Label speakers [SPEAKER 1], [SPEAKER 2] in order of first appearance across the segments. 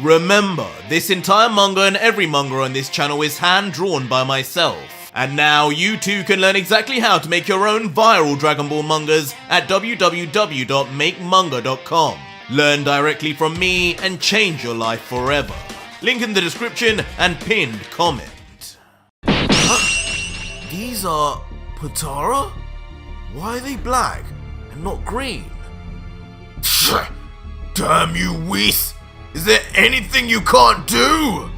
[SPEAKER 1] Remember, this entire manga and every manga on this channel is hand-drawn by myself. And now you too can learn exactly how to make your own viral Dragon Ball mangas at www.makemanga.com. Learn directly from me and change your life forever. Link in the description and pinned comment. These are Potara? Why are they black and not green?
[SPEAKER 2] Damn you, Whis! Is there anything you can't do?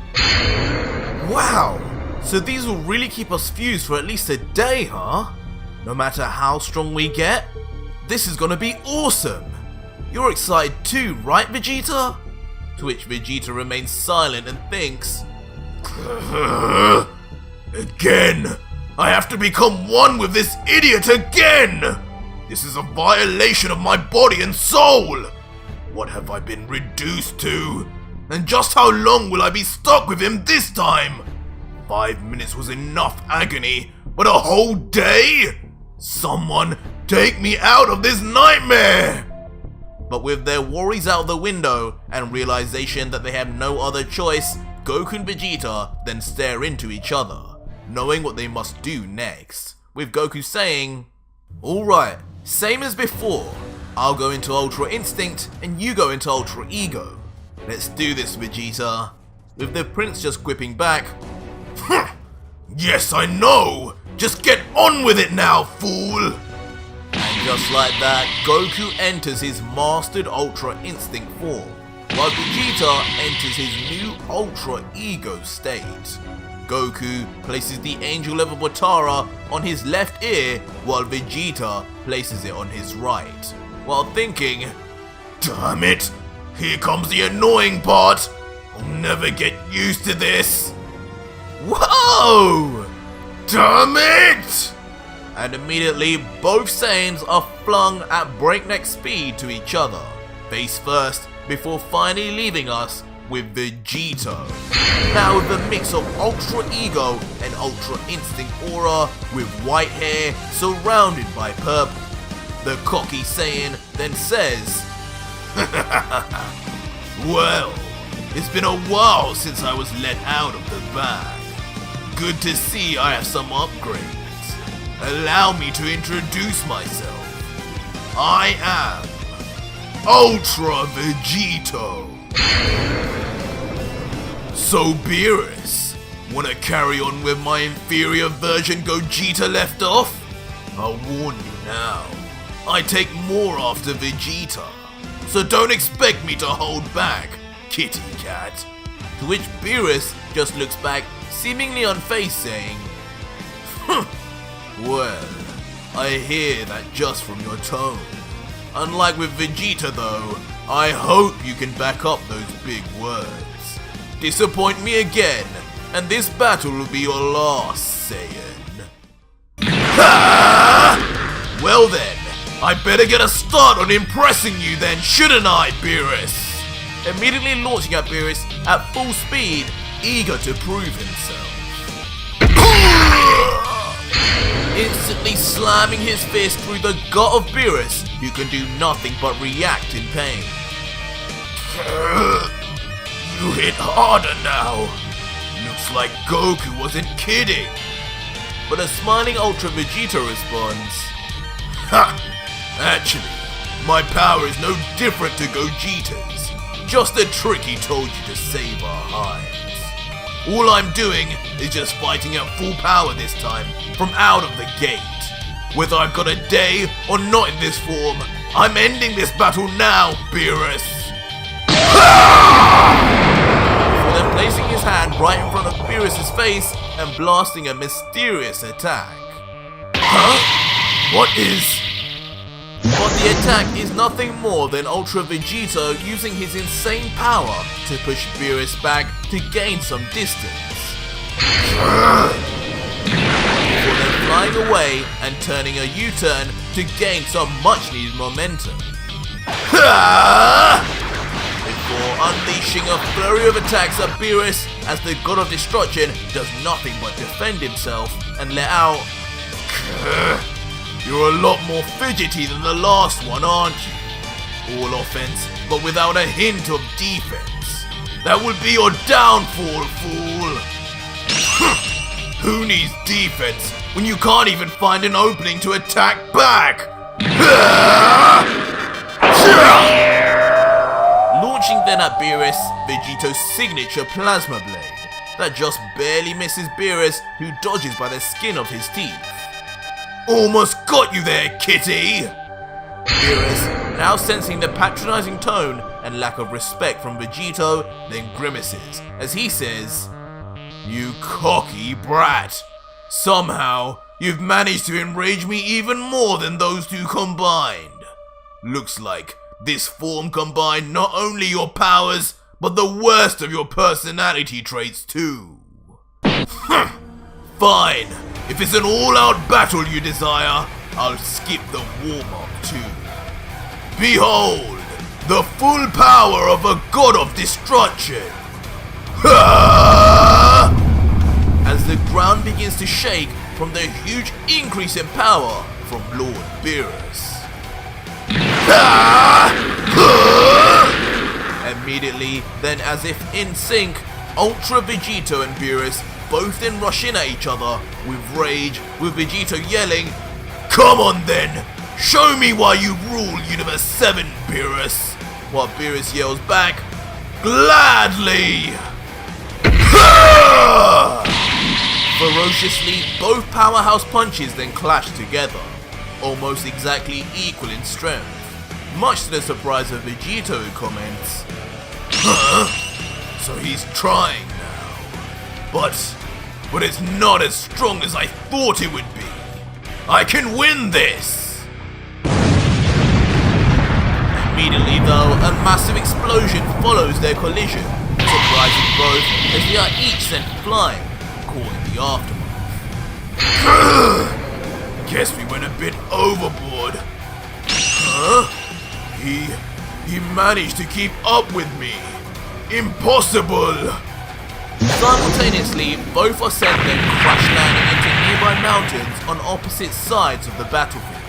[SPEAKER 1] Wow! So these will really keep us fused for at least a day, huh? No matter how strong we get? This is gonna be awesome! You're excited too, right, Vegeta? To which Vegeta remains silent and thinks,
[SPEAKER 2] Again! I have to become one with this idiot again! This is a violation of my body and soul! What have I been reduced to? And just how long will I be stuck with him this time? 5 minutes was enough agony, but a whole day? Someone take me out of this nightmare!
[SPEAKER 1] But with their worries out the window and realization that they have no other choice, Goku and Vegeta then stare into each other, knowing what they must do next, with Goku saying, "Alright, same as before, I'll go into Ultra Instinct and you go into Ultra Ego. Let's do this, Vegeta," with the Prince just quipping back,
[SPEAKER 2] Yes, I know! Just get on with it now, fool!
[SPEAKER 1] And just like that, Goku enters his mastered Ultra Instinct form, while Vegeta enters his new Ultra Ego state. Goku places the angel level Potara on his left ear, while Vegeta places it on his right, while thinking,
[SPEAKER 2] Damn it! Here comes the annoying part! I'll never get used to this!
[SPEAKER 1] "Whoa!
[SPEAKER 2] Damn it!
[SPEAKER 1] And immediately both Saiyans are flung at breakneck speed to each other, face first, before finally leaving us with Vegito. Now with a mix of Ultra Ego and Ultra Instinct aura with white hair surrounded by purple. The cocky Saiyan then says,
[SPEAKER 2] Well, it's been a while since I was let out of the bag. Good to see I have some upgrades. Allow me to introduce myself. I am Ultra Vegito. So Beerus, wanna carry on with my inferior version Gogeta left off? I'll warn you now, I take more after Vegeta, so don't expect me to hold back, kitty cat.
[SPEAKER 1] To which Beerus just looks back, seemingly unfazed, saying, "Well, I hear that just from your tone. Unlike with Vegeta though, I hope you can back up those big words. Disappoint me again, and this battle will be your last, Saiyan."
[SPEAKER 2] Well then, I better get a start on impressing you then, shouldn't I, Beerus?
[SPEAKER 1] Immediately launching at Beerus at full speed, eager to prove himself. Instantly slamming his fist through the gut of Beerus, who can do nothing but react in pain.
[SPEAKER 2] You hit harder now. Looks like Goku wasn't kidding.
[SPEAKER 1] But a smiling Ultra Vegeta responds,
[SPEAKER 2] Ha! Actually, my power is no different to Gogeta's. Just a trick he told you to save our hides. All I'm doing is just fighting at full power this time, from out of the gate. Whether I've got a day or not in this form, I'm ending this battle now, Beerus.
[SPEAKER 1] Before then placing his hand right in front of Beerus' face and blasting a mysterious attack.
[SPEAKER 2] Huh? What is...
[SPEAKER 1] But the attack is nothing more than Ultra Vegito using his insane power to push Beerus back to gain some distance. Before then flying away and turning a U-turn to gain some much needed momentum. Before unleashing a flurry of attacks at Beerus as the God of Destruction does nothing but defend himself and let out,
[SPEAKER 2] You're a lot more fidgety than the last one, aren't you? All offense, but without a hint of defense. That will be your downfall, fool! Who needs defense when you can't even find an opening to attack back?
[SPEAKER 1] Launching then at Beerus, Vegito's signature plasma blade that just barely misses Beerus, who dodges by the skin of his teeth.
[SPEAKER 2] Almost got you there, kitty!
[SPEAKER 1] Beerus, now sensing the patronizing tone and lack of respect from Vegito, then grimaces as he says,
[SPEAKER 2] "You cocky brat! Somehow, you've managed to enrage me even more than those two combined. Looks like this form combined not only your powers, but the worst of your personality traits too." Fine, if it's an all-out battle you desire, I'll skip the warm-up too. Behold, the full power of a god of destruction!
[SPEAKER 1] As the ground begins to shake from the huge increase in power from Lord Beerus. Immediately, then as if in sync, Ultra Vegito and Beerus both then rush in at each other with rage, with Vegito yelling,
[SPEAKER 2] "Come on then! Show me why you rule Universe 7, Beerus!"
[SPEAKER 1] While Beerus yells back,
[SPEAKER 2] "Gladly!"
[SPEAKER 1] Ferociously, both powerhouse punches then clash together, almost exactly equal in strength, much to the surprise of Vegito, who comments,
[SPEAKER 2] So he's trying now. But it's not as strong as I thought it would be. I can win this!
[SPEAKER 1] Immediately though, a massive explosion follows their collision, surprising both as they are each sent flying, caught in the aftermath.
[SPEAKER 2] Guess we went a bit overboard. He managed to keep up with me. Impossible!
[SPEAKER 1] Simultaneously, both are sent then crash landing into nearby mountains on opposite sides of the battlefield.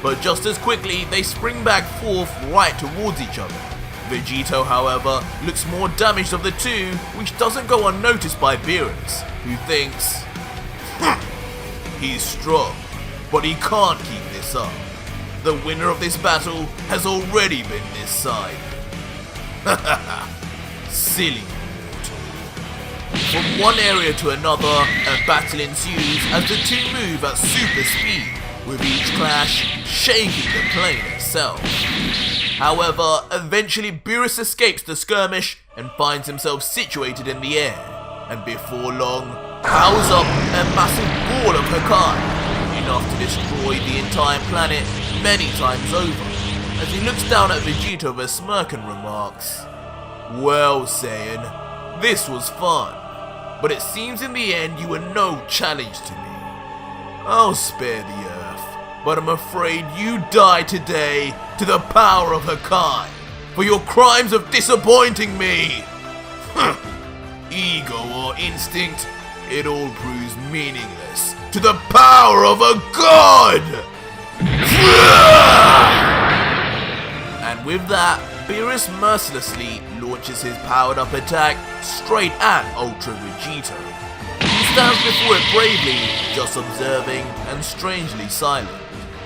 [SPEAKER 1] But just as quickly, they spring back forth right towards each other. Vegito, however, looks more damaged of the two, which doesn't go unnoticed by Beerus, who thinks,
[SPEAKER 2] he's strong, but he can't keep this up. The winner of this battle has already been decided. Silly mortal.
[SPEAKER 1] From one area to another, a battle ensues as the two move at super speed, with each clash shaking the plane itself. However, eventually Beerus escapes the skirmish and finds himself situated in the air, and before long, powers up a massive ball of her kind, enough to destroy the entire planet many times over, as he looks down at Vegito with a smirk and remarks, "Well, Saiyan, this was fun, but it seems in the end you were no challenge to me. I'll spare the earth, but I'm afraid you die today to the power of her kind, for your crimes of disappointing me. Ego or instinct, it all proves meaningless to the power of a god!" And with that, Beerus mercilessly launches his powered up attack straight at Ultra Vegito. He stands before it bravely, just observing and strangely silent,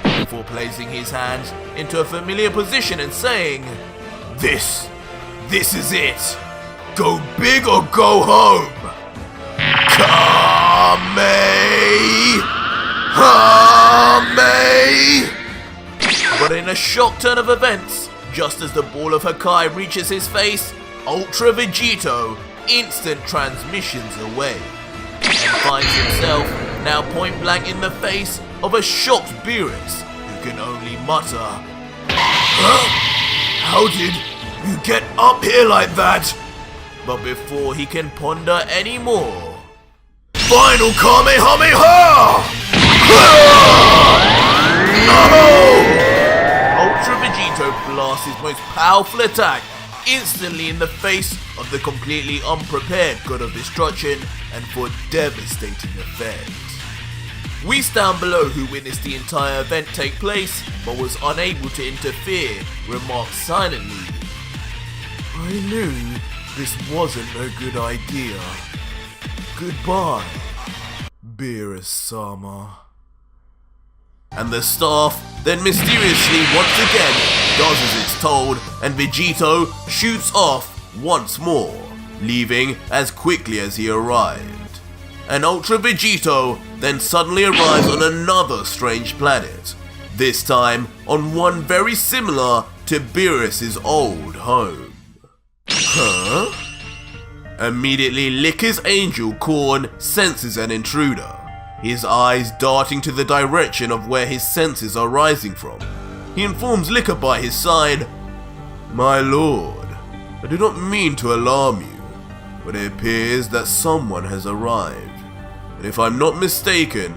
[SPEAKER 1] before placing his hands into a familiar position and saying,
[SPEAKER 2] This is it. Go big or go home. Kame!
[SPEAKER 1] But in a shock turn of events, just as the ball of Hakai reaches his face, Ultra Vegito instant transmissions away, and finds himself now point blank in the face of a shocked Beerus, who can only mutter,
[SPEAKER 2] How did you get up here like that?
[SPEAKER 1] But before he can ponder any more,
[SPEAKER 2] Final Kamehameha!
[SPEAKER 1] Ultra Vegito blasts his most powerful attack instantly in the face of the completely unprepared God of Destruction, and for devastating effect. Whis down below, who witnessed the entire event take place but was unable to interfere, remarks silently, "I knew this wasn't a good idea. Goodbye, beerus-sama." And the staff then mysteriously once again does as it's told, and Vegito shoots off once more, leaving as quickly as he arrived. And Ultra Vegito then suddenly arrives on another strange planet, this time on one very similar to Beerus' old home. Huh? Immediately, Liquor's angel Korn senses an intruder, his eyes darting to the direction of where his senses are rising from. He informs Liquor by his side, "My lord, I do not mean to alarm you, but it appears that someone has arrived, and if I'm not mistaken,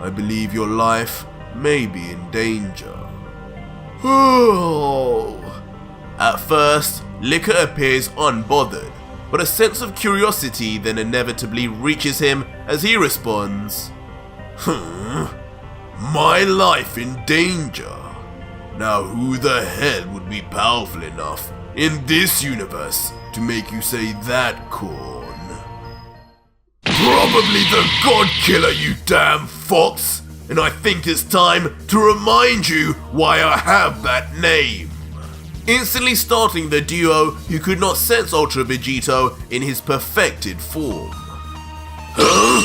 [SPEAKER 1] I believe your life may be in danger." Oh. At first, Liquor appears unbothered, but a sense of curiosity then inevitably reaches him as he responds, "My life in danger? Now who the hell would be powerful enough in this universe to make you say that, Korn?" "Probably the God Killer, you damn fox! And I think it's time to remind you why I have that name." Instantly startling the duo, who could not sense Ultra Vegito in his perfected form. "Huh?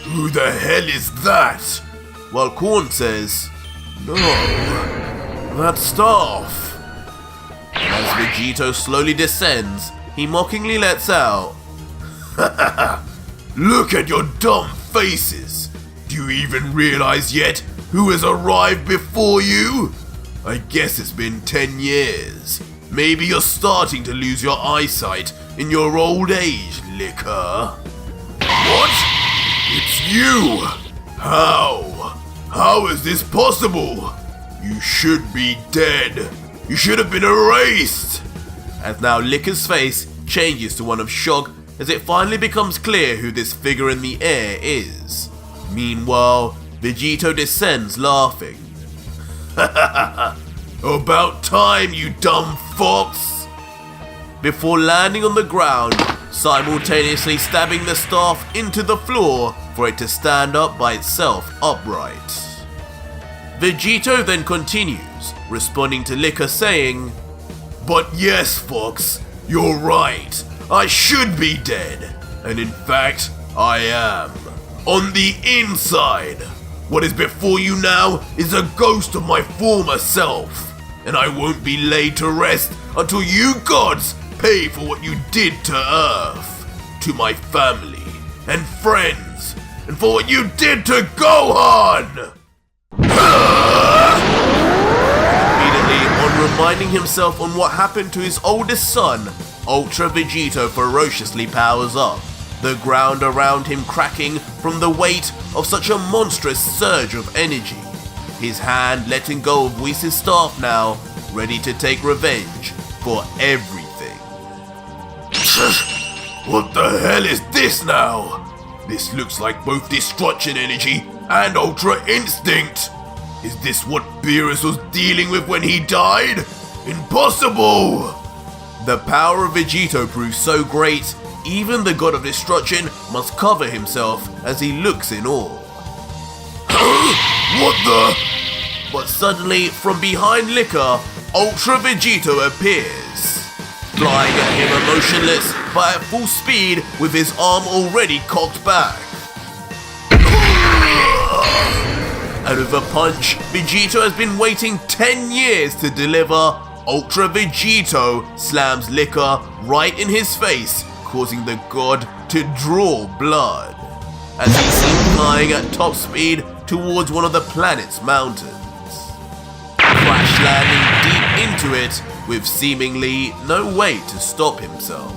[SPEAKER 1] Who the hell is that?" While Korn says, "No, that staff." And as Vegito slowly descends, he mockingly lets out, "Look at your dumb faces! Do you even realize yet who has arrived before you? I guess it's been 10 years. Maybe you're starting to lose your eyesight in your old age, Liquor." "What? It's you! How? How is this possible? You should be dead. You should have been erased." As now Liquor's face changes to one of shock as it finally becomes clear who this figure in the air is. Meanwhile, Vegito descends laughing. "About time, you dumb fox!" Before landing on the ground, simultaneously stabbing the staff into the floor for it to stand up by itself upright. Vegito then continues, responding to Liquor saying, "But yes, Fox, you're right. I should be dead. And in fact, I am. On the inside. What is before you now is a ghost of my former self. And I won't be laid to rest until you gods pay for what you did to Earth, to my family and friends, and for what you did to Gohan!" Immediately, on reminding himself on what happened to his oldest son, Ultra Vegito ferociously powers up, the ground around him cracking from the weight of such a monstrous surge of energy. His hand letting go of Whis' staff now, ready to take revenge for everything. "What the hell is this now? This looks like both destruction energy and Ultra Instinct. Is this what Beerus was dealing with when he died? Impossible!" The power of Vegito proves so great, even the god of destruction must cover himself as he looks in awe. "What the?" But suddenly, from behind Liquor, Ultra Vegito appears, flying at him emotionless but at full speed with his arm already cocked back. And with a punch Vegito has been waiting 10 years to deliver, Ultra Vegito slams Liquor right in his face, causing the god to draw blood, as he's seen flying at top speed towards one of the planet's mountains, crash landing deep into it with seemingly no way to stop himself.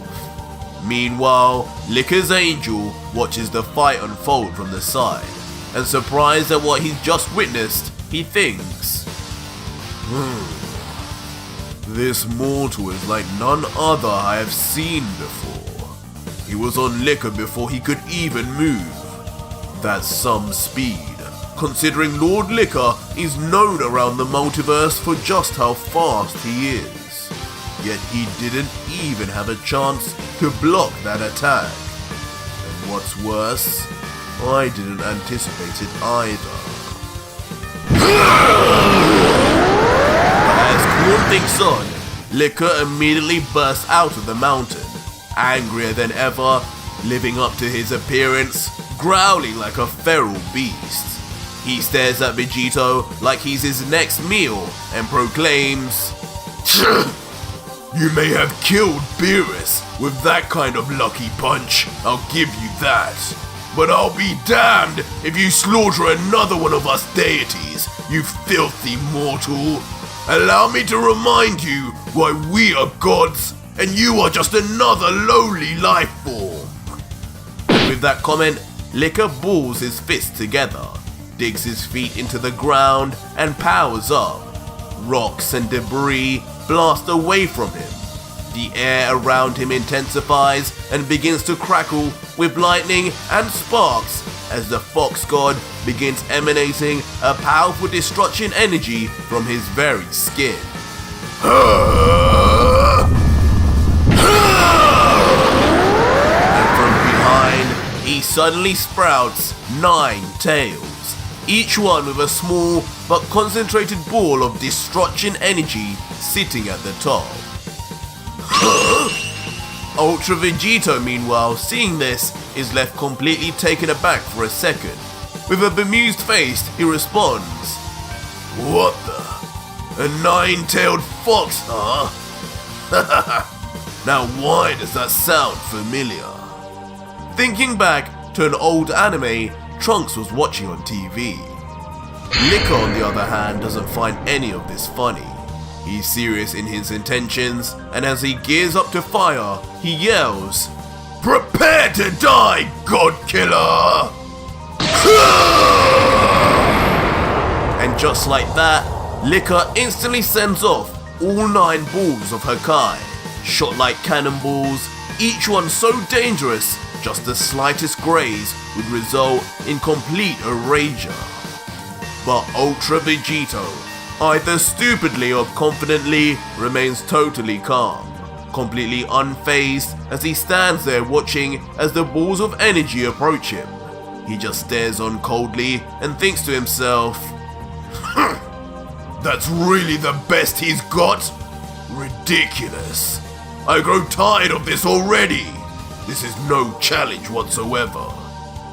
[SPEAKER 1] Meanwhile, Liquor's angel watches the fight unfold from the side, and surprised at what he's just witnessed, he thinks, "This mortal is like none other I have seen before. He was on Liquor before he could even move. That's some speed. considering Lord Liquor is known around the multiverse for just how fast he is. Yet he didn't even have a chance to block that attack. And what's worse, I didn't anticipate it either. As Corn thinks on, Liquor immediately bursts out of the mountain, angrier than ever, living up to his appearance, growling like a feral beast. He stares at Vegito like he's his next meal and proclaims,
[SPEAKER 2] You may have killed Beerus with that kind of lucky punch, I'll give you that. But I'll be damned if you slaughter another one of us deities, you filthy mortal. Allow me to remind you why we are gods and you are just another lowly life form.
[SPEAKER 1] With that comment, Liquor balls his fists together, digs his feet into the ground and powers up. Rocks and debris blast away from him. The air around him intensifies and begins to crackle with lightning and sparks as the fox god begins emanating a powerful destruction energy from his very skin. And from behind, he suddenly sprouts 9 tails, each one with a small but concentrated ball of destruction energy sitting at the top. Ultra Vegito, meanwhile, seeing this, is left completely taken aback for a second. With a bemused face, he responds,
[SPEAKER 2] What the? A 9-tailed fox, huh?
[SPEAKER 1] Now why does that sound familiar? Thinking back to an old anime Trunks was watching on TV. Liquor, on the other hand, doesn't find any of this funny. He's serious in his intentions, and as he gears up to fire, he yells,
[SPEAKER 2] Prepare to die, God Killer!
[SPEAKER 1] And just like that, Liquor instantly sends off all 9 balls of her kind, shot like cannonballs, each one so dangerous, just the slightest graze would result in complete erasure. But Ultra Vegito, either stupidly or confidently, remains totally calm, completely unfazed as he stands there watching as the balls of energy approach him. He just stares on coldly and thinks to himself,
[SPEAKER 2] That's really the best he's got? Ridiculous. I grow tired of this already. This is no challenge whatsoever.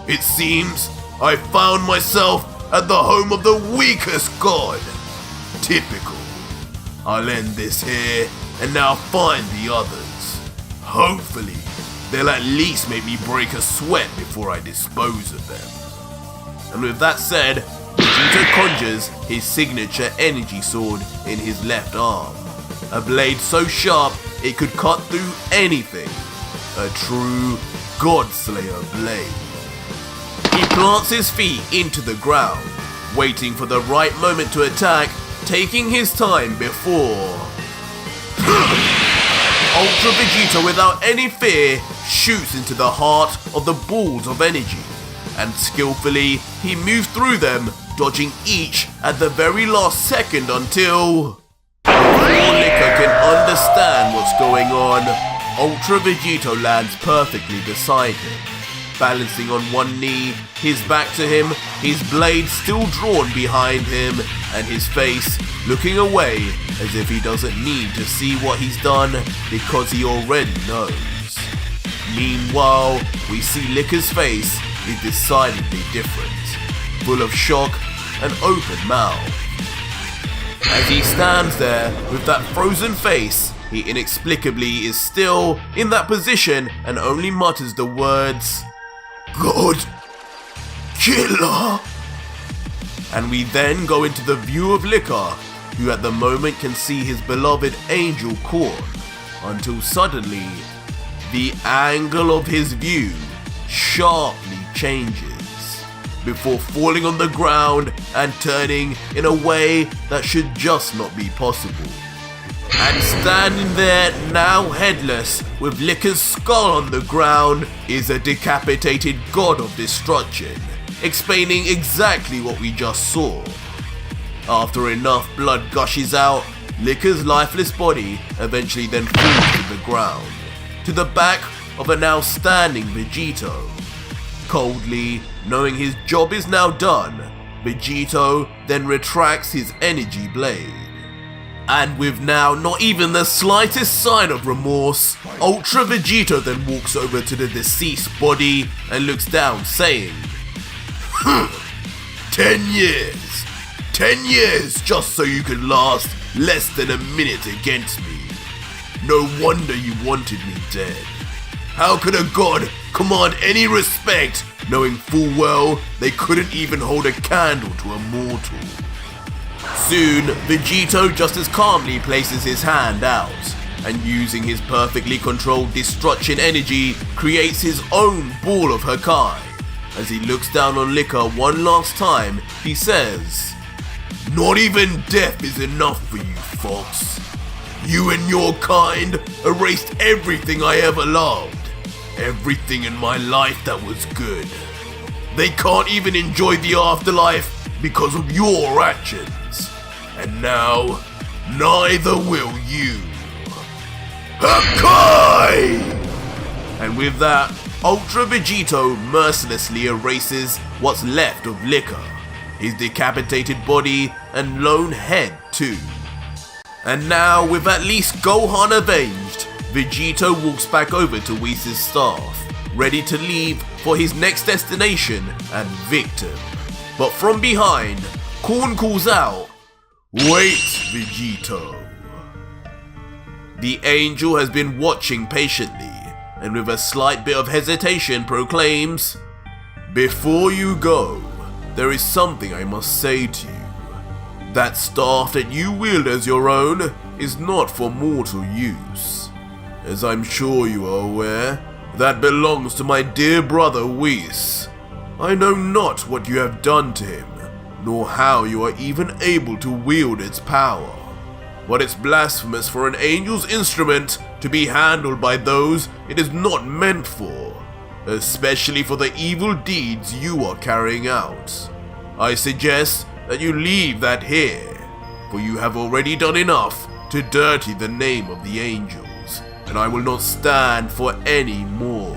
[SPEAKER 2] It seems I found myself at the home of the weakest god. Typical. I'll end this here and now find the others. Hopefully, they'll at least make me break a sweat before I dispose of them.
[SPEAKER 1] And with that said, Vegito conjures his signature energy sword in his left arm. A blade so sharp it could cut through anything. A true Godslayer blade. He plants his feet into the ground, waiting for the right moment to attack, taking his time before... Ultra Vegito, without any fear, shoots into the heart of the balls of energy, and skillfully he moves through them, dodging each at the very last second until... Before Liquor can understand what's going on, Ultra Vegito lands perfectly beside him, balancing on one knee, his back to him, his blade still drawn behind him, and his face looking away as if he doesn't need to see what he's done because he already knows. Meanwhile, we see Liquor's face is decidedly different, full of shock and open mouth. As he stands there with that frozen face, he inexplicably is still in that position and only mutters the words,
[SPEAKER 2] God Killer!
[SPEAKER 1] And we then go into the view of Liquor, who at the moment can see his beloved angel Corn, until suddenly, the angle of his view sharply changes, before falling on the ground and turning in a way that should just not be possible. And standing there, now headless, with Liquor's skull on the ground, is a decapitated god of destruction, explaining exactly what we just saw. After enough blood gushes out, Liquiir's lifeless body eventually then falls to the ground, to the back of a now standing Vegito. Coldly, knowing his job is now done, Vegito then retracts his energy blade. And with now not even the slightest sign of remorse, Ultra Vegito then walks over to the deceased body and looks down, saying,
[SPEAKER 2] 10 years. 10 years just so you could last less than a minute against me. No wonder you wanted me dead. How could a god command any respect knowing full well they couldn't even hold a candle to a mortal?
[SPEAKER 1] Soon, Vegito just as calmly places his hand out, and using his perfectly controlled destruction energy, creates his own ball of Hakai. As he looks down on Liquiir one last time, he says,
[SPEAKER 2] "Not even death is enough for you, Fox. You and your kind erased everything I ever loved. Everything in my life that was good. They can't even enjoy the afterlife because of your actions. And now, neither will you. Hakai!"
[SPEAKER 1] And with that, Ultra Vegito mercilessly erases what's left of Liquiir, his decapitated body and lone head too. And now, with at least Gohan avenged, Vegito walks back over to Whis' staff, ready to leave for his next destination and victim. But from behind, Korn calls out,
[SPEAKER 2] "Wait, Vegito."
[SPEAKER 1] The angel has been watching patiently, and with a slight bit of hesitation proclaims, "Before you go, there is something I must say to you. That staff that you wield as your own is not for mortal use. As I'm sure you are aware, that belongs to my dear brother Whis. I know not what you have done to him, nor how you are even able to wield its power. But it's blasphemous for an angel's instrument to be handled by those it is not meant for, especially for the evil deeds you are carrying out. I suggest that you leave that here, for you have already done enough to dirty the name of the angels, and I will not stand for any more."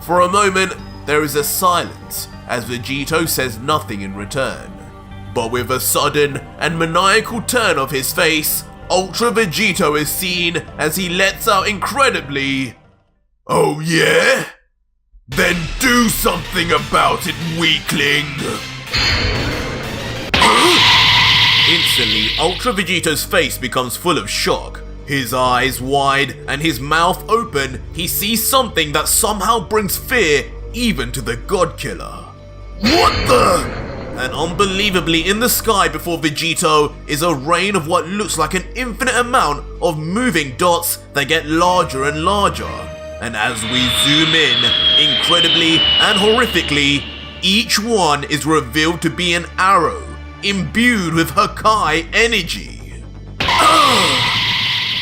[SPEAKER 1] For a moment, there is a silence as Vegito says nothing in return. But with a sudden and maniacal turn of his face, Ultra Vegito is seen as he lets out incredibly,
[SPEAKER 2] "Oh yeah? Then do something about it, weakling!"
[SPEAKER 1] Instantly, Ultra Vegito's face becomes full of shock. His eyes wide and his mouth open, he sees something that somehow brings fear even to the God Killer.
[SPEAKER 2] "What the?"
[SPEAKER 1] And unbelievably in the sky before Vegito is a rain of what looks like an infinite amount of moving dots that get larger and larger. And as we zoom in, incredibly and horrifically, each one is revealed to be an arrow, imbued with Hakai energy.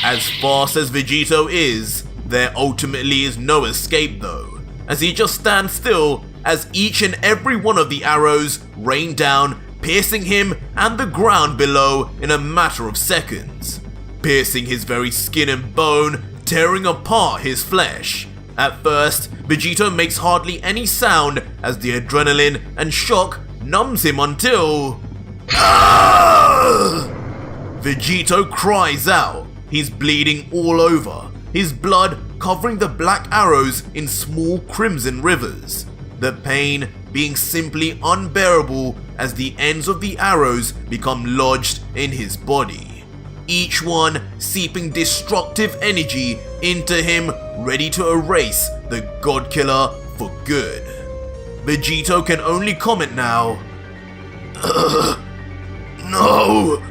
[SPEAKER 1] As fast as Vegito is, there ultimately is no escape though, as he just stands still as each and every one of the arrows rain down, piercing him and the ground below in a matter of seconds, piercing his very skin and bone, tearing apart his flesh. At first, Vegito makes hardly any sound as the adrenaline and shock numbs him until... Vegito cries out. He's bleeding all over, his blood covering the black arrows in small crimson rivers. The pain being simply unbearable as the ends of the arrows become lodged in his body, each one seeping destructive energy into him, ready to erase the God Killer for good. Vegito can only comment now,
[SPEAKER 2] "No,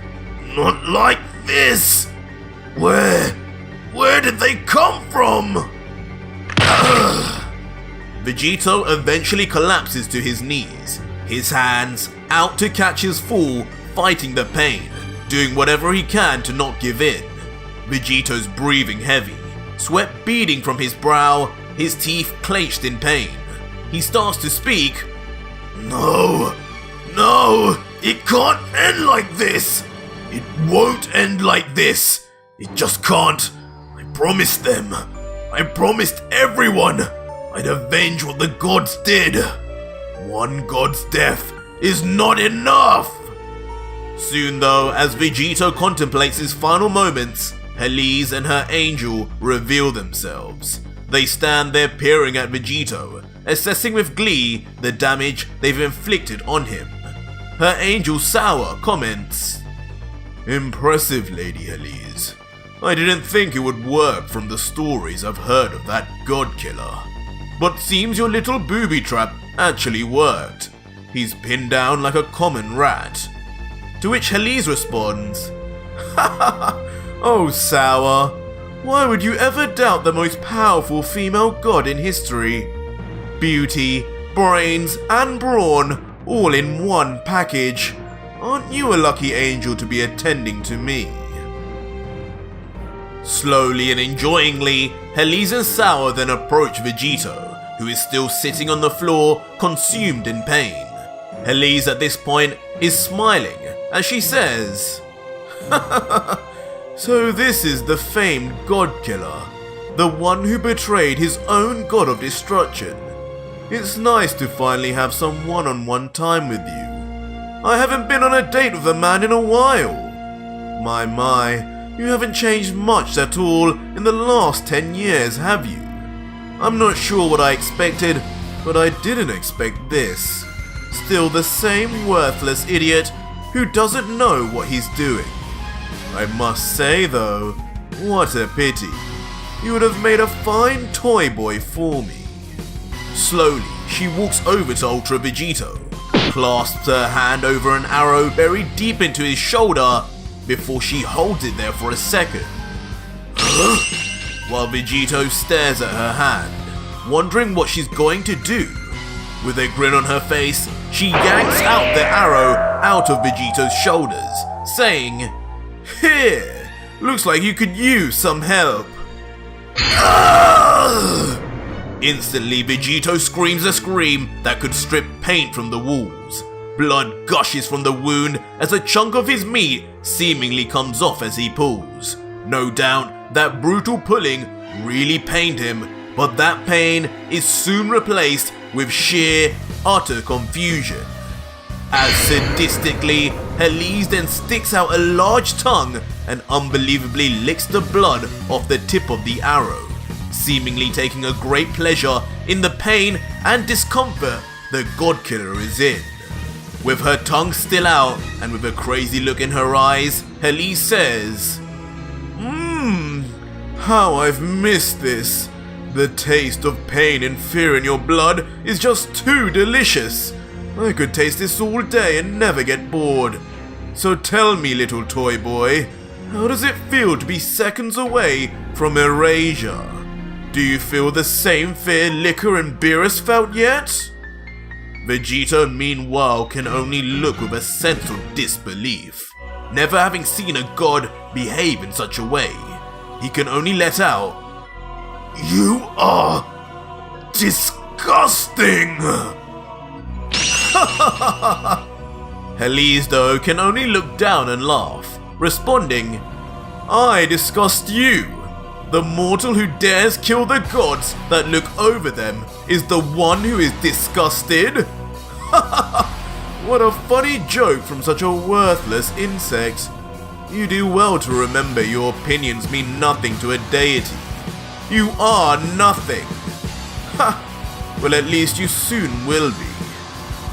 [SPEAKER 2] not like this. Where did they come from?"
[SPEAKER 1] Vegito eventually collapses to his knees, his hands out to catch his fall, fighting the pain, doing whatever he can to not give in. Vegito's breathing heavy, sweat beading from his brow, his teeth clenched in pain. He starts to speak,
[SPEAKER 2] No, no, it can't end like this. It won't end like this. It just can't. I promised them. I promised everyone I'd avenge what the gods did. One god's death is not enough.
[SPEAKER 1] Soon though, as Vegito contemplates his final moments, Heles and her angel reveal themselves. They stand there peering at Vegito, assessing with glee the damage they've inflicted on him. Her angel Sour comments, "Impressive, Lady Heles. I didn't think it would work from the stories I've heard of that god killer. But seems your little booby trap actually worked. He's pinned down like a common rat." To which Heles responds, "Oh, Sour, why would you ever doubt the most powerful female god in history? Beauty, brains, and brawn, all in one package. Aren't you a lucky angel to be attending to me?" Slowly and enjoyingly, Heles and Sour then approach Vegito, who is still sitting on the floor, consumed in pain. Heles at this point is smiling as she says, "So this is the famed god killer, the one who betrayed his own god of destruction. It's nice to finally have some one-on-one time with you. I haven't been on a date with a man in a while. My, you haven't changed much at all in the last 10 years, have you? I'm not sure what I expected, but I didn't expect this. Still the same worthless idiot who doesn't know what he's doing. I must say though, what a pity. You would have made a fine toy boy for me." Slowly, she walks over to Ultra Vegito, clasps her hand over an arrow buried deep into his shoulder before she holds it there for a second. While Vegito stares at her hand, wondering what she's going to do. With a grin on her face, she yanks out the arrow out of Vegito's shoulders, saying, "Here, looks like you could use some help." Instantly, Vegito screams a scream that could strip paint from the walls. Blood gushes from the wound as a chunk of his meat seemingly comes off as he pulls. No doubt that brutal pulling really pained him, but that pain is soon replaced with sheer, utter confusion. As sadistically, Heles then sticks out a large tongue and unbelievably licks the blood off the tip of the arrow, seemingly taking a great pleasure in the pain and discomfort the god killer is in. With her tongue still out and with a crazy look in her eyes, Heles says, How I've missed this. The taste of pain and fear in your blood is just too delicious. I could taste this all day and never get bored. So tell me, little toy boy, how does it feel to be seconds away from erasure? Do you feel the same fear Liquiir and Beerus felt yet? Vegito, meanwhile, can only look with a sense of disbelief. Never having seen a god behave in such a way, he can only let out, "You are disgusting!" Heles, though, can only look down and laugh, responding, "I disgust you. The mortal who dares kill the gods that look over them is the one who is disgusted?" What a funny joke from such a worthless insect. You do well to remember your opinions mean nothing to a deity. You are nothing. Well, at least you soon will be.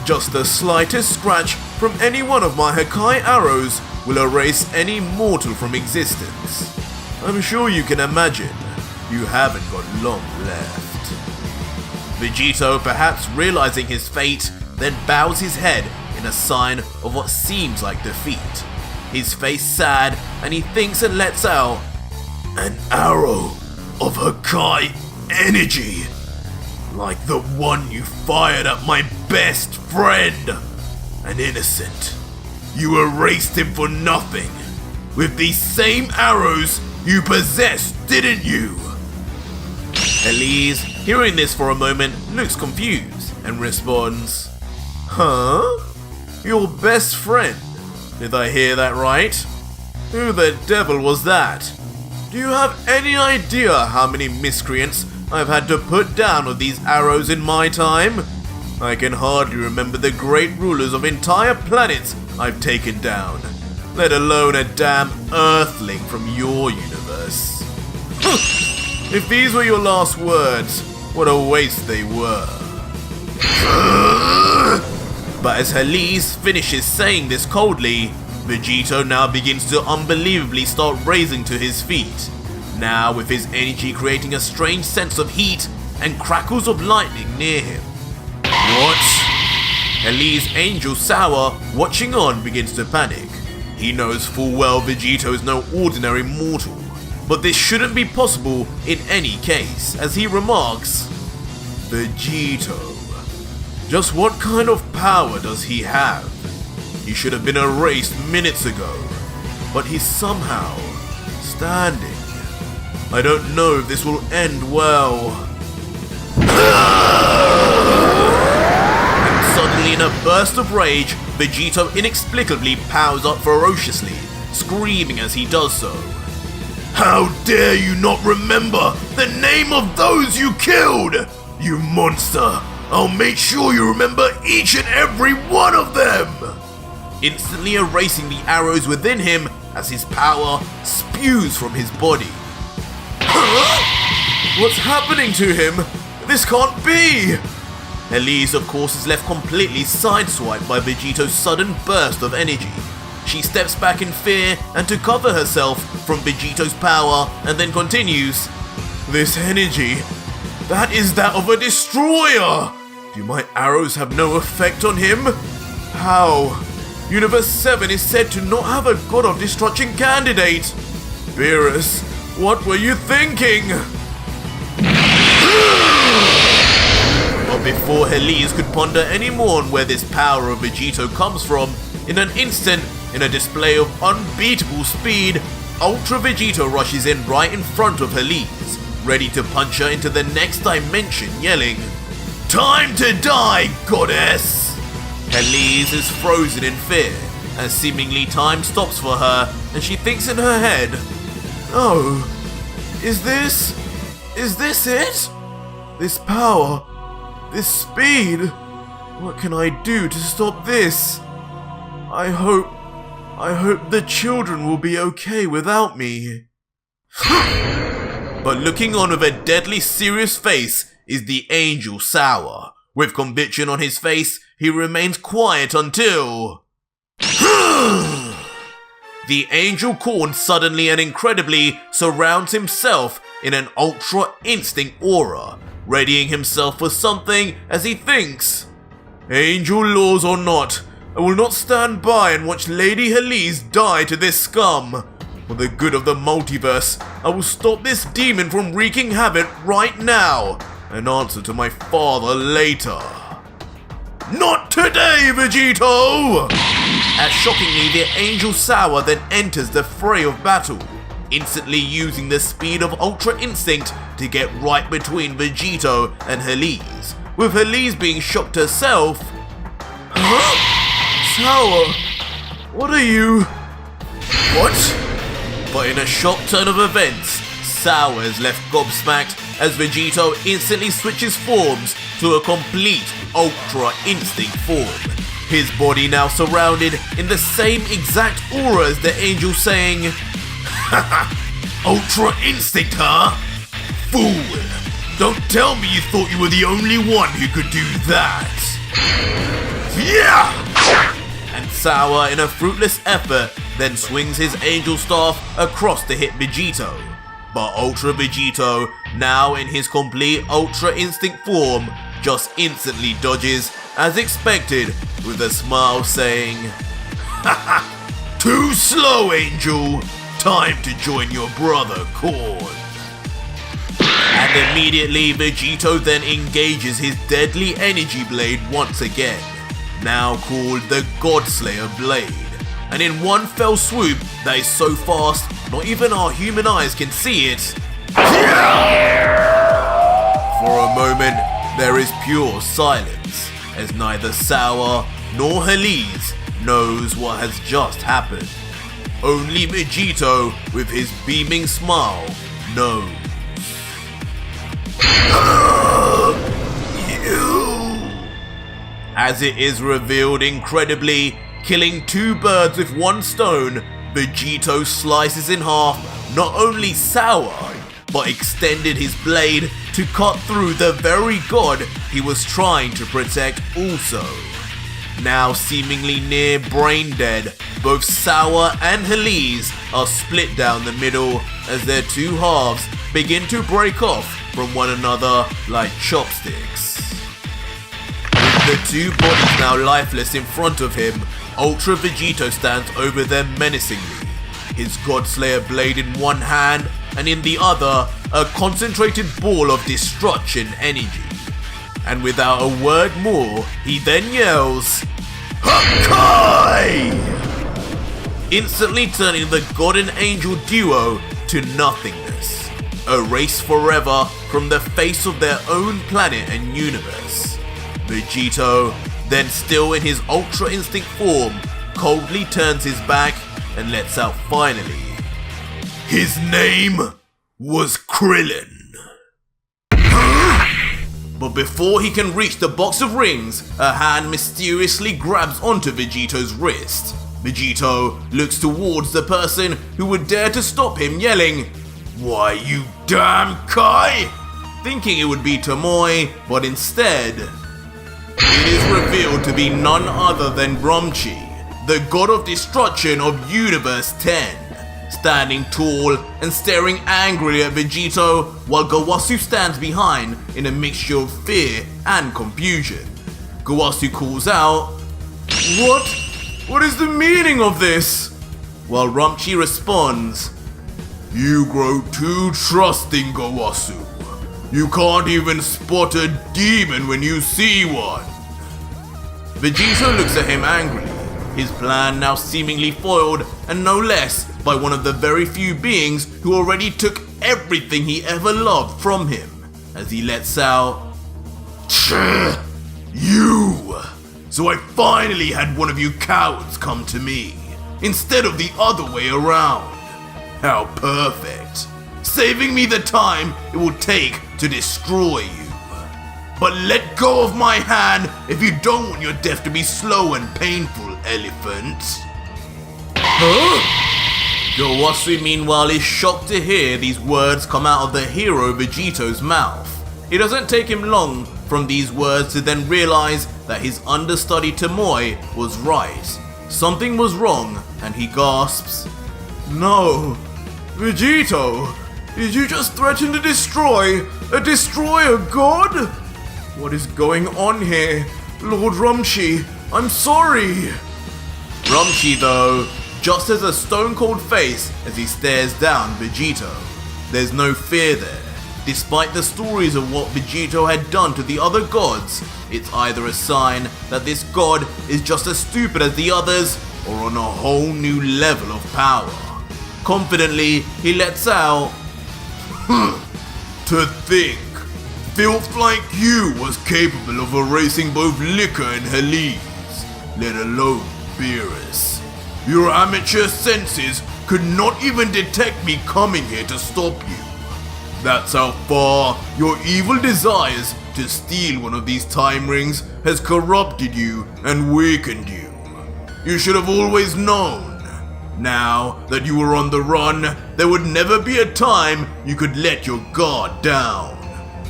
[SPEAKER 1] Just the slightest scratch from any one of my Hakai arrows will erase any mortal from existence. I'm sure you can imagine you haven't got long left. Vegito, perhaps realizing his fate, then bows his head in a sign of what seems like defeat. His face sad, and he thinks and lets out, "An arrow of Hakai energy, like the one you fired at my best friend, an innocent. You erased him for nothing, with these same arrows you possessed, didn't you?" Heles, hearing this for a moment, looks confused and responds, Huh? Your best friend? Did I hear that right? Who the devil was that? Do you have any idea how many miscreants I've had to put down with these arrows in my time? I can hardly remember the great rulers of entire planets I've taken down, let alone a damn earthling from your universe. If these were your last words, what a waste they were. But as Heles finishes saying this coldly, Vegito now begins to unbelievably start raising to his feet, now with his energy creating a strange sense of heat and crackles of lightning near him. What? Heles' angel Sour, watching on, begins to panic. He knows full well Vegito is no ordinary mortal, but this shouldn't be possible in any case, as he remarks, Vegito. Just what kind of power does he have? He should have been erased minutes ago, but he's somehow standing. I don't know if this will end well. And suddenly, in a burst of rage, Vegito inexplicably powers up ferociously, screaming as he does so.
[SPEAKER 2] How dare you not remember the name of those you killed, you monster! I'll make sure you remember each and every one of them!
[SPEAKER 1] Instantly erasing the arrows within him as his power spews from his body. Huh? What's happening to him? This can't be! Heles, of course, is left completely sideswiped by Vegito's sudden burst of energy. She steps back in fear and to cover herself from Vegito's power, and then continues, This energy, that is that of a destroyer! Do my arrows have no effect on him? How? Universe 7 is said to not have a god of destruction candidate. Beerus, what were you thinking? But before Heles could ponder any more on where this power of Vegito comes from, in an instant, in a display of unbeatable speed, Ultra Vegito rushes in right in front of Heles, ready to punch her into the next dimension, yelling, Time to die, goddess! Heles is frozen in fear, as seemingly time stops for her, and she thinks in her head, Oh, is this it? This power, this speed, what can I do to stop this? I hope the children will be okay without me. But looking on with a deadly serious face is the angel Sour. With conviction on his face, he remains quiet until... The angel corn suddenly and incredibly surrounds himself in an ultra instinct aura, readying himself for something as he thinks, Angel laws or not, I will not stand by and watch Lady Heles die to this scum. For the good of the multiverse, I will stop this demon from wreaking havoc right now, and answer to my father later. Not today, Vegito! As shockingly, the angel Sour then enters the fray of battle, instantly using the speed of Ultra Instinct to get right between Vegito and Heles, with Heles being shocked herself. Huh? Sour, what are you... What? But in a shock turn of events, Sour is left gobsmacked as Vegito instantly switches forms to a complete Ultra Instinct form, his body now surrounded in the same exact aura as the angel, saying,
[SPEAKER 2] Ultra Instinct, huh? Fool! Don't tell me you thought you were the only one who could do that! Yeah!
[SPEAKER 1] And Sour, in a fruitless effort, then swings his angel staff across to hit Vegito. But Ultra Vegito, now in his complete Ultra Instinct form, just instantly dodges, as expected, with a smile saying,
[SPEAKER 2] Too slow, Angel! Time to join your brother, Corn!
[SPEAKER 1] And immediately Vegito then engages his deadly energy blade once again, now called the Godslayer Blade, and in one fell swoop that is so fast not even our human eyes can see it. For a moment, there is pure silence, as neither Sour nor Heles knows what has just happened. Only Vegito, with his beaming smile, knows. As it is revealed incredibly, killing 2 birds with 1 stone, Vegito slices in half not only Sour, but extended his blade to cut through the very god he was trying to protect also. Now seemingly near brain dead, both Sour and Heles are split down the middle as their 2 halves begin to break off from one another like chopsticks. With the 2 bodies now lifeless in front of him, Ultra Vegito stands over them menacingly, his Godslayer blade in one hand and in the other a concentrated ball of destruction energy. And without a word more, he then yells, Hakai! Instantly turning the god and angel duo to nothingness, erased forever from the face of their own planet and universe. Vegito, then still in his Ultra Instinct form, coldly turns his back and lets out finally. His name was Krillin. But before he can reach the box of rings, a hand mysteriously grabs onto Vegito's wrist. Vegito looks towards the person who would dare to stop him, yelling, Why, you damn Kai! Thinking it would be Tomoe, but instead, it is revealed to be none other than Rumsshi, the god of destruction of Universe 10. Standing tall and staring angrily at Vegito while Gowasu stands behind in a mixture of fear and confusion. Gowasu calls out, What? What is the meaning of this? While Rumsshi responds, You grow too trusting, Gowasu. You can't even spot a demon when you see one. Vegito looks at him angrily, his plan now seemingly foiled, and no less by one of the very few beings who already took everything he ever loved from him, as he lets out, You! So I finally had one of you cowards come to me, instead of the other way around. How perfect. Saving me the time it will take to destroy you. But let go of my hand if you don't want your death to be slow and painful, elephant. Huh? Gowasu meanwhile is shocked to hear these words come out of the hero Vegito's mouth. It doesn't take him long from these words to then realize that his understudy Tomoe was right. Something was wrong, and he gasps, No, Vegito, did you just threaten to destroy a god? What is going on here? Lord Rumsshi, I'm sorry. Rumsshi, though, just has a stone-cold face as he stares down Vegito. There's no fear there. Despite the stories of what Vegito had done to the other gods, it's either a sign that this god is just as stupid as the others, or on a whole new level of power. Confidently, he lets out, To think, filth like you was capable of erasing both liquiir and heles, let alone beerus. Your amateur senses could not even detect me coming here to stop you. That's how far your evil desires to steal one of these time rings has corrupted you and weakened you. You should have always known. Now that you were on the run, there would never be a time you could let your guard down.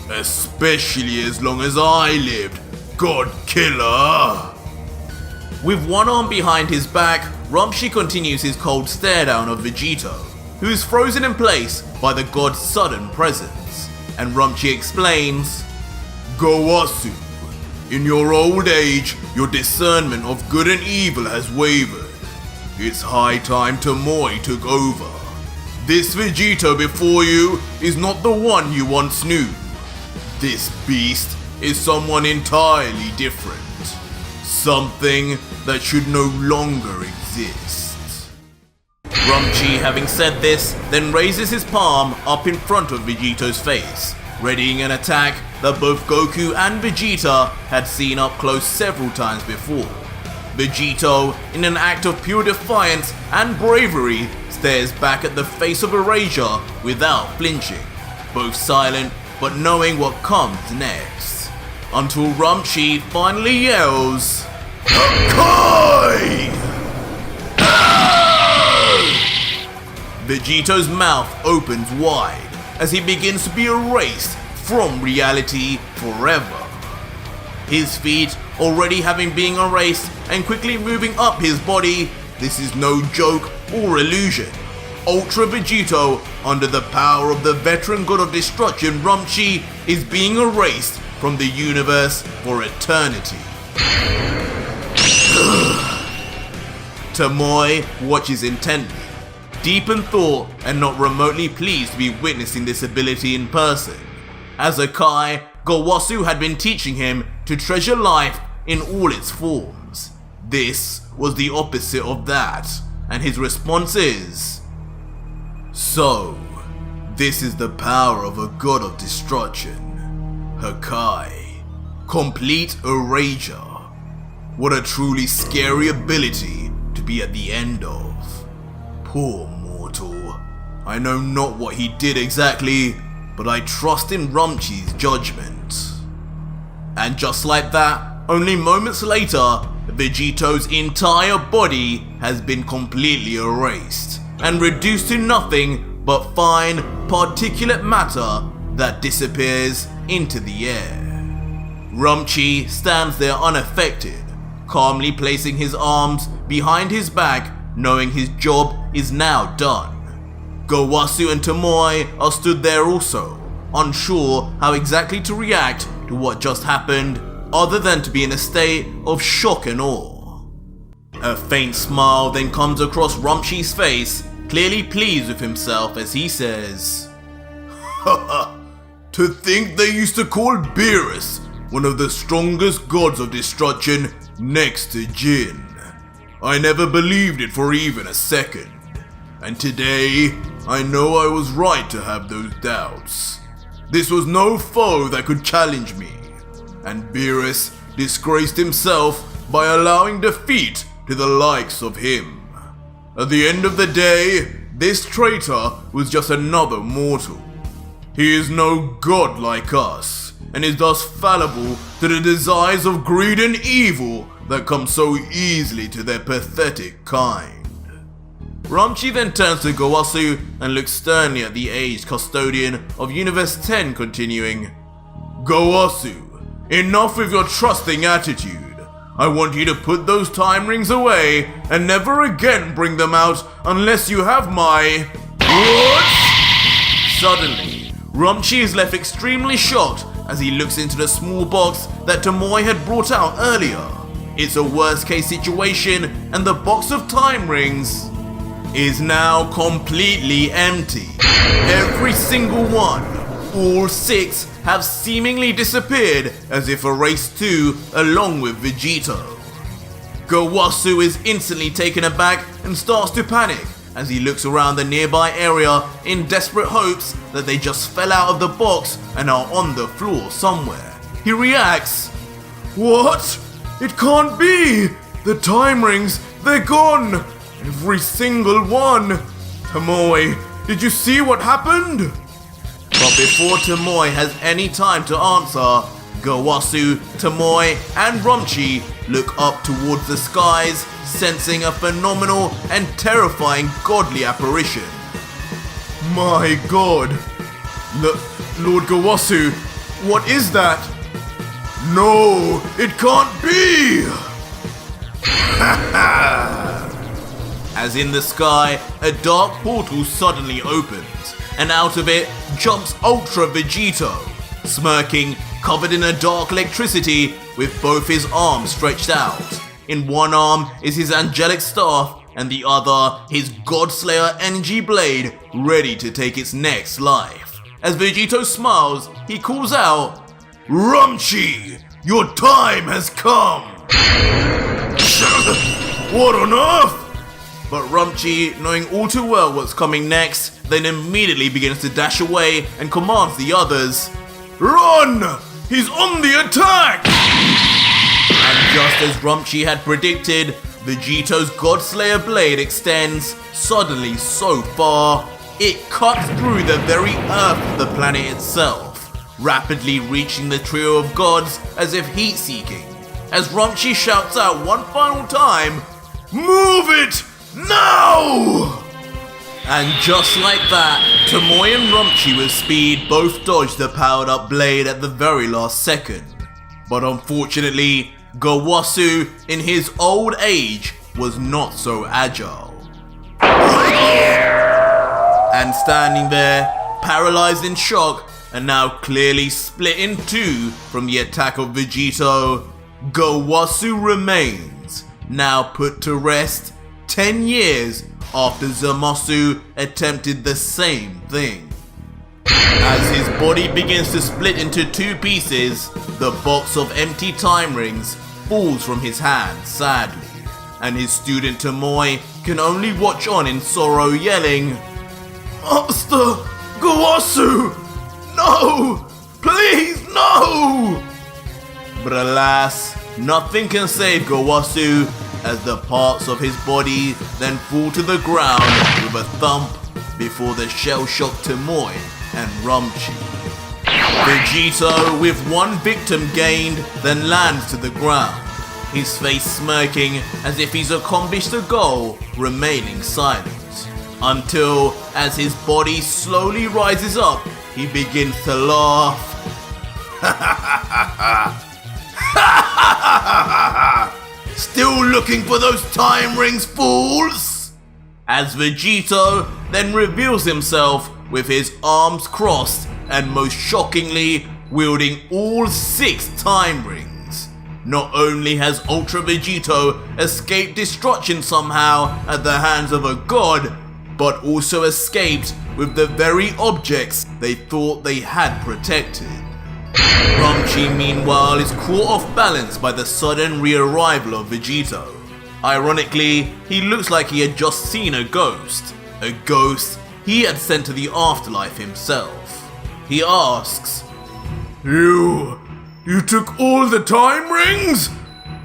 [SPEAKER 1] Especially as long as I lived, God Killer. With one arm behind his back, Rumsshi continues his cold stare down of Vegito, who is frozen in place by the god's sudden presence. And Rumsshi explains, Gowasu, in your old age, your discernment of good and evil has wavered. It's high time Tomoe took over. This Vegito before you is not the one you once knew. This beast is someone entirely different. Something that should no longer exist. Rumsshi, having said this, then raises his palm up in front of Vegito's face, readying an attack that both Goku and Vegeta had seen up close several times before. Vegito, in an act of pure defiance and bravery, stares back at the face of Erasure without flinching, both silent but knowing what comes next. Until Rumsshi finally yells, "Kai!" Vegito's mouth opens wide as he begins to be erased from reality forever. His feet already having been erased and quickly moving up his body, this is no joke or illusion. Ultra Vegito, under the power of the veteran god of destruction Rumsshi, is being erased from the universe for eternity. Tomoe watches intently, deep in thought and not remotely pleased to be witnessing this ability in person. As a Kai, Gowasu had been teaching him to treasure life in all its forms. This was the opposite of that, and his response is, "So, this is the power of a god of destruction. Hakai. Complete erasure. What a truly scary ability to be at the end of. Poor mortal. I know not what he did exactly, but I trust in Rumshi's judgment." And just like that, only moments later, Vegito's entire body has been completely erased and reduced to nothing but fine particulate matter that disappears into the air. Rumsshi stands there unaffected, calmly placing his arms behind his back, knowing his job is now done. Gowasu and Tomoe are stood there also, unsure how exactly to react to what just happened, other than to be in a state of shock and awe. A faint smile then comes across Rumshi's face, clearly pleased with himself as he says, "Haha, to think they used to call Beerus one of the strongest gods of destruction next to Giin. I never believed it for even a second. And today, I know I was right to have those doubts. This was no foe that could challenge me, and Beerus disgraced himself by allowing defeat to the likes of him. At the end of the day, this traitor was just another mortal. He is no god like us, and is thus fallible to the desires of greed and evil that come so easily to their pathetic kind." Rumsshi then turns to Gowasu and looks sternly at the aged custodian of Universe 10, continuing, "Gowasu, enough with your trusting attitude. I want you to put those time rings away and never again bring them out unless you have my..." What? Suddenly, Rumsshi is left extremely shocked as he looks into the small box that Tomoe had brought out earlier. It's a worst case situation and the box of time rings is now completely empty. Every single one, all 6, have seemingly disappeared as if erased too, along with Vegito. Gowasu is instantly taken aback and starts to panic as he looks around the nearby area in desperate hopes that they just fell out of the box and are on the floor somewhere. He reacts, "What? It can't be! The time rings, they're gone! Every single one! Tomoe, did you see what happened?" But before Tomoe has any time to answer, Gowasu, Tomoe, and Rumsshi look up towards the skies, sensing a phenomenal and terrifying godly apparition. "My god! Lord Gowasu, what is that? No, it can't be!" As in the sky, a dark portal suddenly opens, and out of it jumps Ultra Vegito, smirking, covered in a dark electricity, with both his arms stretched out. In one arm is his angelic staff, and the other his Godslayer energy blade, ready to take its next life. As Vegito smiles, he calls out, "Rumsshi, your time has come!" "What on earth?" But Rumsshi, knowing all too well what's coming next, then immediately begins to dash away and commands the others,
[SPEAKER 2] Run! He's on the attack!
[SPEAKER 1] And just as Rumsshi had predicted, Vegito's Godslayer blade extends suddenly so far, it cuts through the very earth of the planet itself, rapidly reaching the trio of gods as if heat-seeking, as Rumsshi shouts out one final time,
[SPEAKER 2] "Move it! Now!"
[SPEAKER 1] And just like that, Tomoe and Rumsshi with speed both dodged the powered up blade at the very last second. But unfortunately, Gowasu, in his old age, was not so agile. And standing there, paralyzed in shock, and now clearly split in two from the attack of Vegito, Gowasu remains, now put to rest 10 years after Zamasu attempted the same thing. As his body begins to split into two pieces, the box of empty time rings falls from his hand sadly, and his student Tomoe can only watch on in sorrow yelling, "Master Gowasu! No! Please, no!" But alas, nothing can save Gowasu as the parts of his body then fall to the ground with a thump before the shell-shocked Tomoe and Rumsshi. Vegito, with one victim gained, then lands to the ground, his face smirking as if he's accomplished a goal, remaining silent. Until, as his body slowly rises up, he begins to laugh. "Still looking for those time rings, fools?" As Vegito then reveals himself with his arms crossed and most shockingly wielding all 6 time rings. Not only has Ultra Vegito escaped destruction somehow at the hands of a god, but also escaped with the very objects they thought they had protected. Rumsshi, meanwhile, is caught off balance by the sudden re-arrival of Vegito. Ironically, he looks like he had just seen a ghost he had sent to the afterlife himself. He asks, You took all the time rings?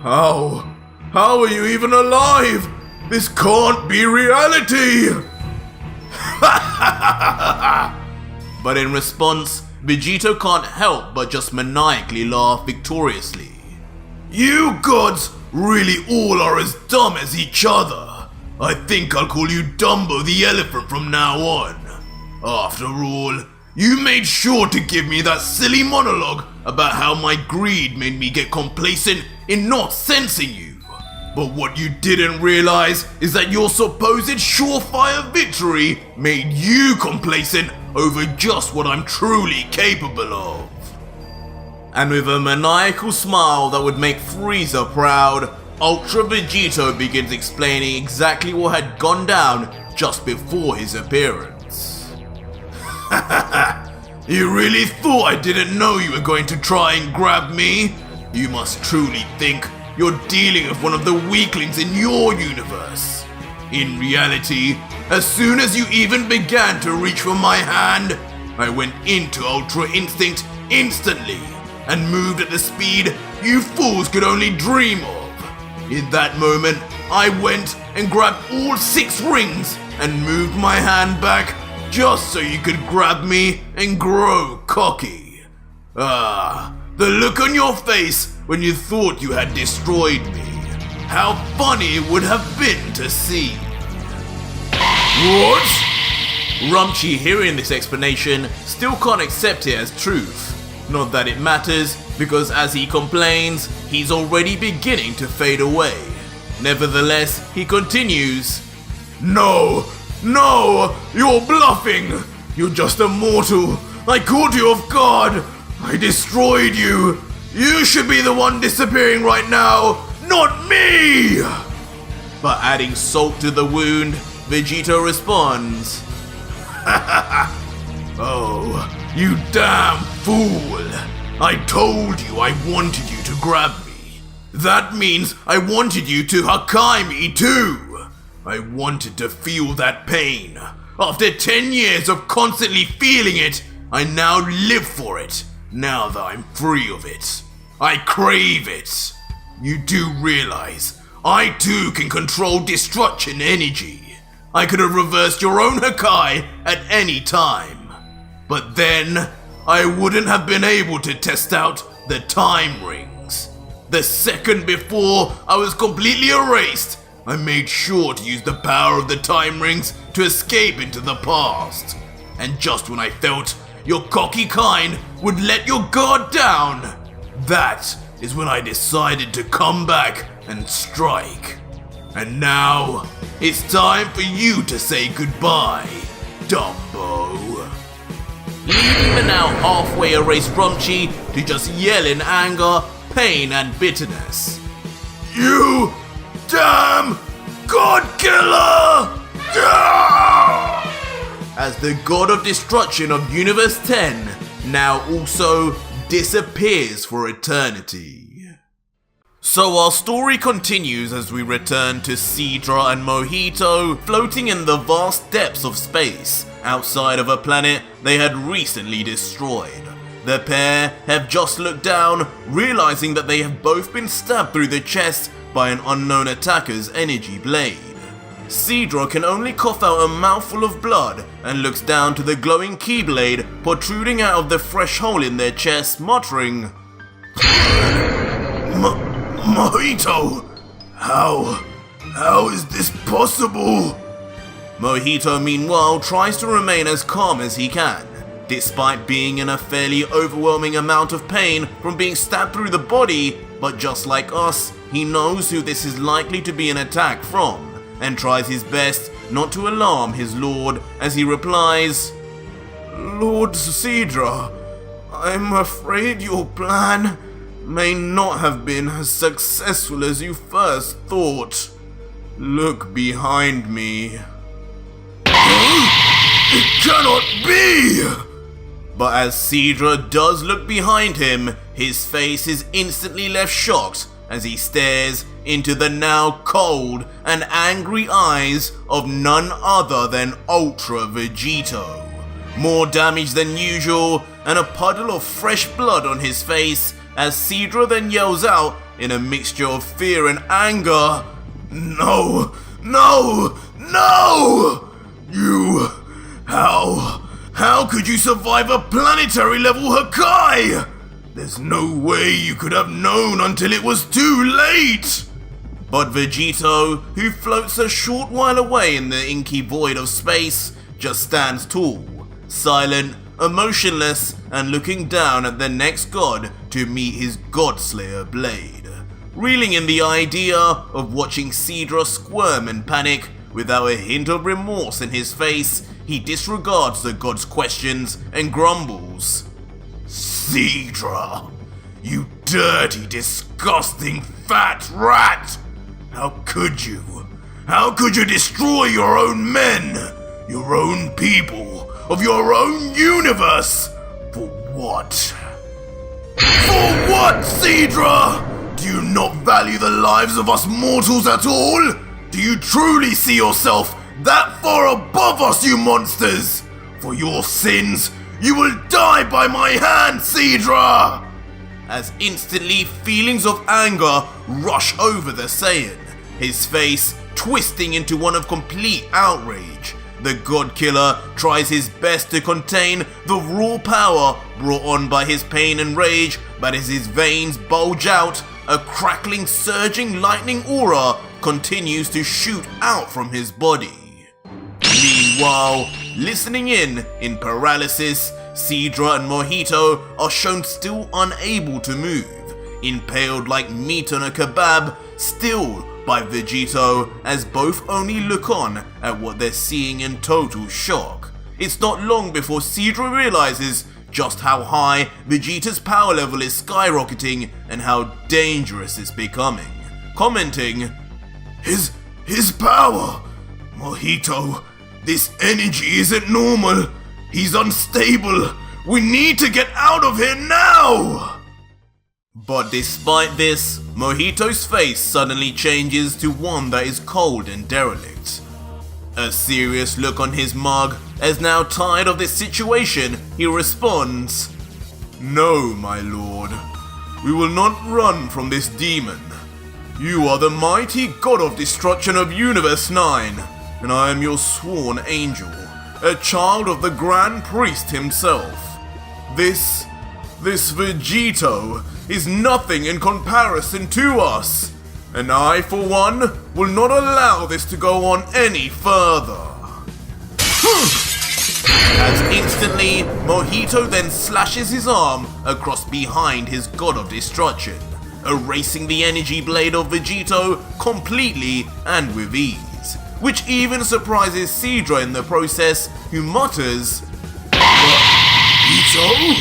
[SPEAKER 1] How are you even alive? This can't be reality! But in response, Vegito can't help but just maniacally laugh victoriously. You gods really all are as dumb as each other. I think I'll call you Dumbo the elephant from now on. After all, you made sure to give me that silly monologue about how my greed made me get complacent in not sensing you. But what you didn't realize is that your supposed surefire victory made you complacent over just what I'm truly capable of. And with a maniacal smile that would make Frieza proud, Ultra Vegito begins explaining exactly what had gone down just before his appearance. You really thought I didn't know you were going to try and grab me? You must truly think you're dealing with one of the weaklings in your universe. In reality, as soon as you even began to reach for my hand, I went into Ultra Instinct instantly and moved at the speed you fools could only dream of. In that moment, I went and grabbed all 6 rings and moved my hand back just so you could grab me and grow cocky. The look on your face when you thought you had destroyed me. How funny it would have been to see. What? Rumsshi, hearing this explanation, still can't accept it as truth. Not that it matters, because as he complains, he's already beginning to fade away. Nevertheless, he continues, No, you're bluffing! You're just a mortal! I caught you off guard! I destroyed you! You should be the one disappearing right now, not me! But adding salt to the wound, Vegito responds, Oh, you damn fool! I told you I wanted you to grab me. That means I wanted you to Hakai me too. I wanted to feel that pain. After 10 years of constantly feeling it, I now live for it.
[SPEAKER 2] Now that I'm free of it, I crave it. You do realize I too can control destruction energy. I could have reversed your own Hakai at any time. But then, I wouldn't have been able to test out the time rings. The second before I was completely erased, I made sure to use the power of the time rings to escape into the past. And just when I felt your cocky kind would let your guard down, that is when I decided to come back and strike. And now, it's time for you to say goodbye, Dumbo.
[SPEAKER 1] Leaving the now halfway erased rumsshi to just yell in anger, pain and bitterness.
[SPEAKER 2] You damn God killer!
[SPEAKER 1] As the god of destruction of Universe 10 now also disappears for eternity. So our story continues as we return to Sidra and Mojito floating in the vast depths of space outside of a planet they had recently destroyed. The pair have just looked down, realizing that they have both been stabbed through the chest by an unknown attacker's energy blade. Sidra can only cough out a mouthful of blood and looks down to the glowing keyblade protruding out of the fresh hole in their chest, muttering,
[SPEAKER 2] Mojito, how is this possible?
[SPEAKER 1] Mojito meanwhile tries to remain as calm as he can, despite being in a fairly overwhelming amount of pain from being stabbed through the body, but just like us, he knows who this is likely to be an attack from, and tries his best not to alarm his lord as he replies,
[SPEAKER 2] Lord Sidra, I'm afraid your plan may not have been as successful as you first thought. Look behind me. It cannot be!
[SPEAKER 1] But as Sidra does look behind him, his face is instantly left shocked as he stares into the now cold and angry eyes of none other than Ultra Vegito. More damage than usual and a puddle of fresh blood on his face as Sidra then yells out in a mixture of fear and anger,
[SPEAKER 2] No! No! No! You... How could you survive a planetary level Hakai? There's no way you could have known until it was too late!
[SPEAKER 1] But Vegito, who floats a short while away in the inky void of space, just stands tall, silent, emotionless, and looking down at the next god to meet his Godslayer blade. Reeling in the idea of watching Sidra squirm and panic without a hint of remorse in his face, he disregards the god's questions and grumbles.
[SPEAKER 2] Sidra, you dirty, disgusting, fat rat! How could you? How could you destroy your own men? Your own people? Of your own universe? For what? For what, Sidra? Do you not value the lives of us mortals at all? Do you truly see yourself that far above us, you monsters? For your sins, you will die by my hand, Sidra!
[SPEAKER 1] As instantly feelings of anger rush over the Saiyan, his face twisting into one of complete outrage. The God Killer tries his best to contain the raw power brought on by his pain and rage, but as his veins bulge out, a crackling, surging lightning aura continues to shoot out from his body. Meanwhile, listening in paralysis, Sidra and Mojito are shown still unable to move, impaled like meat on a kebab, still by Vegito, as both only look on at what they're seeing in total shock. It's not long before Sidra realizes just how high Vegeta's power level is skyrocketing and how dangerous it's becoming, commenting, His power! Mojito, this energy isn't normal. He's unstable. We need to get out of here now! But despite this, Mojito's face suddenly changes to one that is cold and derelict. A serious look on his mug, as now tired of this situation, he responds,
[SPEAKER 2] No, my lord. We will not run from this demon. You are the mighty god of destruction of Universe 9, and I am your sworn angel, a child of the Grand Priest himself. This Vegito is nothing in comparison to us, and I, for one, will not allow this to go on any further. As instantly, Mojito then slashes his arm across behind his god of destruction, erasing the energy blade of Vegito completely and with ease, which even surprises Sidra in the process, who mutters, Vegito?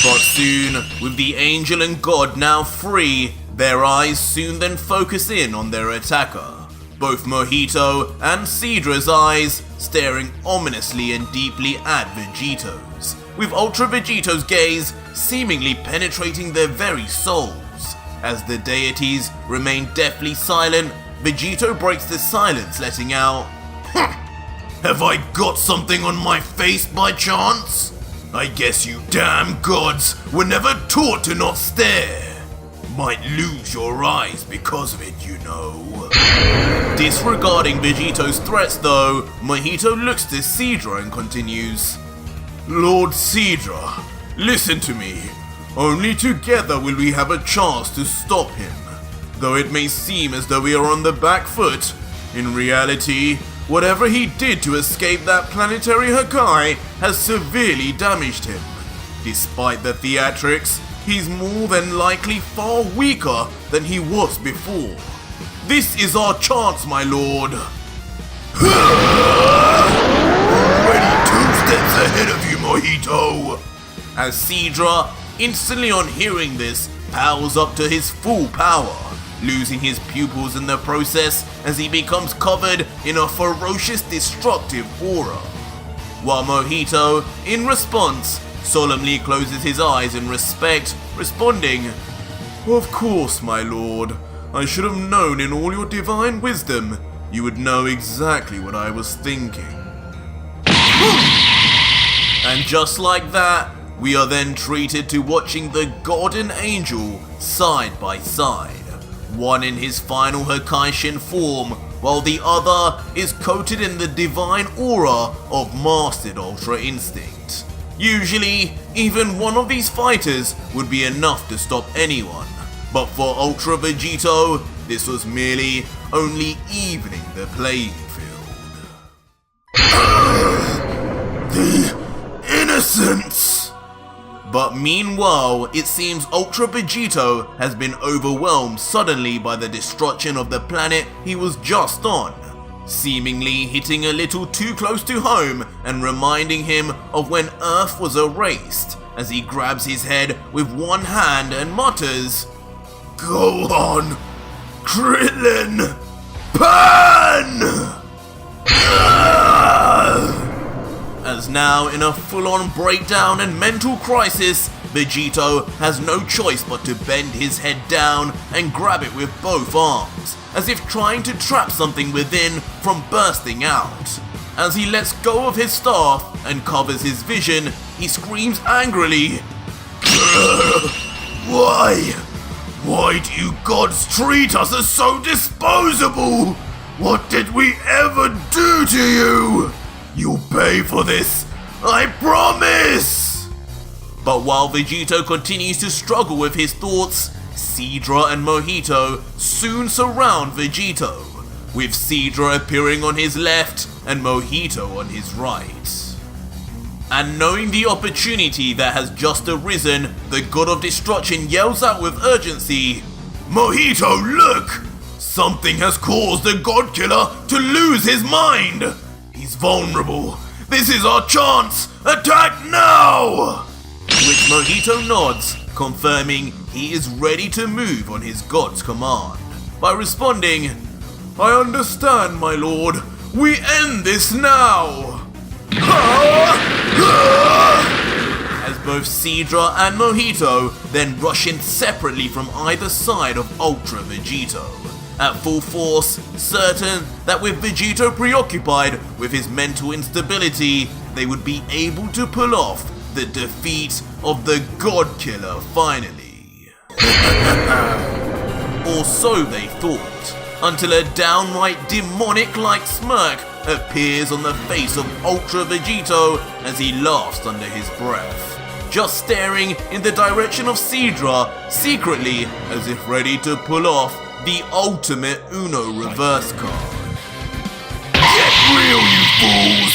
[SPEAKER 2] But soon, with the angel and god now free, their eyes soon then focus in on their attacker. Both Mojito and Sidra's eyes staring ominously and deeply at Vegito's, with Ultra Vegito's gaze seemingly penetrating their very souls. As the deities remain deathly silent, Vegito breaks the silence, letting out, Have I got something on my face by chance? I guess you damn gods were never taught to not stare. Might lose your eyes because of it, you know. Disregarding Vegito's threats though, Mojito looks to Sidra and continues, Lord Sidra, listen to me. Only together will we have a chance to stop him. Though it may seem as though we are on the back foot, in reality, whatever he did to escape that planetary Hakai has severely damaged him. Despite the theatrics, he's more than likely far weaker than he was before. This is our chance, my lord. Already 2 steps ahead of you, Mojito. As Sidra, instantly on hearing this, powers up to his full power, losing his pupils in the process as he becomes covered in a ferocious destructive aura. While Mojito, in response, solemnly closes his eyes in respect, responding, Of course, my lord. I should have known in all your divine wisdom, you would know exactly what I was thinking. And just like that, we are then treated to watching the god and angel side by side. One in his final Hakaishin form, while the other is coated in the divine aura of mastered Ultra Instinct. Usually, even one of these fighters would be enough to stop anyone, but for Ultra Vegito, this was merely only evening the playing field. The innocence! But meanwhile, it seems Ultra Vegito has been overwhelmed suddenly by the destruction of the planet he was just on, seemingly hitting a little too close to home and reminding him of when Earth was erased, as he grabs his head with one hand and mutters, Go on, Krillin! Pan! As now, in a full-on breakdown and mental crisis, Vegito has no choice but to bend his head down and grab it with both arms, as if trying to trap something within from bursting out. As he lets go of his staff and covers his vision, he screams angrily, Why? Why do you gods treat us as so disposable? What did we ever do to you? You'll pay for this, I promise! But while Vegito continues to struggle with his thoughts, Sidra and Mojito soon surround Vegito, with Sidra appearing on his left and Mojito on his right. And knowing the opportunity that has just arisen, the god of destruction yells out with urgency, Mojito, look! Something has caused the god killer to lose his mind! He's vulnerable. This is our chance! Attack now! To which Mojito nods, confirming he is ready to move on his god's command, by responding, I understand, my lord. We end this now! As both Sidra and Mojito then rush in separately from either side of Ultra Vegito, at full force, certain that with Vegito preoccupied with his mental instability, they would be able to pull off
[SPEAKER 1] the defeat of the God Killer finally. Or so they thought, until a downright demonic-like smirk appears on the face of Ultra Vegito as he laughs under his breath, just staring in the direction of Sidra, secretly as if ready to pull off the ultimate Uno reverse card.
[SPEAKER 2] Get real, you fools!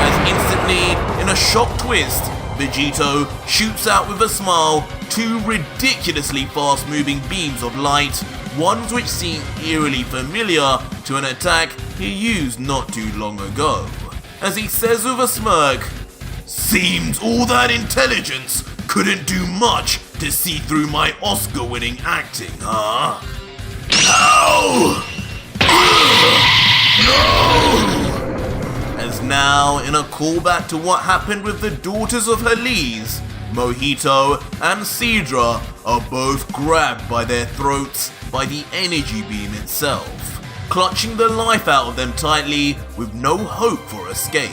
[SPEAKER 1] As instantly, in a shock twist, Vegito shoots out with a smile two ridiculously fast-moving beams of light, ones which seem eerily familiar to an attack he used not too long ago. As he says with a smirk,
[SPEAKER 2] "Seems all that intelligence couldn't do much to see through my Oscar-winning acting, huh? Ow! No!
[SPEAKER 1] As now, in a callback to what happened with the daughters of Heles, Mojito and Sidra are both grabbed by their throats by the energy beam itself, clutching the life out of them tightly with no hope for escape.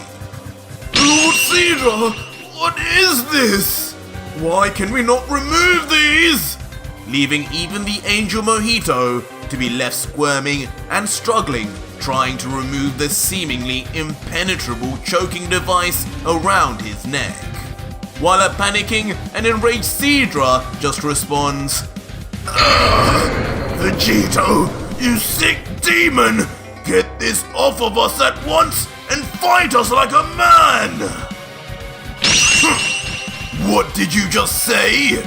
[SPEAKER 2] Lord Sidra, what is this? Why can we not remove these?
[SPEAKER 1] Leaving even the angel Mojito to be left squirming and struggling, trying to remove the seemingly impenetrable choking device around his neck. While a panicking and enraged Sidra just responds,
[SPEAKER 2] Vegito, you sick demon! Get this off of us at once and fight us like a man! What did you just say?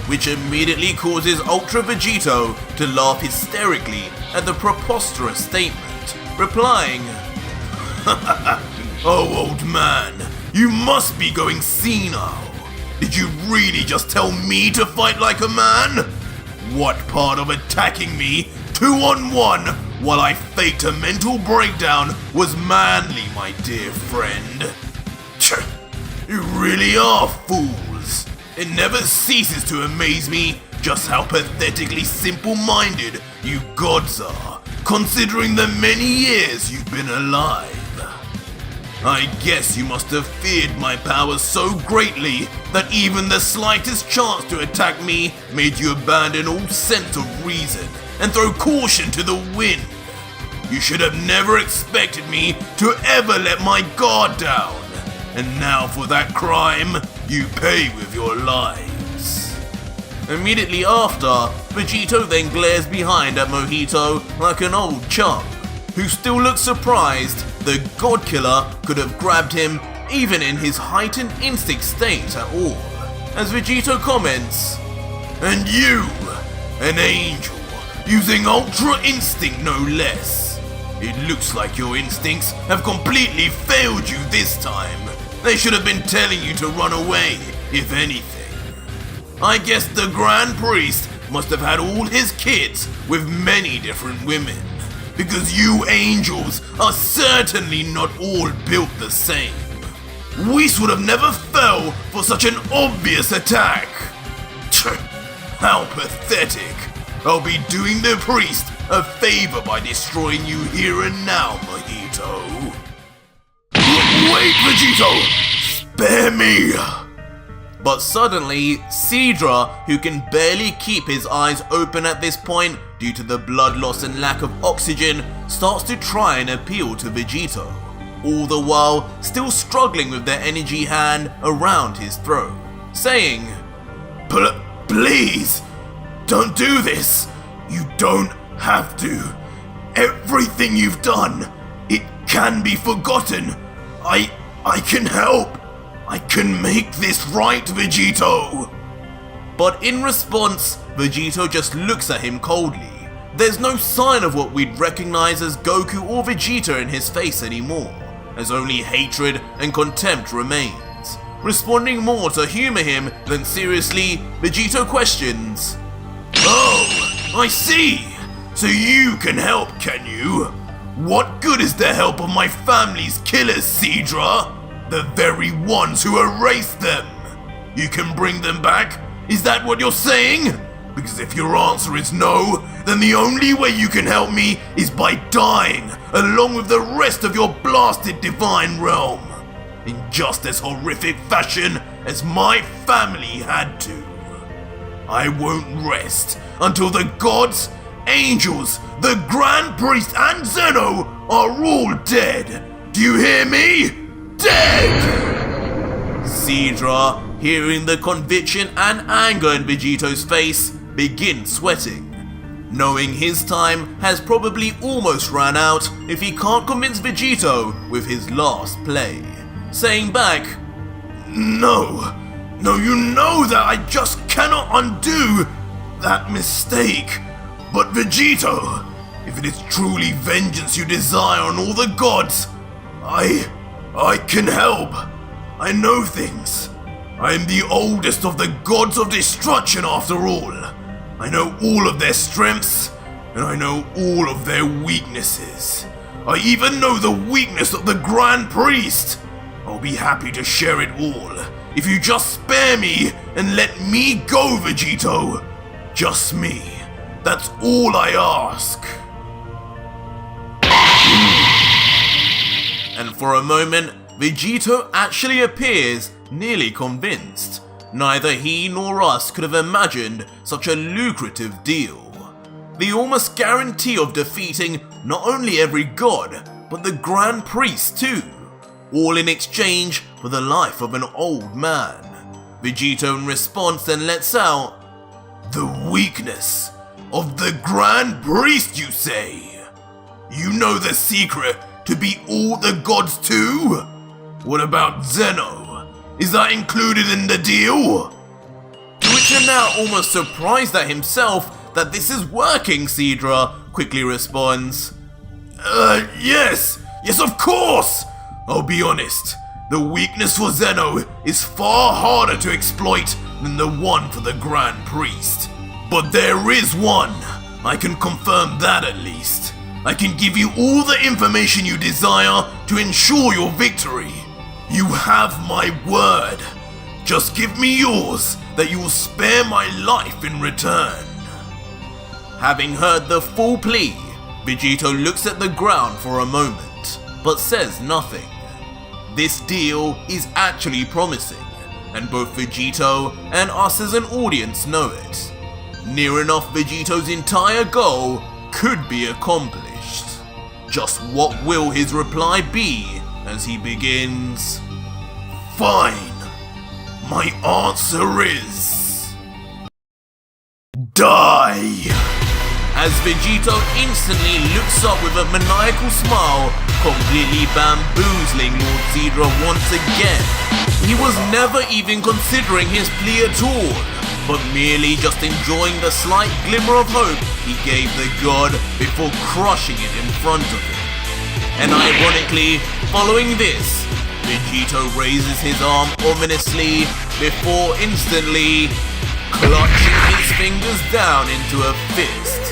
[SPEAKER 1] Which immediately causes Ultra Vegito to laugh hysterically at the preposterous statement, replying,
[SPEAKER 2] Oh, old man, you must be going senile. Did you really just tell me to fight like a man? What part of attacking me 2-on-1 while I faked a mental breakdown was manly, my dear friend? You really are fools. It never ceases to amaze me just how pathetically simple-minded you gods are, considering the many years you've been alive. I guess you must have feared my powers so greatly that even the slightest chance to attack me made you abandon all sense of reason and throw caution to the wind. You should have never expected me to ever let my guard down. And now for that crime, you pay with your lives.
[SPEAKER 1] Immediately after, Vegito then glares behind at Mojito like an old chum, who still looks surprised the God Killer could have grabbed him even in his heightened instinct state at all. As Vegito comments,
[SPEAKER 2] And you, an angel, using Ultra Instinct no less. It looks like your instincts have completely failed you this time. They should have been telling you to run away, if anything. I guess the Grand Priest must have had all his kids with many different women, because you angels are certainly not all built the same. Whis would have never fell for such an obvious attack. How pathetic. I'll be doing the priest a favor by destroying you here and now, Mojito. Wait, Vegito! Spare me!
[SPEAKER 1] But suddenly, Sidra, who can barely keep his eyes open at this point due to the blood loss and lack of oxygen, starts to try and appeal to Vegito, all the while still struggling with their energy hand around his throat, saying,
[SPEAKER 2] Please, don't do this. You don't have to. Everything you've done, it can be forgotten. I can help. I can make this right, Vegito.
[SPEAKER 1] But in response, Vegito just looks at him coldly. There's no sign of what we'd recognize as Goku or Vegeta in his face anymore, as only hatred and contempt remains. Responding more to humor him than seriously, Vegito questions,
[SPEAKER 2] Oh, I see. So you can help, can you? What good is the help of my family's killers, Sidra? The very ones who erased them. You can bring them back? Is that what you're saying? Because if your answer is no, then the only way you can help me is by dying along with the rest of your blasted divine realm. in just as horrific fashion as my family had to. I won't rest until the gods, angels, the Grand Priest and Zeno are all dead. Do you hear me? Dead!
[SPEAKER 1] Sidra, hearing the conviction and anger in Vegito's face, begins sweating, knowing his time has probably almost ran out if he can't convince Vegito with his last play, saying back,
[SPEAKER 2] No, you know that I just cannot undo that mistake. But Vegito, if it is truly vengeance you desire on all the gods, I can help. I know things. I am the oldest of the gods of destruction after all. I know all of their strengths, and I know all of their weaknesses. I even know the weakness of the Grand Priest. I'll be happy to share it all, if you just spare me and let me go, Vegito. Just me. That's all I ask.
[SPEAKER 1] And for a moment, Vegito actually appears nearly convinced. Neither he nor us could have imagined such a lucrative deal. The almost guarantee of defeating not only every god, but the Grand Priest too. All in exchange for the life of an old man. Vegito in response then lets out,
[SPEAKER 2] The weakness of the Grand Priest, you say? You know the secret to beat all the gods too? What about Zeno? Is that included in the deal?
[SPEAKER 1] To which you're now almost surprised at himself that this is working, Sidra quickly responds.
[SPEAKER 2] Yes, of course! I'll be honest, the weakness for Zeno is far harder to exploit than the one for the Grand Priest. But there is one. I can confirm that at least. I can give you all the information you desire to ensure your victory. You have my word. Just give me yours that you will spare my life in return.
[SPEAKER 1] Having heard the full plea, Vegito looks at the ground for a moment, but says nothing. This deal is actually promising, and both Vegito and us as an audience know it. Near enough Vegito's entire goal could be accomplished. Just what will his reply be as he begins?
[SPEAKER 2] Fine. My answer is... die!
[SPEAKER 1] As Vegito instantly looks up with a maniacal smile, completely bamboozling Lord Sidra once again. He was never even considering his plea at all, but merely just enjoying the slight glimmer of hope he gave the god before crushing it in front of him. And ironically, following this, Vegito raises his arm ominously before instantly clutching his fingers down into a fist,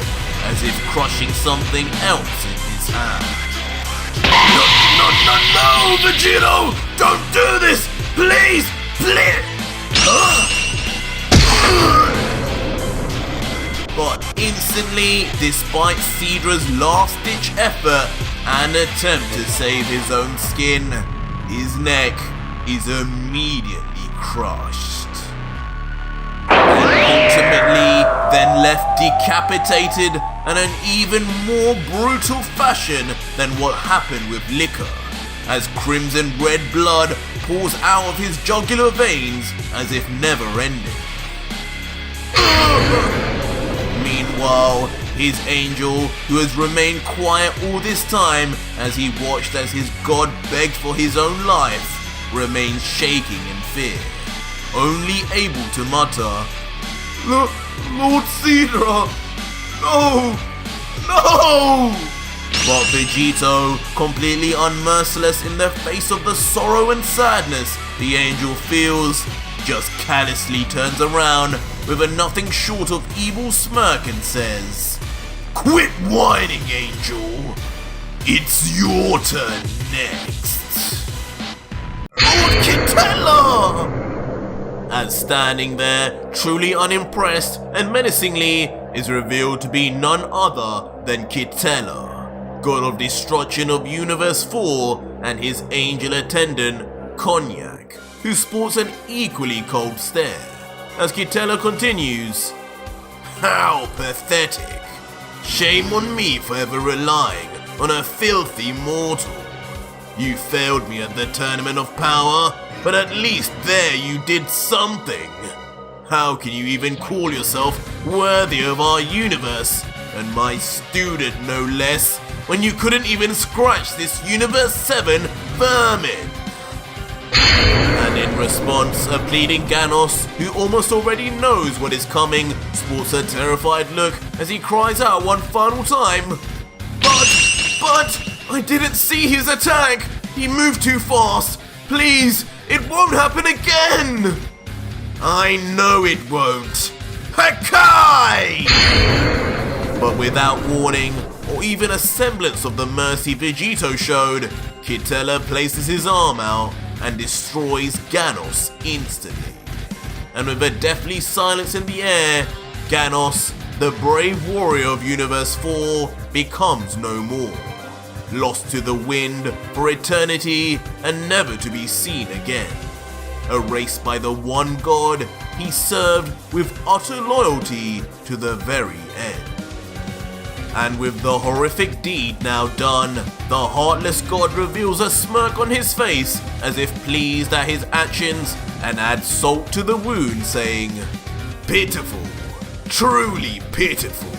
[SPEAKER 1] as if crushing something else in his hand.
[SPEAKER 2] No, Vegito! Don't do this! Please!
[SPEAKER 1] But instantly, despite Sidra's last-ditch effort and attempt to save his own skin, his neck is immediately crushed. And ultimately, then left decapitated in an even more brutal fashion than what happened with Liquiir, as crimson red blood pours out of his jugular veins as if never ending. Meanwhile, his angel, who has remained quiet all this time as he watched as his god begged for his own life, remains shaking in fear, only able to mutter, Lord Sidra, no! But Vegito, completely unmerciless in the face of the sorrow and sadness the angel feels, just callously turns around with a nothing short of evil smirk and says,
[SPEAKER 2] Quit whining, Angel! It's your turn next!
[SPEAKER 1] Lord Quitela! As standing there, truly unimpressed and menacingly, is revealed to be none other than Quitela, god of destruction of Universe 4 and his angel attendant, Konyak, who sports an equally cold stare, as Quitela continues, "How pathetic. Shame on me for ever relying on a filthy mortal. You failed me at the Tournament of Power, but at least there you did something. How can you even call yourself worthy of our universe, and my student no less, when you couldn't even scratch this Universe 7 vermin?" And in response, a pleading Ganos, who almost already knows what is coming, sports a terrified look as he cries out one final time, But, I didn't see his attack! He moved too fast! Please, it won't happen again!" "I know it won't. Hakai!" But without warning, or even a semblance of the mercy Vegito showed, Quitela places his arm out and destroys Ganos instantly. And with a deathly silence in the air, Ganos, the brave warrior of Universe 4, becomes no more, lost to the wind for eternity and never to be seen again. Erased by the one god he served with utter loyalty to the very end. And with the horrific deed now done, the heartless god reveals a smirk on his face as if pleased at his actions and adds salt to the wound, saying, "Pitiful, truly pitiful.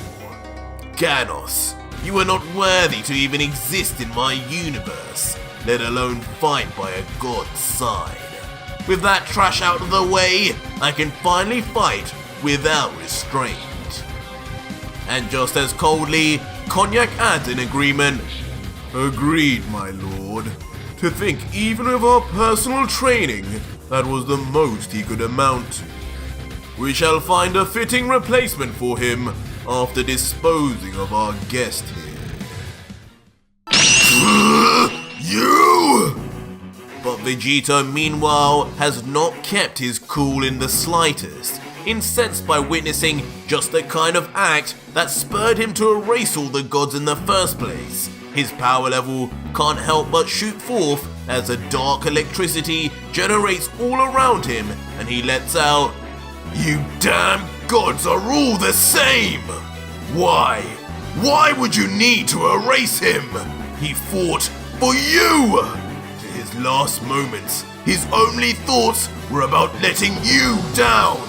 [SPEAKER 1] Ganos, you are not worthy to even exist in my universe, let alone fight by a god's side. With that trash out of the way, I can finally fight without restraint." And just as coldly, Konyak adds in agreement, "Agreed, my lord. To think even with our personal training, that was the most he could amount to. We shall find a fitting replacement for him after disposing of our guest here."
[SPEAKER 2] You!
[SPEAKER 1] But Vegito, meanwhile, has not kept his cool in the slightest, incensed by witnessing just the kind of act that spurred him to erase all the gods in the first place. His power level can't help but shoot forth as a dark electricity generates all around him, and he lets out,
[SPEAKER 2] "You damn gods are all the same! Why? Why would you need to erase him? He fought for you! To his last moments, his only thoughts were about letting you down.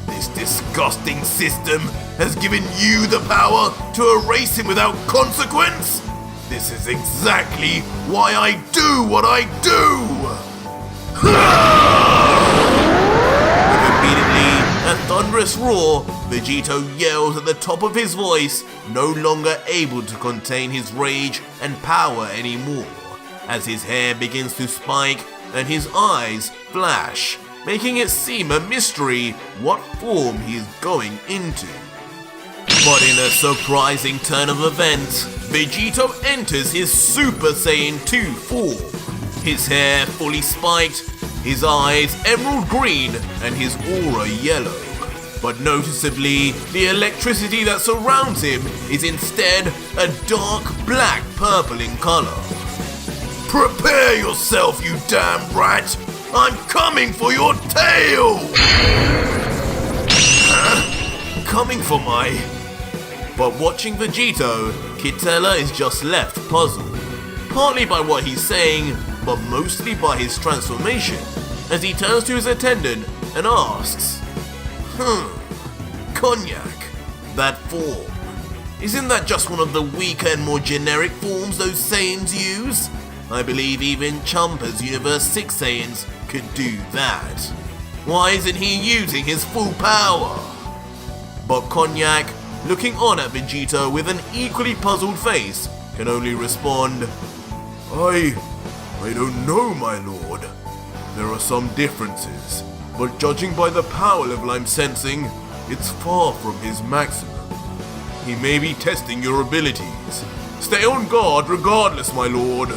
[SPEAKER 2] This disgusting system has given you the power to erase him without consequence? This is exactly why I do what I do!"
[SPEAKER 1] With immediately a thunderous roar, Vegito yells at the top of his voice, no longer able to contain his rage and power anymore, as his hair begins to spike and his eyes flash, making it seem a mystery what form he is going into. But in a surprising turn of events, Vegito enters his Super Saiyan 2 form, his hair fully spiked, his eyes emerald green, and his aura yellow. But noticeably, the electricity that surrounds him is instead a dark black purple in color.
[SPEAKER 2] "Prepare yourself, you damn rat! I'm coming for your tail!"
[SPEAKER 1] Huh? Coming for my... But watching Vegito, Quitela is just left puzzled, partly by what he's saying, but mostly by his transformation, as he turns to his attendant and asks, Konyak, that form, isn't that just one of the weaker and more generic forms those Saiyans use? I believe even Champa's Universe 6 Saiyans could do that. Why isn't he using his full power?" But Konyak, looking on at Vegito with an equally puzzled face, can only respond, I don't know, my lord. There are some differences, but judging by the power level I'm sensing, it's far from his maximum. He may be testing your abilities. Stay on guard regardless, my lord."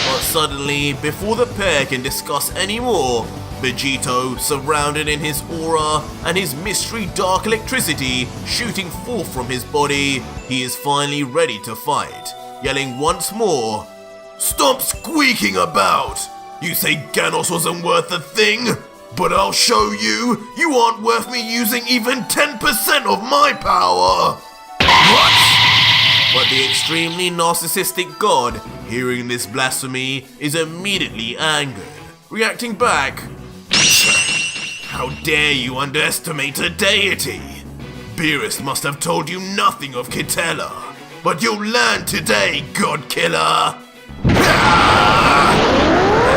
[SPEAKER 1] But suddenly, before the pair can discuss any more, Vegito, surrounded in his aura and his mystery dark electricity shooting forth from his body, he is finally ready to fight, yelling once more,
[SPEAKER 2] Stop squeaking about! You say Ganos wasn't worth a thing? But I'll show you, you aren't worth me using even 10% of my power! What?
[SPEAKER 1] But the extremely narcissistic god, hearing this blasphemy, is immediately angered, reacting back.
[SPEAKER 2] How dare you underestimate a deity? Beerus must have told you nothing of Quitela, but you'll learn today, God Killer!
[SPEAKER 1] As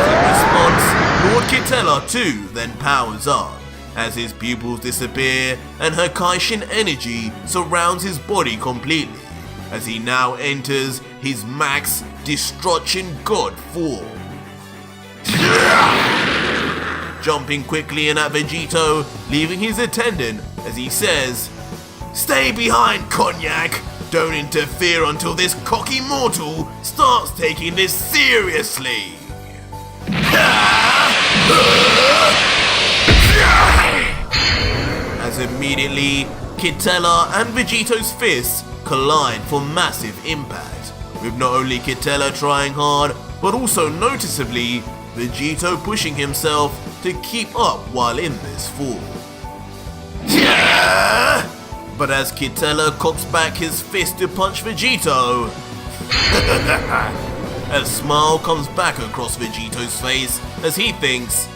[SPEAKER 1] in response, Lord Quitela too then powers up, as his pupils disappear and her Kaishin energy surrounds his body completely, as he now enters his max destruction god form. Jumping quickly in at Vegito, leaving his attendant as he says,
[SPEAKER 2] "Stay behind, Cognac! Don't interfere until this cocky mortal starts taking this seriously!"
[SPEAKER 1] As immediately, Quitela and Vegito's fists collide for massive impact, with not only Quitela trying hard, but also noticeably, Vegito pushing himself to keep up while in this form. But as Quitela cocks back his fist to punch Vegito, a smile comes back across Vegito's face as he thinks,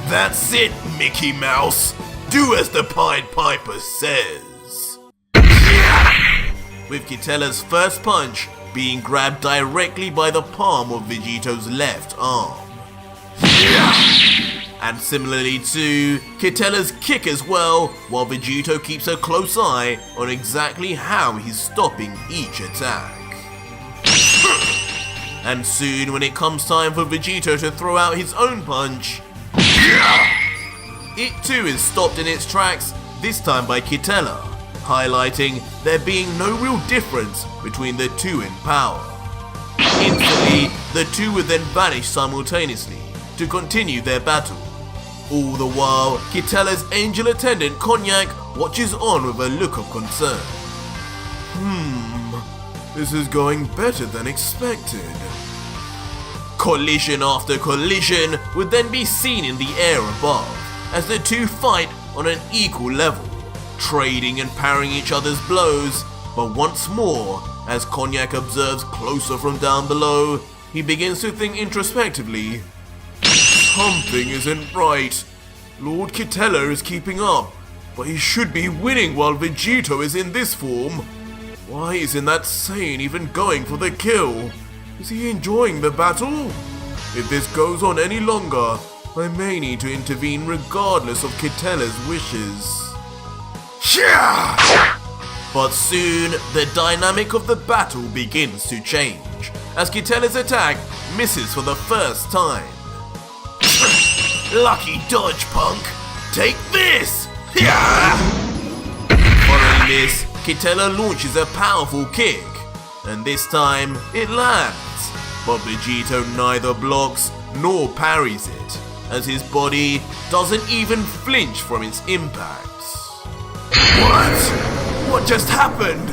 [SPEAKER 2] "That's it, Mickey Mouse! Do as the Pied Piper says!"
[SPEAKER 1] With Quitela's first punch being grabbed directly by the palm of Vegito's left arm. And similarly to Quitela's kick as well, while Vegito keeps a close eye on exactly how he's stopping each attack. And soon when it comes time for Vegito to throw out his own punch, it too is stopped in its tracks, this time by Quitela, highlighting there being no real difference between the two in power. Instantly, the two would then vanish simultaneously to continue their battle. All the while, Quitela's angel attendant Cognac watches on with a look of concern. This is going better than expected. Collision after collision would then be seen in the air above, as the two fight on an equal level, trading and parrying each other's blows, but once more, as Cognac observes closer from down below, he begins to think introspectively, something isn't right. Lord Quitela is keeping up, but he should be winning while Vegito is in this form. Why isn't that Saiyan even going for the kill? Is he enjoying the battle? If this goes on any longer, I may need to intervene regardless of Quitela's wishes. But soon, the dynamic of the battle begins to change, as Quitela's attack misses for the first time.
[SPEAKER 2] Lucky dodge, punk! Take this!
[SPEAKER 1] Following this, Quitela launches a powerful kick, and this time it lands, but Vegito neither blocks nor parries it, as his body doesn't even flinch from its impacts.
[SPEAKER 2] What? What just happened?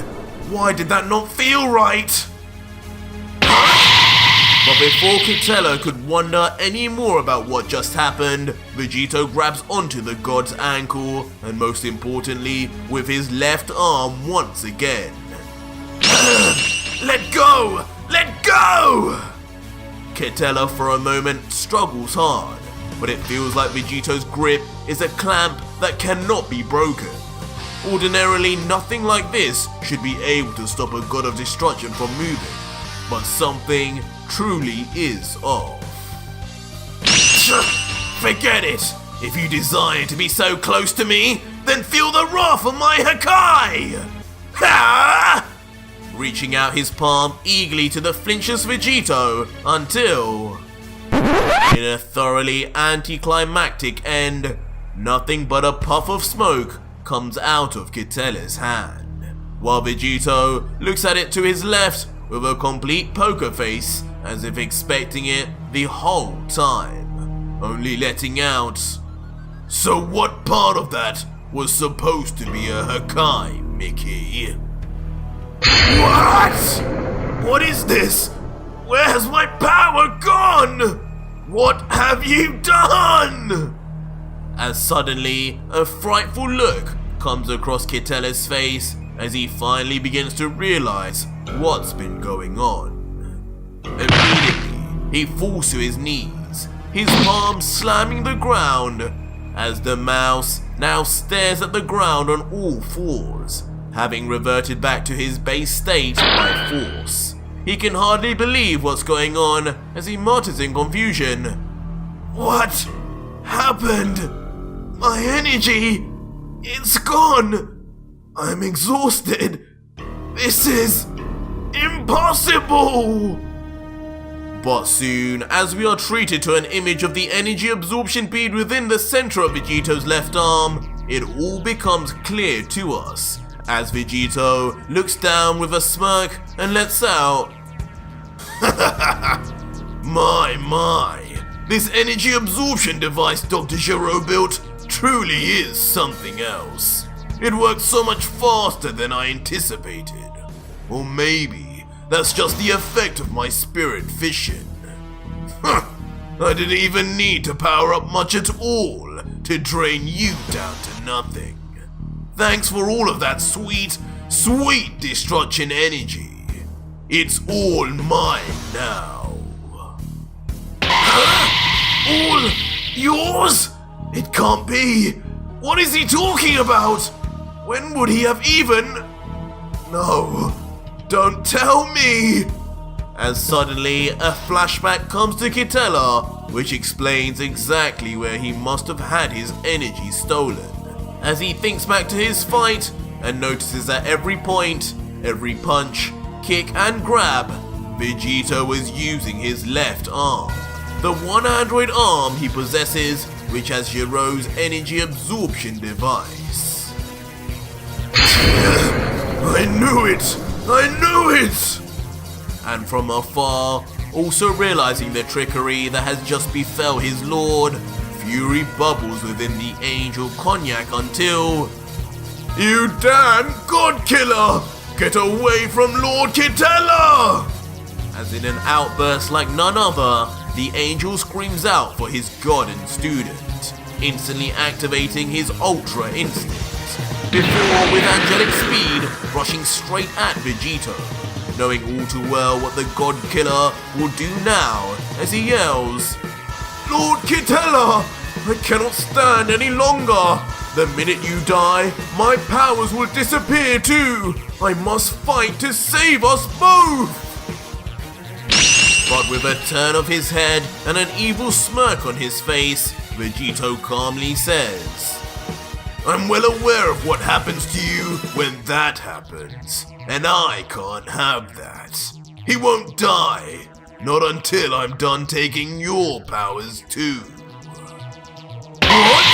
[SPEAKER 2] Why did that not feel right?
[SPEAKER 1] But before Quitela could wonder any more about what just happened, Vegito grabs onto the god's ankle, and most importantly, with his left arm once again.
[SPEAKER 2] Let go! Let go!
[SPEAKER 1] Quitela for a moment struggles hard, but it feels like Vegito's grip is a clamp that cannot be broken. Ordinarily, nothing like this should be able to stop a god of destruction from moving, but something truly is off.
[SPEAKER 2] Forget it! If you desire to be so close to me, then feel the wrath of my Hakai! Ha!
[SPEAKER 1] Reaching out his palm eagerly to the flinchless Vegito until, in a thoroughly anticlimactic end, nothing but a puff of smoke comes out of Quitela's hand, while Vegito looks at it to his left with a complete poker face, as if expecting it the whole time, only letting out,
[SPEAKER 2] "So what part of that was supposed to be a Hakai, Mickey?" What? What is this? Where has my power gone? What have you done?
[SPEAKER 1] As suddenly, a frightful look comes across Quitela's face as he finally begins to realize what's been going on. Immediately, he falls to his knees, his palms slamming the ground, as the mouse now stares at the ground on all fours, having reverted back to his base state by force. He can hardly believe what's going on as he mutters in confusion.
[SPEAKER 2] What happened? My energy, it's gone. I'm exhausted. This is impossible.
[SPEAKER 1] But soon, as we are treated to an image of the energy absorption bead within the center of Vegito's left arm, it all becomes clear to us as Vegito looks down with a smirk and lets out,
[SPEAKER 2] My, this energy absorption device Dr. Giro built truly is something else. It works so much faster than I anticipated. Or maybe that's just the effect of my spirit fission. I didn't even need to power up much at all to drain you down to nothing. Thanks for all of that sweet destruction energy. It's all mine now. All yours? It can't be. What is he talking about? When would he have even... No, don't tell me.
[SPEAKER 1] As suddenly a flashback comes to Quitela, which explains exactly where he must have had his energy stolen. As he thinks back to his fight and notices that every point, every punch, kick and grab, Vegito was using his left arm. The one android arm he possesses, which has Giro's energy absorption device.
[SPEAKER 2] I knew it!
[SPEAKER 1] And from afar, also realizing the trickery that has just befell his lord, fury bubbles within the angel Cognac until...
[SPEAKER 2] You damn god killer! Get away from Lord Quitela!
[SPEAKER 1] As in an outburst like none other, the angel screams out for his god and student, instantly activating his ultra instinct, before with angelic speed rushing straight at Vegito, knowing all too well what the god killer will do now as he yells,
[SPEAKER 2] Lord Quitela! I cannot stand any longer! The minute you die, my powers will disappear too! I must fight to save us both!
[SPEAKER 1] But with a turn of his head and an evil smirk on his face, Vegito calmly says,
[SPEAKER 2] I'm well aware of what happens to you when that happens, and I can't have that. He won't die, not until I'm done taking your powers too. What?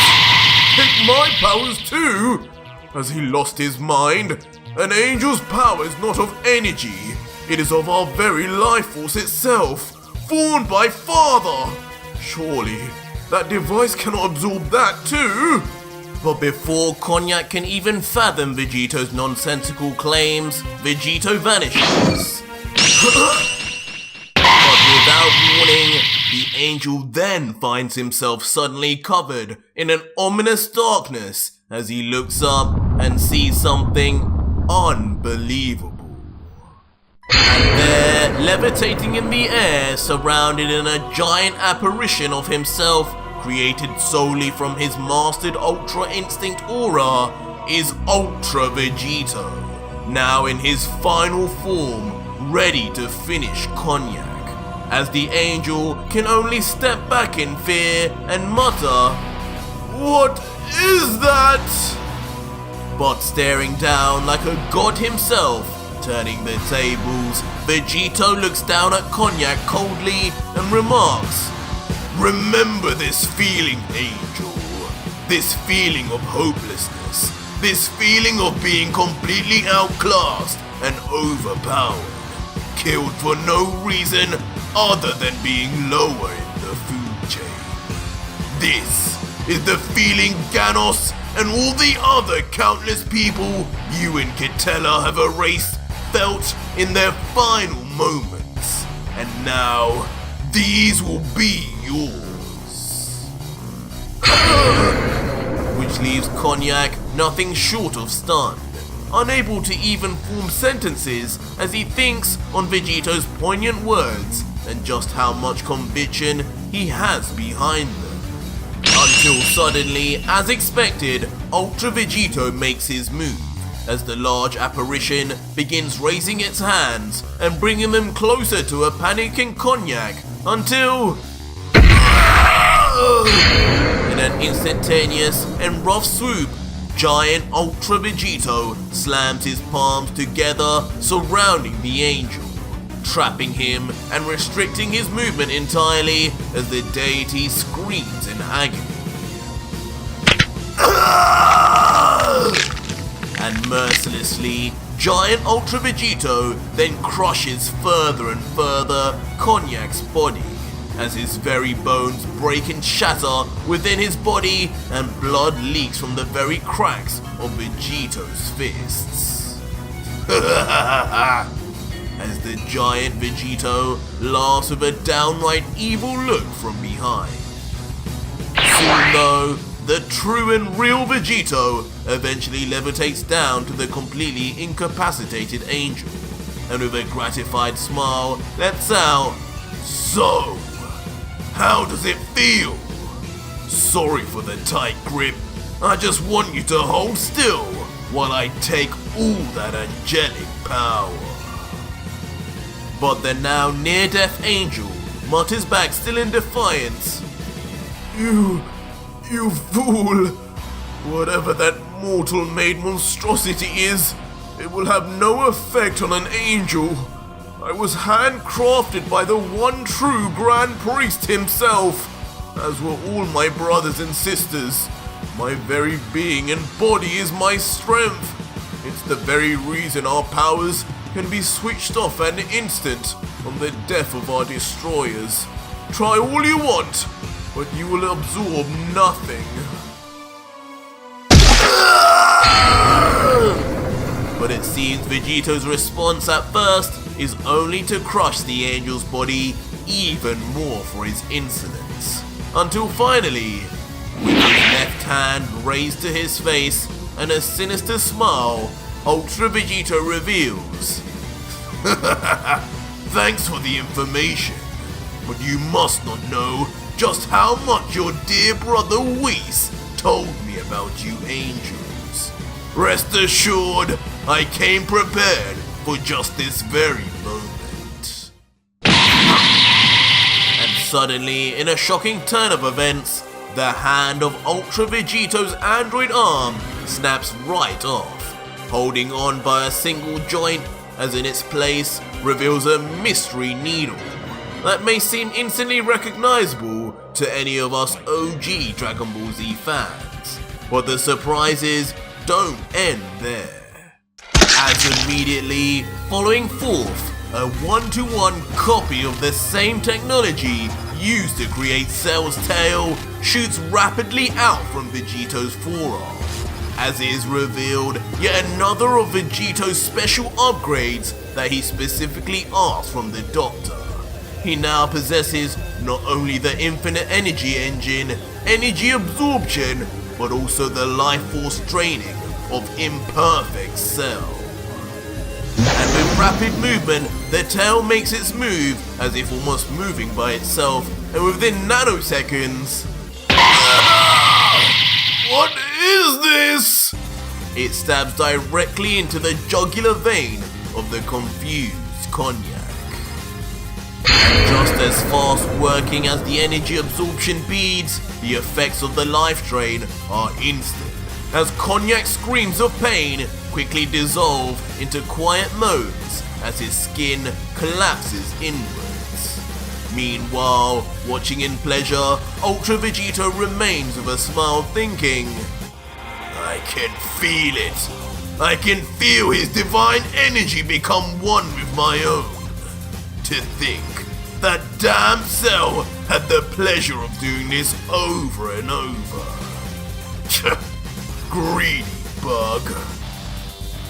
[SPEAKER 2] Take my powers too? Has he lost his mind? An angel's power is not of energy. It is of our very life force itself, formed by Father. Surely, that device cannot absorb that too.
[SPEAKER 1] But before Cognac can even fathom Vegito's nonsensical claims, Vegito vanishes. But without warning, the angel then finds himself suddenly covered in an ominous darkness as he looks up and sees something unbelievable. And there, levitating in the air, surrounded in a giant apparition of himself, created solely from his mastered Ultra Instinct aura, is Ultra Vegito, now in his final form, ready to finish Cognac, as the angel can only step back in fear and mutter,
[SPEAKER 2] What is that?
[SPEAKER 1] But staring down like a god himself, turning the tables, Vegito looks down at Cognac coldly and remarks,
[SPEAKER 2] Remember this feeling, angel. This feeling of hopelessness. This feeling of being completely outclassed and overpowered. Killed for no reason other than being lower in the food chain. This is the feeling Ganos and all the other countless people you and Quitela have erased felt in their final moments. And now, these will be yours.
[SPEAKER 1] Which leaves Cognac nothing short of stunned, unable to even form sentences as he thinks on Vegito's poignant words and just how much conviction he has behind them. Until suddenly, as expected, Ultra Vegito makes his move, as the large apparition begins raising its hands and bringing them closer to a panicking Cognac until... in an instantaneous and rough swoop, giant Ultra Vegito slams his palms together surrounding the angel, trapping him and restricting his movement entirely as the deity screams in agony. And mercilessly, giant Ultra Vegito then crushes further and further Cognac's body, as his very bones break and shatter within his body and blood leaks from the very cracks of Vegito's fists. As the giant Vegito laughs with a downright evil look from behind. Soon though, the true and real Vegito eventually levitates down to the completely incapacitated angel, and with a gratified smile lets out,
[SPEAKER 2] "So, how does it feel? Sorry for the tight grip. I just want you to hold still while I take all that angelic power."
[SPEAKER 1] But the now near-death angel mutters back still in defiance,
[SPEAKER 2] You fool! Whatever that mortal-made monstrosity is, it will have no effect on an angel. I was handcrafted by the one true Grand Priest himself, as were all my brothers and sisters. My very being and body is my strength. It's the very reason our powers can be switched off at an instant on the death of our destroyers. Try all you want, but you will absorb nothing.
[SPEAKER 1] But it seems Vegito's response at first is only to crush the angel's body even more for his insolence, until finally, with his left hand raised to his face and a sinister smile, Ultra Vegito reveals,
[SPEAKER 2] "Thanks for the information, but you must not know just how much your dear brother Whis told me about you angels. Rest assured, I came prepared for just this very moment."
[SPEAKER 1] And suddenly, in a shocking turn of events, the hand of Ultra Vegito's android arm snaps right off, holding on by a single joint, as in its place reveals a mystery needle that may seem instantly recognizable to any of us OG Dragon Ball Z fans. But the surprises don't end there, as immediately following forth, a one-to-one copy of the same technology used to create Cell's tail shoots rapidly out from Vegito's forearm, as is revealed yet another of Vegito's special upgrades that he specifically asked from the Doctor. He now possesses not only the infinite energy engine, energy absorption, but also the life force draining of imperfect Cell. And with rapid movement, the tail makes its move as if almost moving by itself, and within nanoseconds...
[SPEAKER 2] What is this?
[SPEAKER 1] It stabs directly into the jugular vein of the confused Cognac. And just as fast working as the energy absorption beads, the effects of the life drain are instant, as Cognac's screams of pain quickly dissolve into quiet moans as his skin collapses inwards. Meanwhile, watching in pleasure, Ultra Vegito remains with a smile thinking,
[SPEAKER 2] I can feel it. I can feel his divine energy become one with my own. To think that damn Cell had the pleasure of doing this over and over. Greedy bug.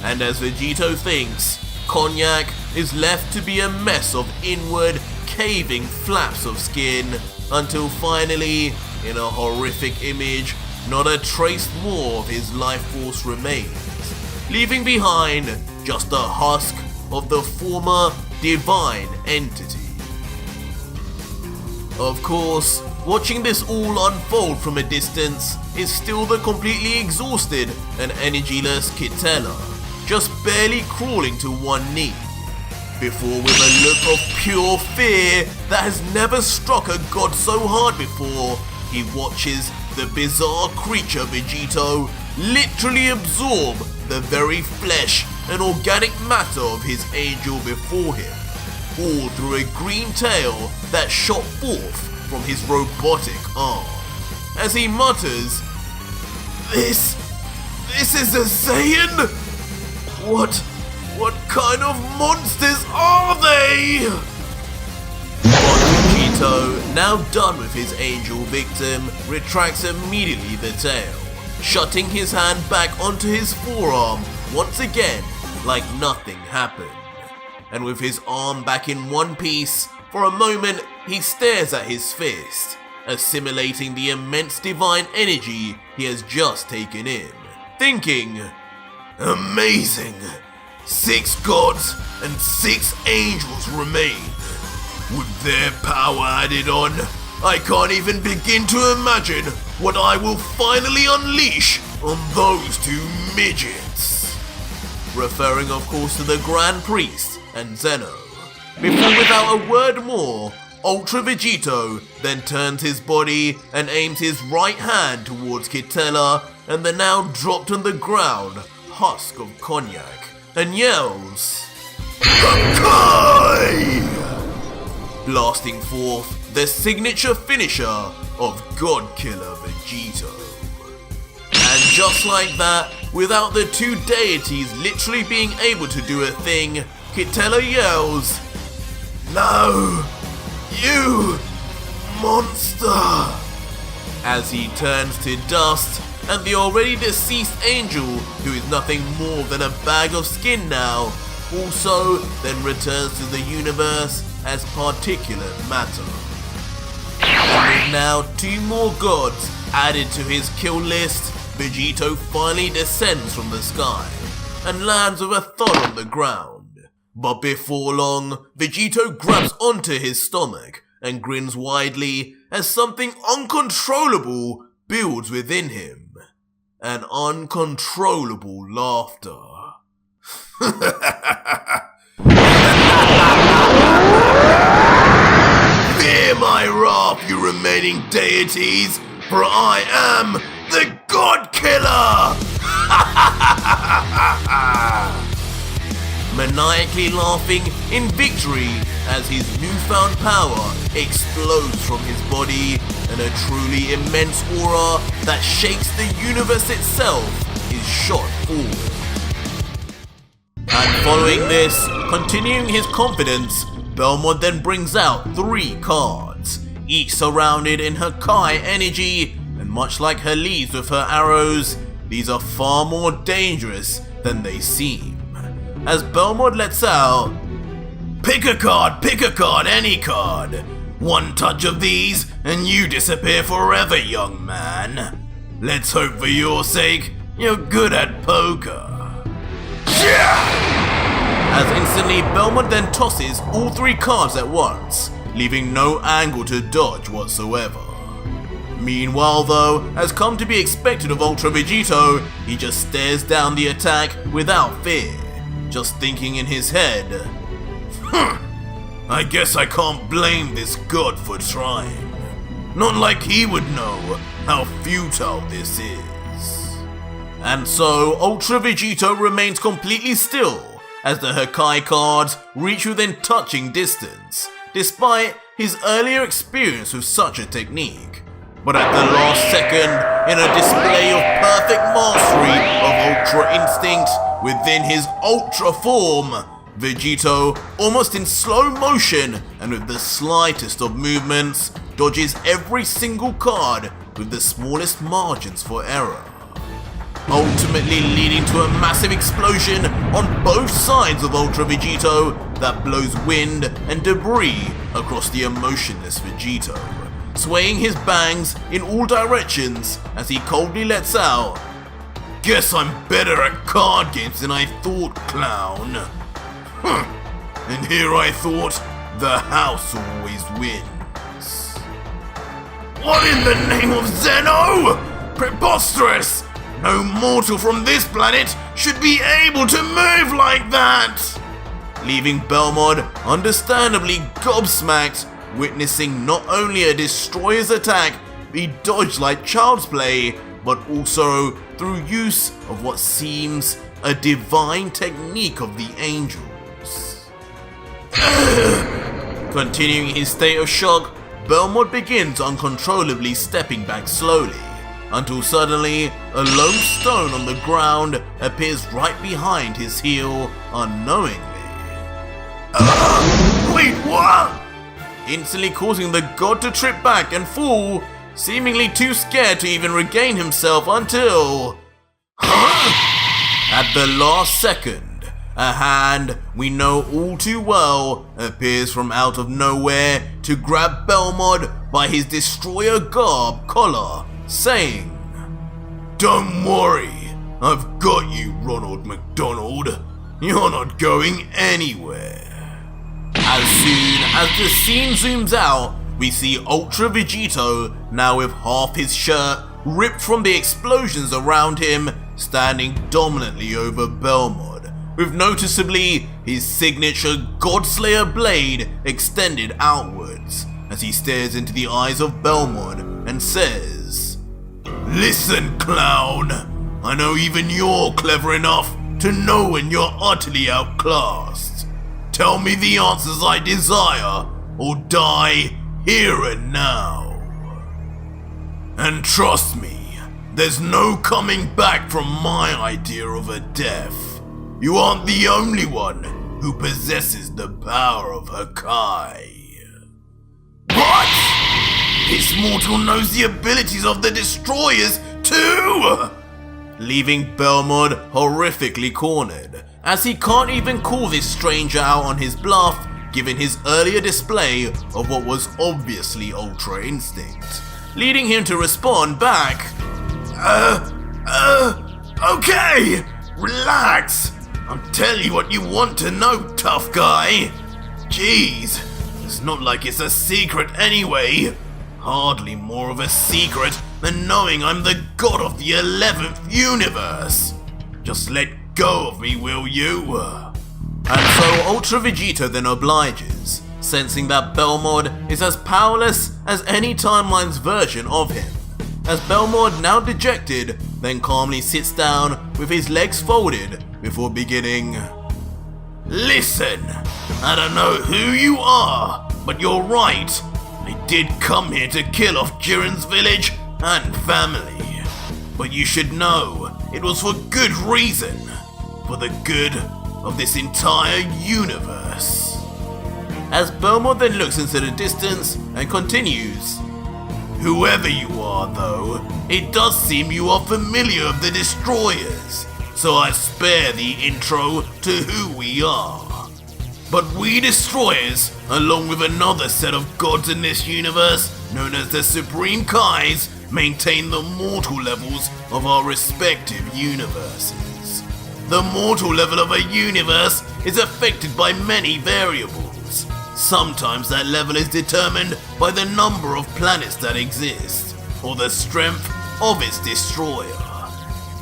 [SPEAKER 1] And as Vegito thinks, Cognac is left to be a mess of inward, caving flaps of skin, until finally, in a horrific image, not a trace more of his life force remains, leaving behind just a husk of the former divine entity. Of course, watching this all unfold from a distance is still the completely exhausted and energyless Quitela, just barely crawling to one knee, before with a look of pure fear that has never struck a god so hard before, he watches the bizarre creature Vegito literally absorb the very flesh and organic matter of his angel before him, all through a green tail that shot forth from his robotic arm. As he mutters, This is a Saiyan? What kind of monsters are they? But Vegito, now done with his angel victim, retracts immediately the tail, shutting his hand back onto his forearm once again like nothing happened. And with his arm back in one piece, for a moment he stares at his fist, assimilating the immense divine energy he has just taken in, thinking, amazing! 6 gods and 6 angels remain. With their power added on, I can't even begin to imagine what I will finally unleash on those 2 midgets. Referring of course to the Grand Priest and Zeno. Before without a word more, Ultra Vegito then turns his body and aims his right hand towards Quitela and the now dropped on the ground husk of cognac, and yells, Hakai! Blasting forth the signature finisher of God Killer Vegito. And just like that, without the 2 deities literally being able to do a thing, Quitela yells, No! You monster! As he turns to dust, and the already deceased angel, who is nothing more than a bag of skin now, also then returns to the universe as particulate matter. And with now 2 more gods added to his kill list, Vegito finally descends from the sky and lands with a thud on the ground. But before long, Vegito grabs onto his stomach and grins widely as something uncontrollable builds within him. An uncontrollable laughter. Fear my wrath, you remaining deities, for I am the God Killer! Maniacally laughing in victory as his newfound power explodes from his body and a truly immense aura that shakes the universe itself is shot forward. And following this, continuing his confidence, Belmod then brings out 3 cards, each surrounded in Hakai energy, and much like heles with her arrows, these are far more dangerous than they seem. As Belmod lets out, pick a card, any card. 1 touch of these and you disappear forever, young man. Let's hope for your sake you're good at poker. As instantly Belmod then tosses all 3 cards at once, leaving no angle to dodge whatsoever. Meanwhile though, as come to be expected of Ultra Vegito, he just stares down the attack without fear, just thinking in his head, I guess I can't blame this god for trying. Not like he would know how futile this is. And so, Ultra Vegito remains completely still as the Hakai cards reach within touching distance, despite his earlier experience with such a technique. But at the last second, in a display of perfect mastery of Ultra Instinct within his Ultra form, Vegito, almost in slow motion and with the slightest of movements, dodges every single card with the smallest margins for error, ultimately leading to a massive explosion on both sides of Ultra Vegito that blows wind and debris across the emotionless Vegito, swaying his bangs in all directions as he coldly lets out,
[SPEAKER 2] "Guess I'm better at card games than I thought, clown. And here I thought the house always wins. What in the name of Zeno? Preposterous! No mortal from this planet should be able to move like that!"
[SPEAKER 1] Leaving Belmod understandably gobsmacked, witnessing not only a destroyer's attack be dodged like child's play, but also through use of what seems a divine technique of the angels. Continuing his state of shock, Belmod begins uncontrollably stepping back slowly, until suddenly a lone stone on the ground appears right behind his heel unknowingly.
[SPEAKER 2] Wait, what?
[SPEAKER 1] Instantly causing the god to trip back and fall, seemingly too scared to even regain himself until... At the last second, a hand we know all too well appears from out of nowhere to grab Belmod by his destroyer garb collar, saying,
[SPEAKER 2] "Don't worry, I've got you, Ronald McDonald. You're not going anywhere."
[SPEAKER 1] As soon as the scene zooms out, we see Ultra Vegito, now with half his shirt ripped from the explosions around him, standing dominantly over Belmod, with noticeably his signature Godslayer blade extended outwards, as he stares into the eyes of Belmod and says,
[SPEAKER 2] "Listen, clown, I know even you're clever enough to know when you're utterly outclassed. Tell me the answers I desire, or die here and now. And trust me, there's no coming back from my idea of a death. You aren't the only one who possesses the power of Hakai." What? This mortal knows the abilities of the destroyers too?
[SPEAKER 1] Leaving Belmod horrifically cornered, as he can't even call this stranger out on his bluff, given his earlier display of what was obviously Ultra Instinct, leading him to respond back,
[SPEAKER 2] Okay, relax. I'll tell you what you want to know, tough guy. Jeez, it's not like it's a secret anyway. Hardly more of a secret than knowing I'm the god of the 11th universe. Just let go of me, will you?
[SPEAKER 1] And so Ultra Vegito then obliges, sensing that Belmod is as powerless as any timeline's version of him, as Belmod, now dejected, then calmly sits down with his legs folded before beginning,
[SPEAKER 2] "Listen, I don't know who you are, but you're right. I did come here to kill off Jiren's village and family. But you should know, it was for good reason. For the good of this entire universe."
[SPEAKER 1] As Belmod then looks into the distance and continues,
[SPEAKER 2] "Whoever you are though, it does seem you are familiar with the destroyers, so I spare the intro to who we are. But we destroyers, along with another set of gods in this universe, known as the Supreme Kais, maintain the mortal levels of our respective universes. The mortal level of a universe is affected by many variables. Sometimes that level is determined by the number of planets that exist, or the strength of its destroyer.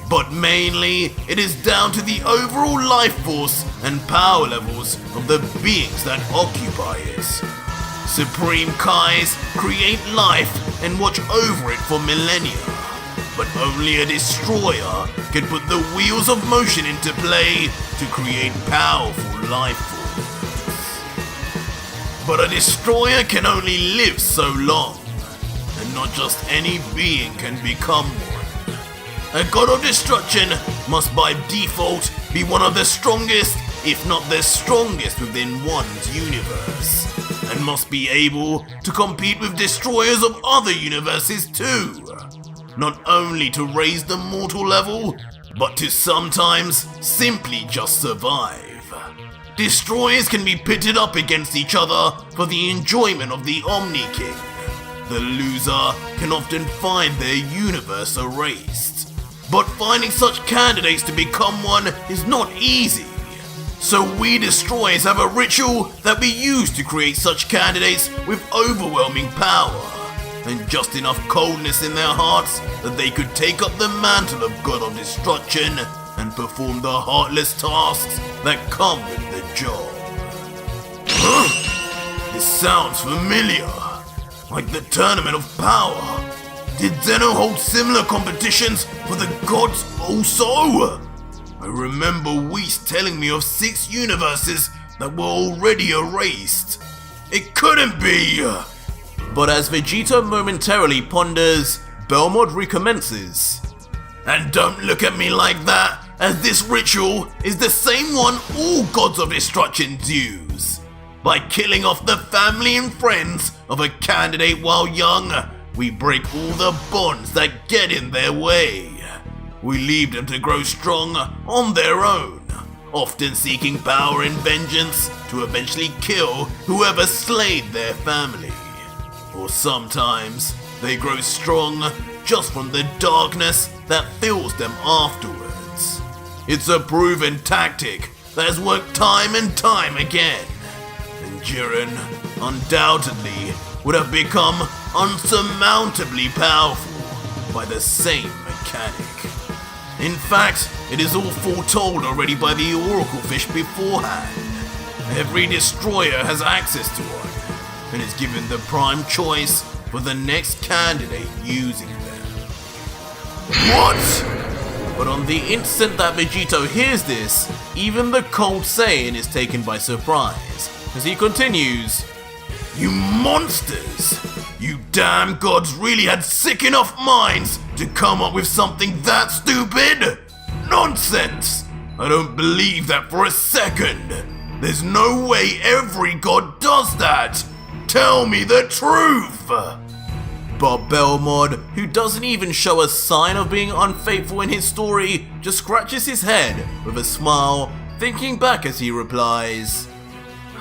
[SPEAKER 2] But mainly, it is down to the overall life force and power levels of the beings that occupy it. Supreme Kais create life and watch over it for millennia, but only a destroyer can put the wheels of motion into play to create powerful life forms. But a destroyer can only live so long, and not just any being can become one. A god of destruction must by default be one of the strongest, if not the strongest within one's universe, and must be able to compete with destroyers of other universes too. Not only to raise the mortal level, but to sometimes simply just survive. destroyers can be pitted up against each other for the enjoyment of the Omni King. The loser can often find their universe erased, but finding such candidates to become one is not easy. So we destroyers have a ritual that we use to create such candidates with overwhelming power, and just enough coldness in their hearts that they could take up the mantle of God of Destruction and perform the heartless tasks that come with the job. Huh? This sounds familiar. Like the Tournament of Power. Did Zeno hold similar competitions for the gods also? I remember Whis telling me of 6 universes that were already erased. It couldn't be!
[SPEAKER 1] But as Vegito momentarily ponders, Belmod recommences.
[SPEAKER 2] And don't look at me like that, as this ritual is the same one all gods of destruction use. By killing off the family and friends of a candidate while young, we break all the bonds that get in their way. We leave them to grow strong on their own, often seeking power and vengeance to eventually kill whoever slayed their family. Or sometimes they grow strong just from the darkness that fills them afterwards. It's a proven tactic that has worked time and time again. And Jiren undoubtedly would have become unsurmountably powerful by the same mechanic. In fact, it is all foretold already by the Oracle Fish beforehand. Every destroyer has access to one, and is given the prime choice for the next candidate using them. What?
[SPEAKER 1] But on the instant that Vegito hears this, even the cold Saiyan is taken by surprise, as he continues,
[SPEAKER 2] You monsters! You damn gods really had sick enough minds to come up with something that stupid? Nonsense! I don't believe that for a second. There's no way every god does that. Tell me the truth!
[SPEAKER 1] But Belmod, who doesn't even show a sign of being unfaithful in his story, just scratches his head with a smile, thinking back as he replies,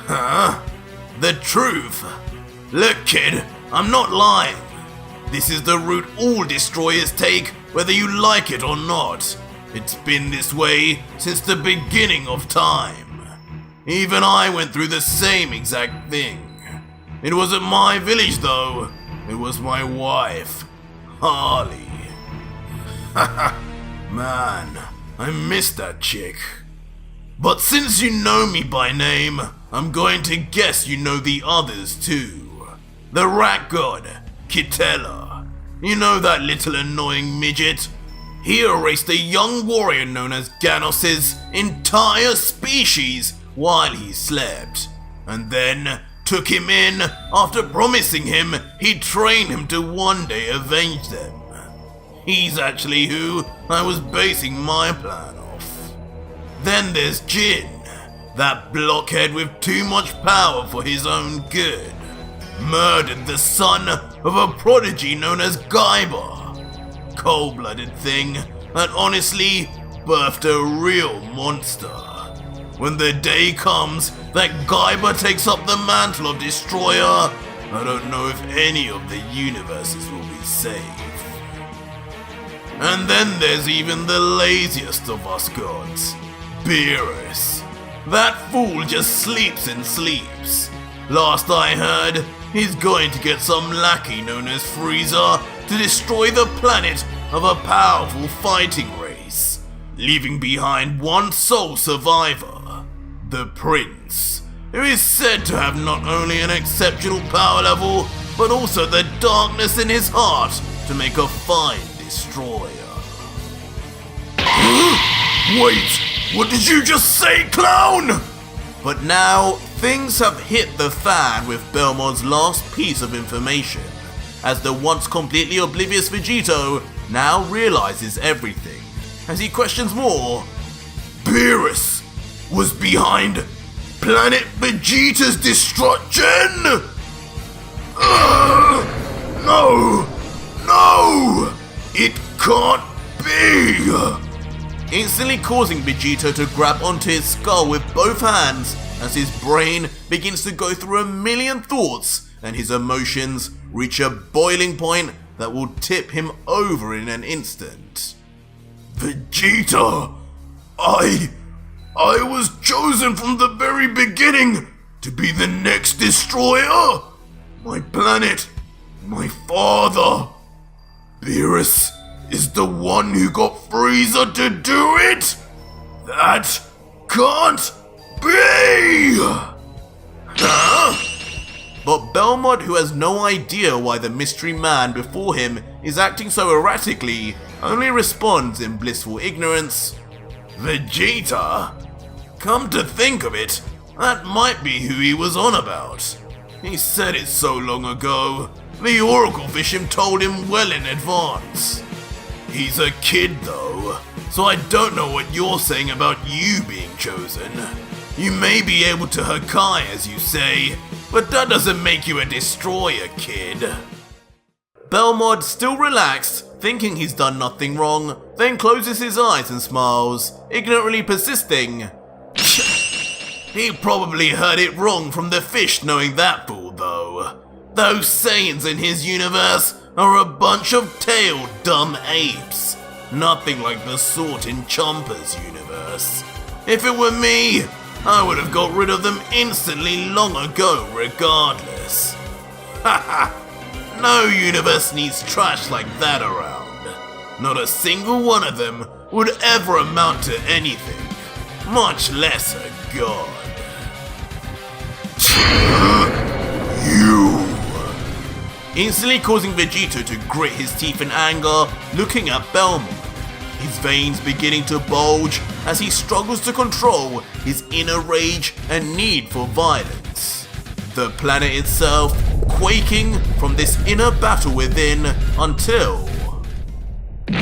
[SPEAKER 2] Huh? The truth? Look, kid, I'm not lying. This is the route all destroyers take, whether you like it or not. It's been this way since the beginning of time. Even I went through the same exact thing. It wasn't my village though. It was my wife, Harley. Man, I miss that chick. But since you know me by name, I'm going to guess you know the others too. The rat god, Quitela. You know that little annoying midget? He erased a young warrior known as Ganos's entire species while he slept, and then took him in after promising him he'd train him to one day avenge them. He's actually who I was basing my plan off. Then there's Giin, that blockhead with too much power for his own good. Murdered the son of a prodigy known as Gaiba. Cold-blooded thing that honestly birthed a real monster. When the day comes that Gaiba takes up the mantle of destroyer, I don't know if any of the universes will be safe. And then there's even the laziest of us gods, Beerus. That fool just sleeps and sleeps. Last I heard, he's going to get some lackey known as Frieza to destroy the planet of a powerful fighting race, leaving behind one sole survivor, the Prince, who is said to have not only an exceptional power level, but also the darkness in his heart to make a fine destroyer. Wait, what did you just say, clown?
[SPEAKER 1] But now, things have hit the fan with Belmod's last piece of information, as the once completely oblivious Vegito now realizes everything, as he questions more.
[SPEAKER 2] Beerus was behind Planet Vegeta's destruction? No! No! It can't be!
[SPEAKER 1] instantly causing Vegito to grab onto his skull with both hands as his brain begins to go through a million thoughts and his emotions reach a boiling point that will tip him over in an instant.
[SPEAKER 2] Vegeta, I was chosen from the very beginning to be the next destroyer. My planet, my father, Beerus is the one who got Frieza to do it? That can't be! Huh?
[SPEAKER 1] But Belmod, who has no idea why the mystery man before him is acting so erratically, only responds in blissful ignorance.
[SPEAKER 2] Vegeta? Come to think of it, that might be who he was on about. He said it so long ago. The Oracle Fish told him well in advance. He's a kid though, so I don't know what you're saying about you being chosen. You may be able to Hakai as you say, but that doesn't make you a destroyer, kid.
[SPEAKER 1] Belmod, still relaxed, thinking he's done nothing wrong, then closes his eyes and smiles, ignorantly persisting.
[SPEAKER 2] He probably heard it wrong from the fish knowing that fool though. Those Saiyans in his universe are a bunch of tailed dumb apes. Nothing like the sort in Champa's universe. If it were me, I would have got rid of them instantly long ago regardless. Haha, no universe needs trash like that around. Not a single one of them would ever amount to anything, much less a god. You!
[SPEAKER 1] Instantly causing Vegito to grit his teeth in anger, looking at Belmod. His veins beginning to bulge as he struggles to control his inner rage and need for violence. The planet itself quaking from this inner battle within until...
[SPEAKER 2] You,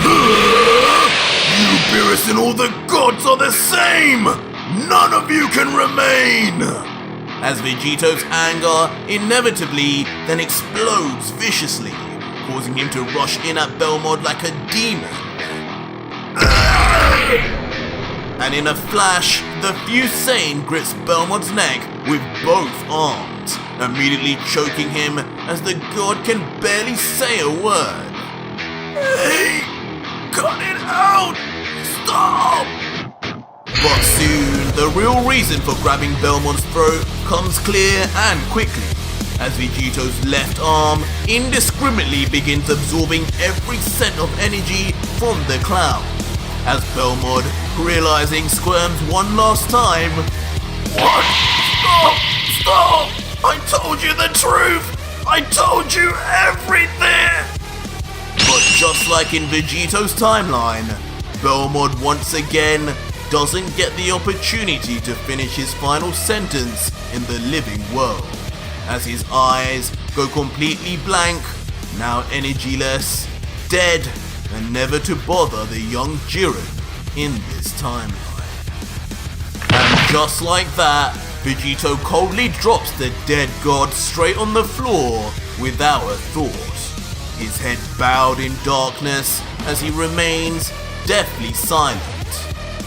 [SPEAKER 2] Beerus, and all the gods are the same! None of you can remain!
[SPEAKER 1] As Vegito's anger inevitably then explodes viciously, causing him to rush in at Belmod like a demon. And in a flash, the fused Saiyan grips Belmod's neck with both arms, immediately choking him as the god can barely say a word.
[SPEAKER 2] Hey! Cut it out! Stop!
[SPEAKER 1] But soon, the real reason for grabbing Belmod's throat comes clear and quickly, as Vegito's left arm indiscriminately begins absorbing every cent of energy from the cloud. As Belmod, realizing, squirms one last time.
[SPEAKER 2] What? Stop! Stop! I told you the truth! I told you everything!
[SPEAKER 1] But just like in Vegito's timeline, Belmod once again doesn't get the opportunity to finish his final sentence in the living world, as his eyes go completely blank, now energyless, dead, and never to bother the young Jiren in this timeline. And just like that, Vegito coldly drops the dead god straight on the floor without a thought, his head bowed in darkness as he remains deathly silent.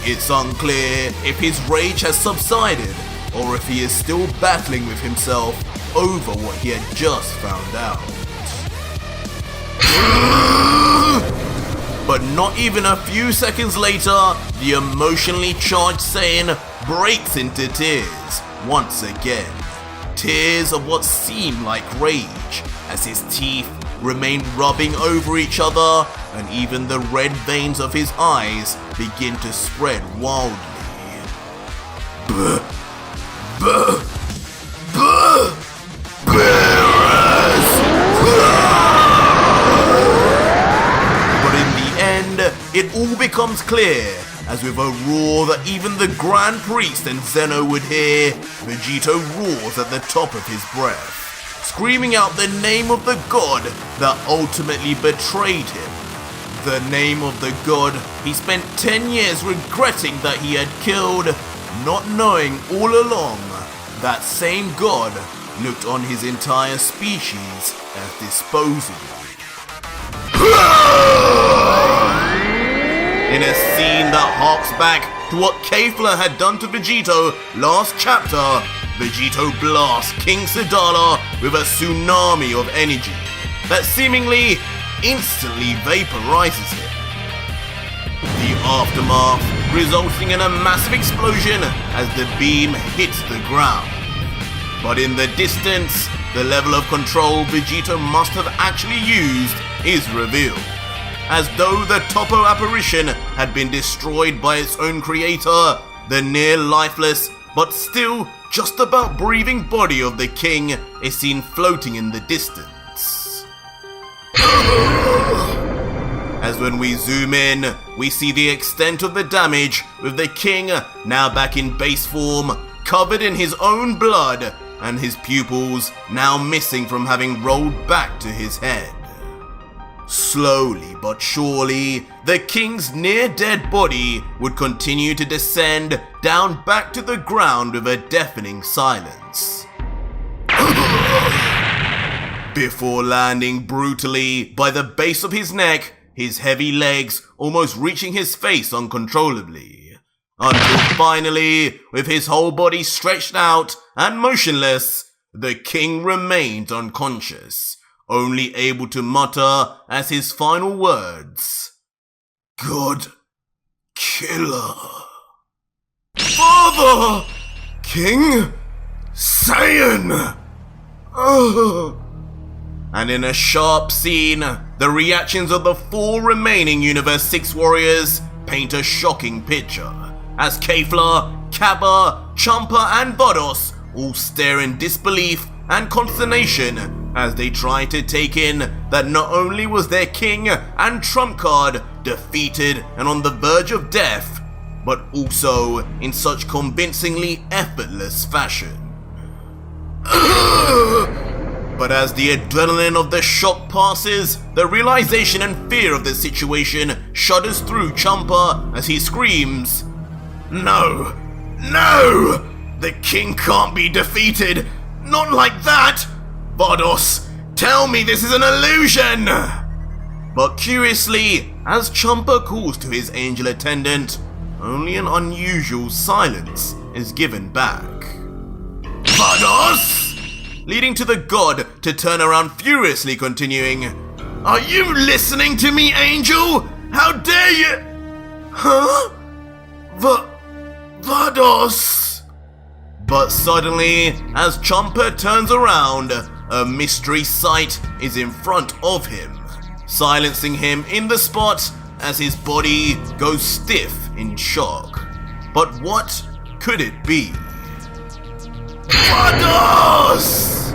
[SPEAKER 1] It's unclear if his rage has subsided or if he is still battling with himself over what he had just found out. But not even a few seconds later, the emotionally charged Saiyan breaks into tears once again. Tears of what seem like rage, as his teeth remain rubbing over each other and even the red veins of his eyes begin to spread wildly. But in the end, it all becomes clear, as with a roar that even the Grand Priest and Zeno would hear, Vegito roars at the top of his breath, screaming out the name of the god that ultimately betrayed him. The name of the god he spent 10 years regretting that he had killed, not knowing all along that same god looked on his entire species as disposable. In a a scene that harks back to what Kefla had done to Vegito last chapter. Vegito blasts King Sidra with a tsunami of energy that seemingly instantly vaporizes him. The aftermath resulting in a massive explosion as the beam hits the ground. But in the distance, the level of control Vegito must have actually used is revealed, as though the Topo apparition had been destroyed by its own creator, the near lifeless but still just about breathing body of the king is seen floating in the distance. As when we zoom in, we see the extent of the damage, with the king now back in base form, covered in his own blood, and his pupils now missing from having rolled back to his head. Slowly but surely, the king's near-dead body would continue to descend down back to the ground with a deafening silence. Before landing brutally by the base of his neck, his heavy legs almost reaching his face uncontrollably, until finally, with his whole body stretched out and motionless, the king remained unconscious, only able to mutter as his final words, "God killer. Father! King Saiyan!" And in a sharp scene, the reactions of the 4 remaining Universe 6 warriors paint a shocking picture, as Kefla, Kaba, Champa and Vados all stare in disbelief and consternation as they try to take in that not only was their king and trump card defeated and on the verge of death, but also in such convincingly effortless fashion. But as the adrenaline of the shock passes, the realization and fear of the situation shudders through Champa as he screams, "No! No! The king can't be defeated! Not like that! Vados, tell me this is an illusion!" But curiously, as Champa calls to his angel attendant, only an unusual silence is given back. "Vados?" Leading to the god to turn around furiously, continuing, "Are you listening to me, angel? How dare you?" "Huh? Vados?" But suddenly, as Champa turns around, a mystery sight is in front of him, silencing him in the spot as his body goes stiff in shock. But what could it be? Vados!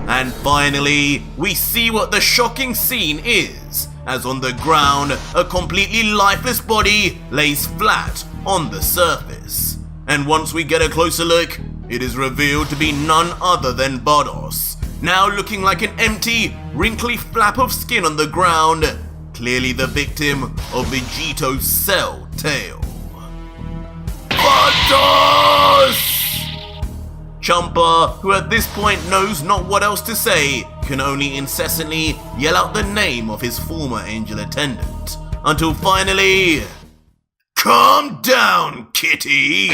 [SPEAKER 1] And finally, we see what the shocking scene is, as on the ground, a completely lifeless body lays flat on the surface. And once we get a closer look, it is revealed to be none other than Vados, now looking like an empty, wrinkly flap of skin on the ground, clearly the victim of Vegito's cell tail. Vados! Champa, who at this point knows not what else to say, can only incessantly yell out the name of his former angel attendant, until finally, "Calm down, kitty!"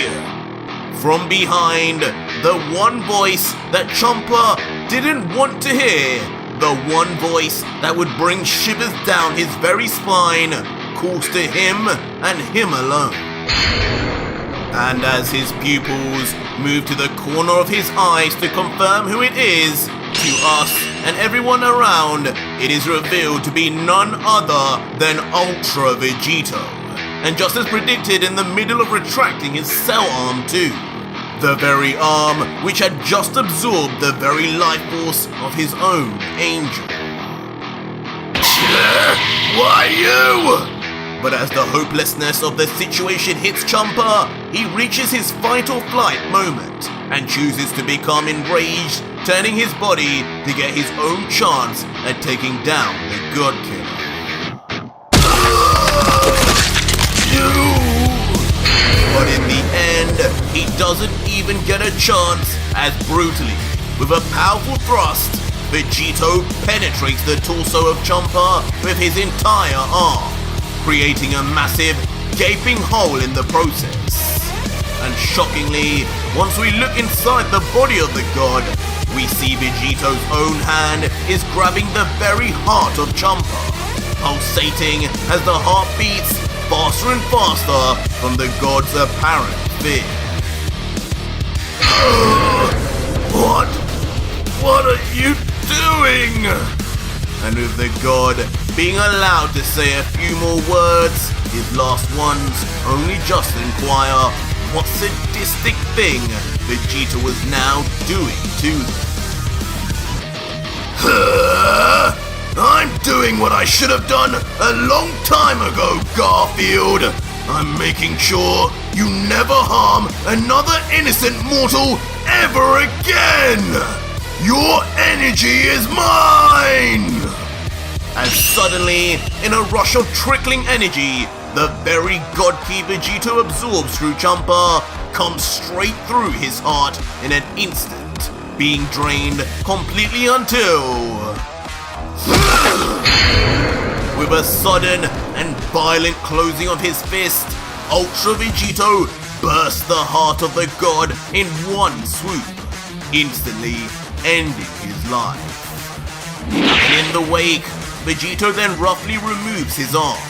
[SPEAKER 1] From behind, the one voice that Champa didn't want to hear, the one voice that would bring shivers down his very spine, calls to him and him alone. And as his pupils move to the corner of his eyes to confirm who it is, to us and everyone around, it is revealed to be none other than Ultra Vegito. And just as predicted, in the middle of retracting his cell arm too. The very arm which had just absorbed the very life force of his own angel. Why you? But as the hopelessness of the situation hits Champa, he reaches his fight or flight moment and chooses to become enraged, turning his body to get his own chance at taking down the God Killer. But in the end, he doesn't even get a chance, as brutally, with a powerful thrust, Vegito penetrates the torso of Champa with his entire arm, creating a massive gaping hole in the process. And shockingly, once we look inside the body of the god, we see Vegito's own hand is grabbing the very heart of Champa, pulsating as the heart beats faster and faster from the god's apparent fear. What are you doing? And with the god being allowed to say a few more words, his last ones only just inquire what sadistic thing Vegito was now doing to them.
[SPEAKER 2] I'm doing what I should have done a long time ago, Garfield. I'm making sure you never harm another innocent mortal ever again. Your energy is mine!
[SPEAKER 1] And suddenly, in a rush of trickling energy, the very god key Vegito absorbs through Champa comes straight through his heart in an instant, being drained completely until... With a sudden and violent closing of his fist, Ultra Vegito bursts the heart of the god in one swoop, instantly ending his life. And in the wake, Vegito then roughly removes his arm,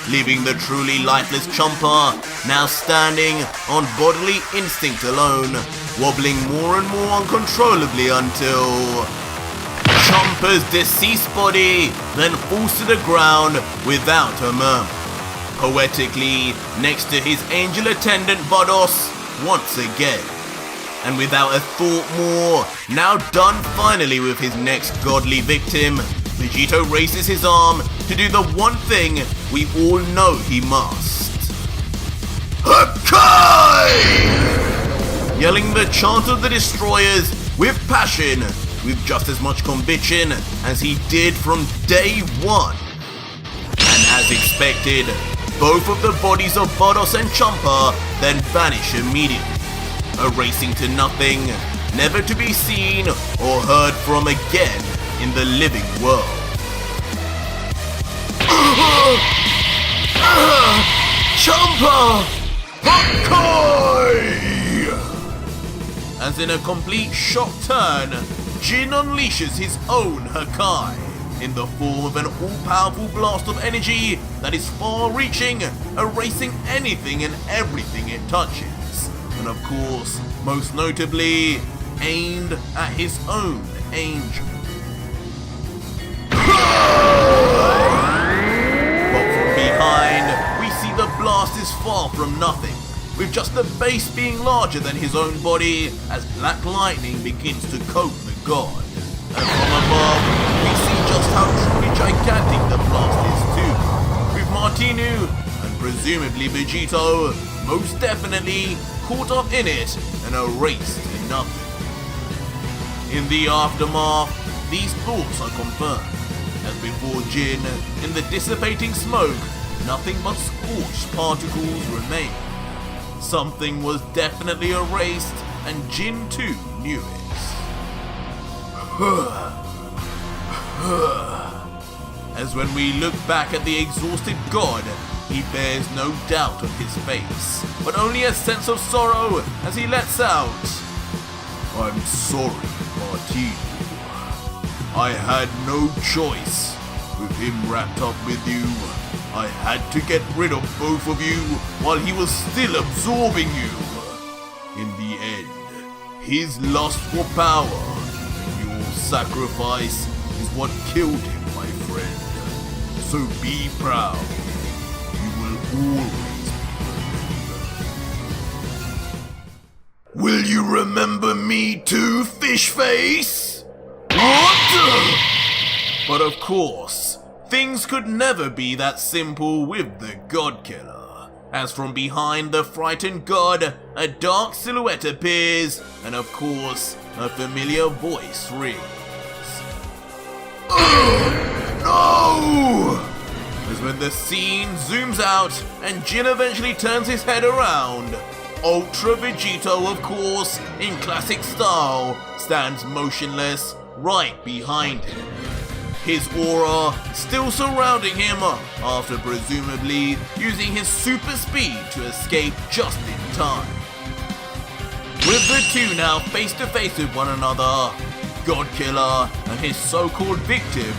[SPEAKER 1] leaving the truly lifeless Champa now standing on bodily instinct alone, wobbling more and more uncontrollably until... Champa's deceased body then falls to the ground without a murmur, poetically next to his angel attendant Vados once again. And without a thought more, now done finally with his next godly victim, Vegito raises his arm to do the one thing we all know he must.
[SPEAKER 2] Hakai!
[SPEAKER 1] Yelling the chant of the destroyers with passion, with just as much conviction as he did from day one. And as expected, both of the bodies of Vados and Champa then vanish immediately, erasing to nothing, never to be seen or heard from again in the living world.
[SPEAKER 2] Champa! Hakai!
[SPEAKER 1] As in a complete shock turn, Giin unleashes his own Hakai in the form of an all-powerful blast of energy that is far-reaching, erasing anything and everything it touches, and of course, most notably, aimed at his own angel. But from behind, we see the blast is far from nothing, with just the base being larger than his own body as black lightning begins to coat the god. And from above, we see just how truly gigantic the blast is too, with Martinu, and presumably Vegito, most definitely caught up in it and erased to nothing. In the aftermath, these thoughts are confirmed, as before Giin, in the dissipating smoke, nothing but scorched particles remain. Something was definitely erased, and Giin too knew it. As when we look back at the exhausted god, he bears no doubt on his face, but only a sense of sorrow as he lets out,
[SPEAKER 2] I'm sorry, Martinu. I had no choice. With him wrapped up with you, I had to get rid of both of you while he was still absorbing you. In the end, his lust for power, your sacrifice, is what killed him, my friend. So be proud. You will always be. Will you remember me too, fish face? What?
[SPEAKER 1] But of course, things could never be that simple with the God Killer, as from behind the frightened god, a dark silhouette appears, and of course, a familiar voice rings.
[SPEAKER 2] No!
[SPEAKER 1] As when the scene zooms out and Giin eventually turns his head around, Ultra Vegito, of course, in classic style, stands motionless right behind him. his aura still surrounding him after presumably using his super speed to escape just in time. With the two now face to face with one another, Godkiller and his so-called victim,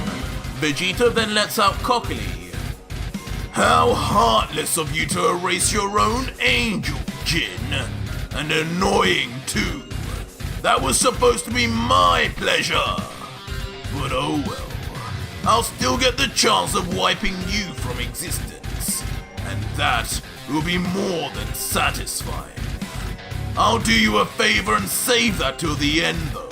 [SPEAKER 1] Vegito then lets out cockily,
[SPEAKER 2] "How heartless of you to erase your own angel, Giin, and annoying too. That was supposed to be my pleasure. But oh well, I'll still get the chance of wiping you from existence, and that will be more than satisfying. I'll do you a favor and save that till the end though.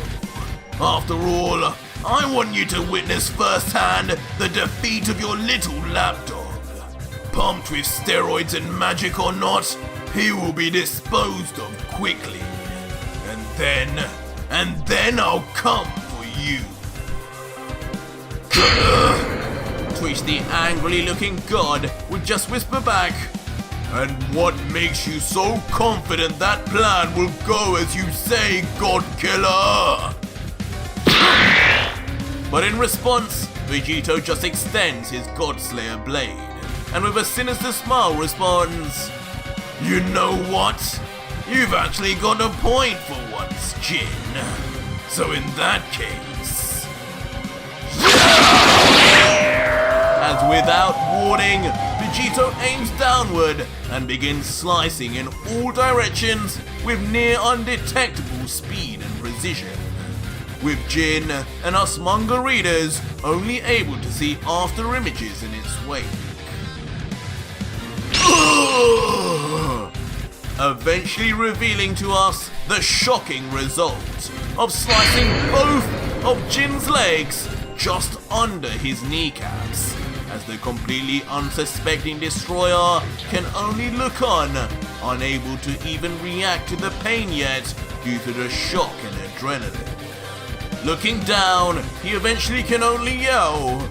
[SPEAKER 2] After all, I want you to witness firsthand the defeat of your little lapdog. Pumped with steroids and magic or not, he will be disposed of quickly. And then I'll come for you."
[SPEAKER 1] to which the angrily looking god would just whisper back,
[SPEAKER 2] "And what makes you so confident that plan will go as you say, Godkiller?"
[SPEAKER 1] But in response, Vegito just extends his Godslayer blade, and with a sinister smile responds,
[SPEAKER 2] "You know what? You've actually got a point for once, Giin. So in that case..."
[SPEAKER 1] As without warning, Vegito aims downward and begins slicing in all directions with near undetectable speed and precision, with Giin and us manga readers only able to see after images in its wake. Eventually revealing to us the shocking result of slicing both of Jin's legs just under his kneecaps, as the completely unsuspecting destroyer can only look on, unable to even react to the pain yet due to the shock and adrenaline. Looking down, he eventually can only yell,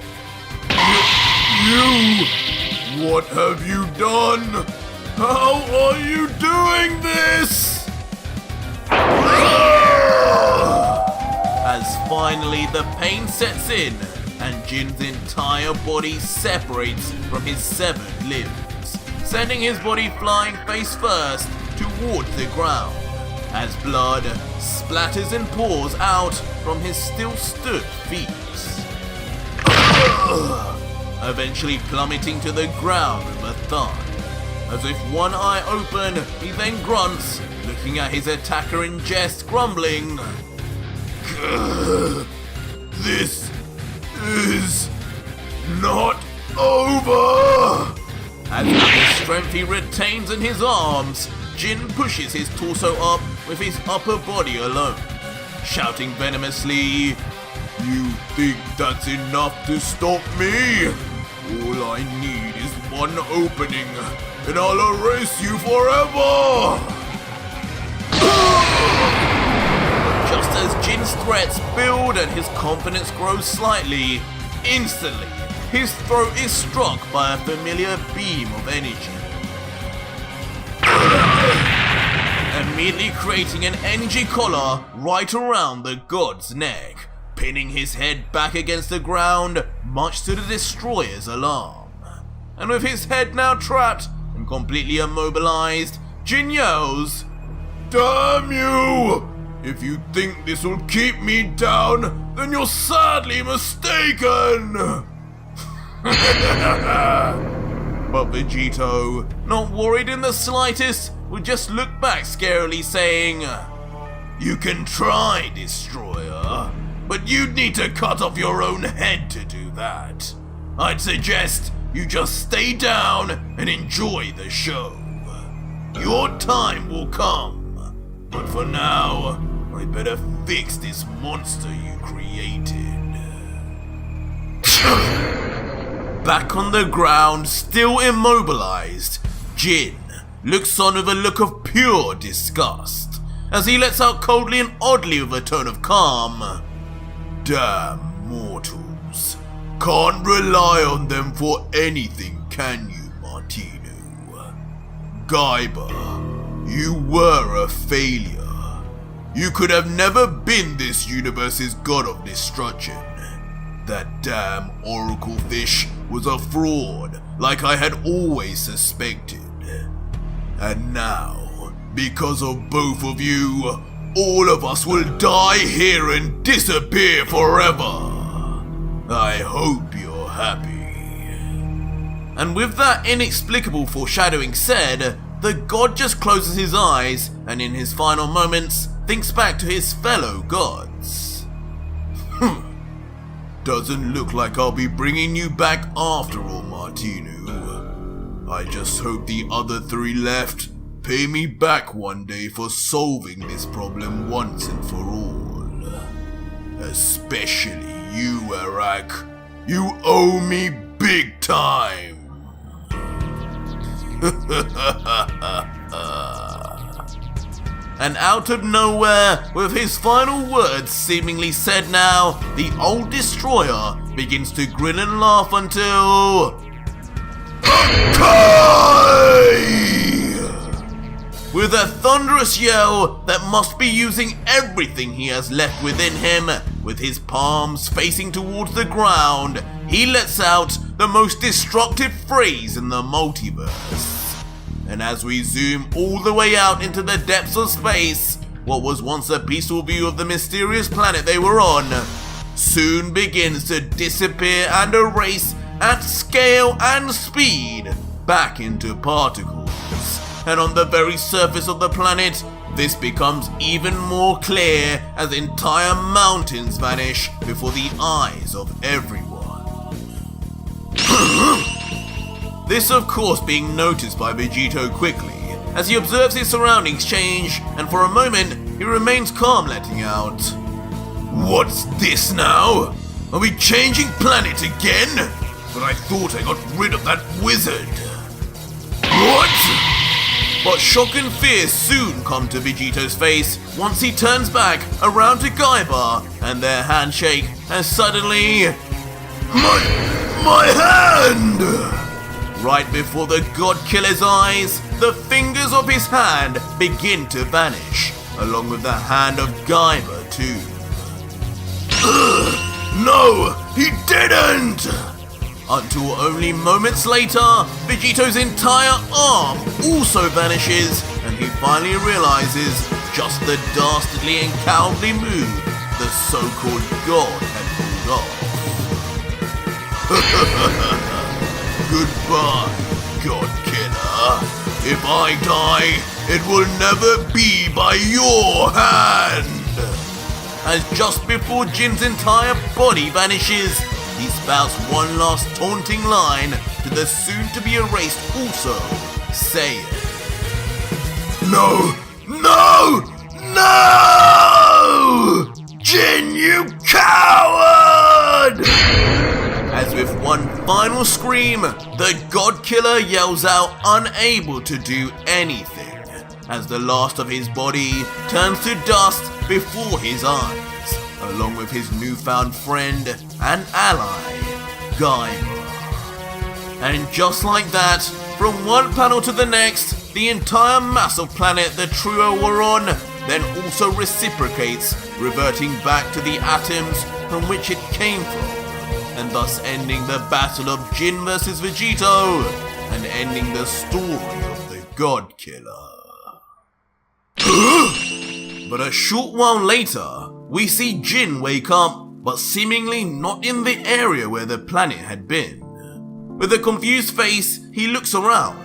[SPEAKER 2] You! What have you done? How are you doing this?"
[SPEAKER 1] As finally the pain sets in and Jin's entire body separates from his severed limbs, sending his body flying face first towards the ground, as blood splatters and pours out from his still stood feet. Eventually plummeting to the ground with a thud. As if one eye open, he then grunts, looking at his attacker in jest, grumbling,
[SPEAKER 2] "This is not over."
[SPEAKER 1] As with the strength he retains in his arms, Giin pushes his torso up with his upper body alone, shouting venomously,
[SPEAKER 2] "You think that's enough to stop me? All I need is one opening, and I'll erase you forever!"
[SPEAKER 1] Just as Jin's threats build and his confidence grows slightly, instantly, his throat is struck by a familiar beam of energy, immediately creating an energy collar right around the god's neck, pinning his head back against the ground, much to the destroyer's alarm. And with his head now trapped and completely immobilized, Giin yells,
[SPEAKER 2] "Damn you! If you think this will keep me down, then you're sadly mistaken!"
[SPEAKER 1] But Vegito, not worried in the slightest, would just look back scarily saying,
[SPEAKER 2] "You can try, Destroyer, but you'd need to cut off your own head to do that. I'd suggest you just stay down and enjoy the show. Your time will come, but for now, I better fix this monster you created."
[SPEAKER 1] Back on the ground, still immobilized, Giin looks on with a look of pure disgust, as he lets out coldly and oddly with a tone of calm,
[SPEAKER 2] "Damn mortals. Can't rely on them for anything, can you, Martino? Gaiba, you were a failure. You could have never been this universe's god of destruction. That damn oracle fish was a fraud, like I had always suspected. And now, because of both of you, all of us will die here and disappear forever. I hope you're happy.
[SPEAKER 1] And with that inexplicable foreshadowing said, the god just closes his eyes and in his final moments thinks back to his fellow gods.
[SPEAKER 2] Doesn't look like I'll be bringing you back after all, Martinu. I just hope the other 3 left pay me back one day for solving this problem once and for all. Especially you, Arak. You owe me big time.
[SPEAKER 1] And out of nowhere, with his final words seemingly said now, the old destroyer begins to grin and laugh until... With a thunderous yell that must be using everything he has left within him, with his palms facing towards the ground, he lets out the most destructive phrase in the multiverse. And as we zoom all the way out into the depths of space, what was once a peaceful view of the mysterious planet they were on, soon begins to disappear and erase at scale and speed back into particles. And on the very surface of the planet, this becomes even more clear as entire mountains vanish before the eyes of everyone. This of course being noticed by Vegito quickly, as he observes his surroundings change, and for a moment he remains calm, letting out,
[SPEAKER 2] "What's this now? Are we changing planet again? But I thought I got rid of that wizard." What?
[SPEAKER 1] But shock and fear soon come to Vegito's face once he turns back around to Gaiba and their handshake, and suddenly...
[SPEAKER 2] My hand!
[SPEAKER 1] Right before the god killer's eyes, the fingers of his hand begin to vanish, along with the hand of Gaiba too.
[SPEAKER 2] No, he didn't!
[SPEAKER 1] Until only moments later, Vegito's entire arm also vanishes, and he finally realizes just the dastardly and cowardly move the so-called god had pulled off.
[SPEAKER 2] Goodbye, God Killer. If I die, it will never be by your hand.
[SPEAKER 1] As just before Jin's entire body vanishes, he spouts one last taunting line to the soon-to-be erased also, Saiyan.
[SPEAKER 2] No! Jin, you coward!
[SPEAKER 1] As with one final scream, the god killer yells out, unable to do anything, as the last of his body turns to dust before his eyes, along with his newfound friend and ally, Gaiba. And just like that, from one panel to the next, the entire mass of planet the trio were on then also reciprocates, reverting back to the atoms from which it came from, and thus ending the battle of Jin versus Vegito, and ending the story of the God Killer. But a short while later, we see Jin wake up, but seemingly not in the area where the planet had been. With a confused face, he looks around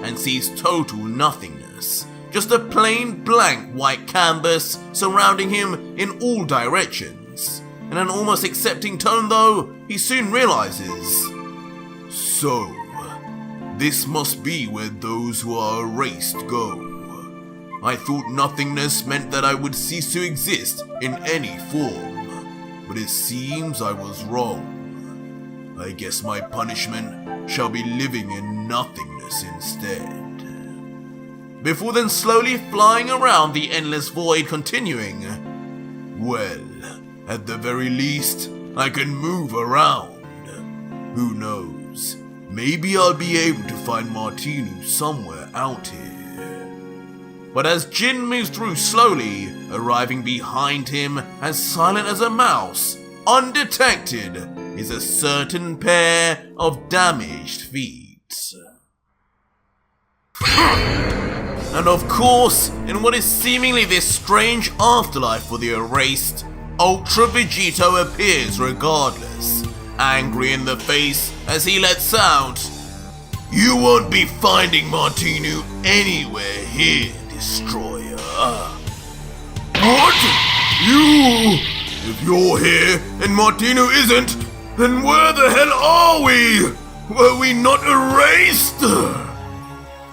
[SPEAKER 1] and sees total nothingness, just a plain blank white canvas surrounding him in all directions. In an almost accepting tone though, he soon realizes, so, this must be where those who are erased go. I thought nothingness meant that I would cease to exist in any form, but it seems I was wrong. I guess my punishment shall be living in nothingness instead. Before then slowly flying around the endless void, continuing, well, at the very least, I can move around. Who knows, maybe I'll be able to find Martinu somewhere out here. But as Jin moves through slowly, arriving behind him as silent as a mouse, undetected, is a certain pair of damaged feet. And of course, in what is seemingly this strange afterlife for the erased, Ultra Vegito appears regardless, angry in the face as he lets out,
[SPEAKER 2] "You won't be finding Martinu anywhere here, Destroyer." "What? You? If you're here and Martinu isn't, then where the hell are we? Were we not erased?"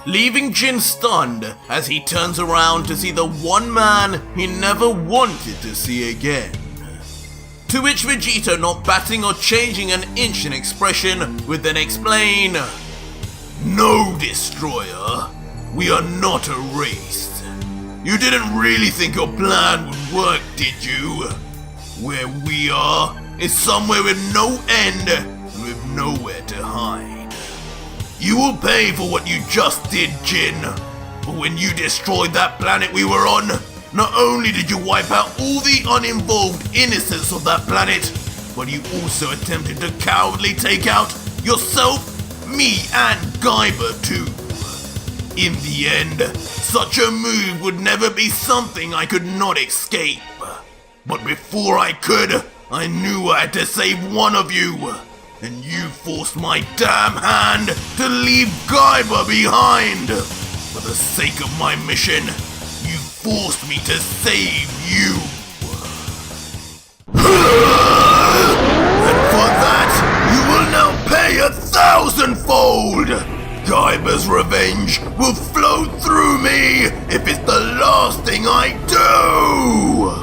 [SPEAKER 1] Leaving Giin stunned as he turns around to see the one man he never wanted to see again. To which Vegito, not batting or changing an inch in expression, would then explain,
[SPEAKER 2] "No, Destroyer, we are not erased. You didn't really think your plan would work, did you? Where we are is somewhere with no end and with nowhere to hide. You will pay for what you just did, Giin. But when you destroyed that planet we were on, not only did you wipe out all the uninvolved innocents of that planet, but you also attempted to cowardly take out yourself, me, and Gaiba too. In the end, such a move would never be something I could not escape. But before I could, I knew I had to save one of you. And you forced my damn hand to leave Gaiba behind. For the sake of my mission, you forced me to save you. And for that, you will now pay 1,000-fold. Gaiba's revenge will flow through me if it's the last thing I do."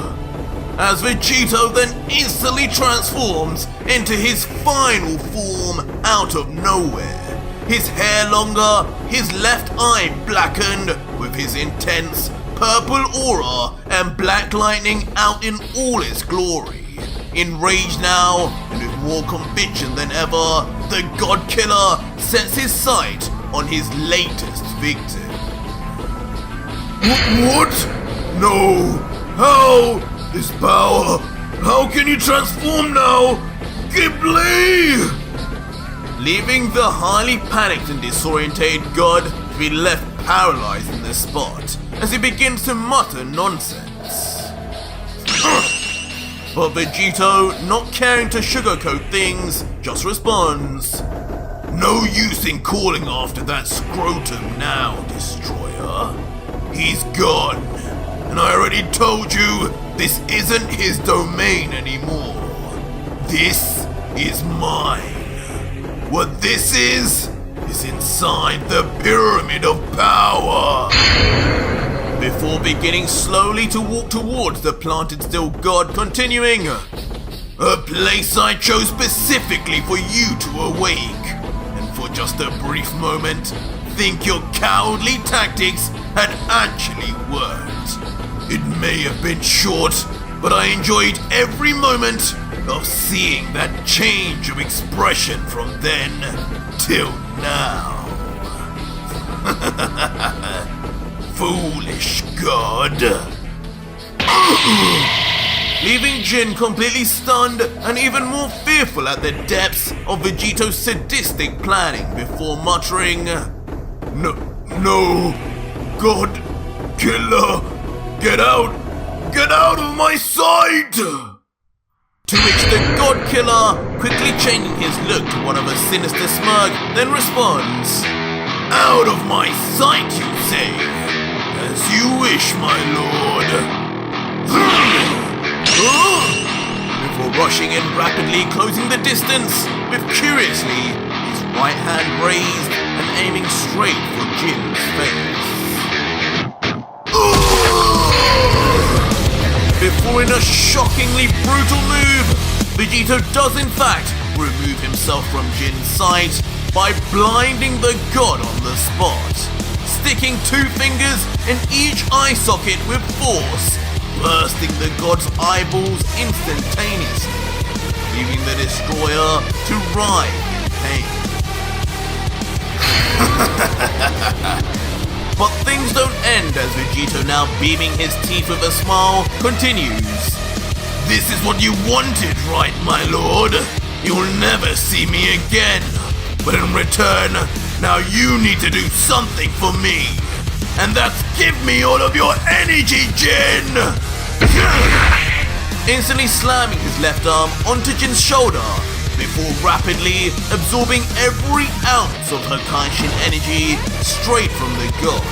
[SPEAKER 1] As Vegito then instantly transforms into his final form out of nowhere. His hair longer, his left eye blackened, with his intense purple aura and black lightning out in all its glory. Enraged now, and with more conviction than ever, the God Killer sets his sight on his latest victim.
[SPEAKER 2] What? No! How? This power! How can you transform now? Ghibli!
[SPEAKER 1] Leaving the highly panicked and disorientated god to be left paralyzed in the spot as he begins to mutter nonsense. But Vegito, not caring to sugarcoat things, just responds,
[SPEAKER 2] "No use in calling after that scrotum now, Destroyer. He's gone, and I already told you this isn't his domain anymore. This is mine. What this is inside the Pyramid of Power."
[SPEAKER 1] Before beginning slowly to walk towards the planted still god, continuing,
[SPEAKER 2] "A place I chose specifically for you to awake, and for just a brief moment, think your cowardly tactics had actually worked. It may have been short, but I enjoyed every moment of seeing that change of expression from then till now." Foolish god.
[SPEAKER 1] Leaving Giin completely stunned and even more fearful at the depths of Vegito's sadistic planning before muttering,
[SPEAKER 2] No, God Killer, get out of my sight!
[SPEAKER 1] To which the God Killer, quickly changing his look to one of a sinister smirk, then responds,
[SPEAKER 2] "Out of my sight, you say? As you wish, my lord."
[SPEAKER 1] Before rushing in rapidly, closing the distance, with curiously his right hand raised and aiming straight for Jin's face. Before in a shockingly brutal move, Vegito does in fact remove himself from Jin's sight by blinding the god on the spot, sticking 2 fingers in each eye socket with force, bursting the god's eyeballs instantaneously, leaving the destroyer to writhe in pain. But things don't end as Vegito, now beaming his teeth with a smile, continues.
[SPEAKER 2] "This is what you wanted, right, my lord? you'll never see me again. But in return, now you need to do something for me. And that's give me all of your energy, Jin!
[SPEAKER 1] Instantly slamming his left arm onto Jin's shoulder before rapidly absorbing every ounce of Hakaishin energy straight from the god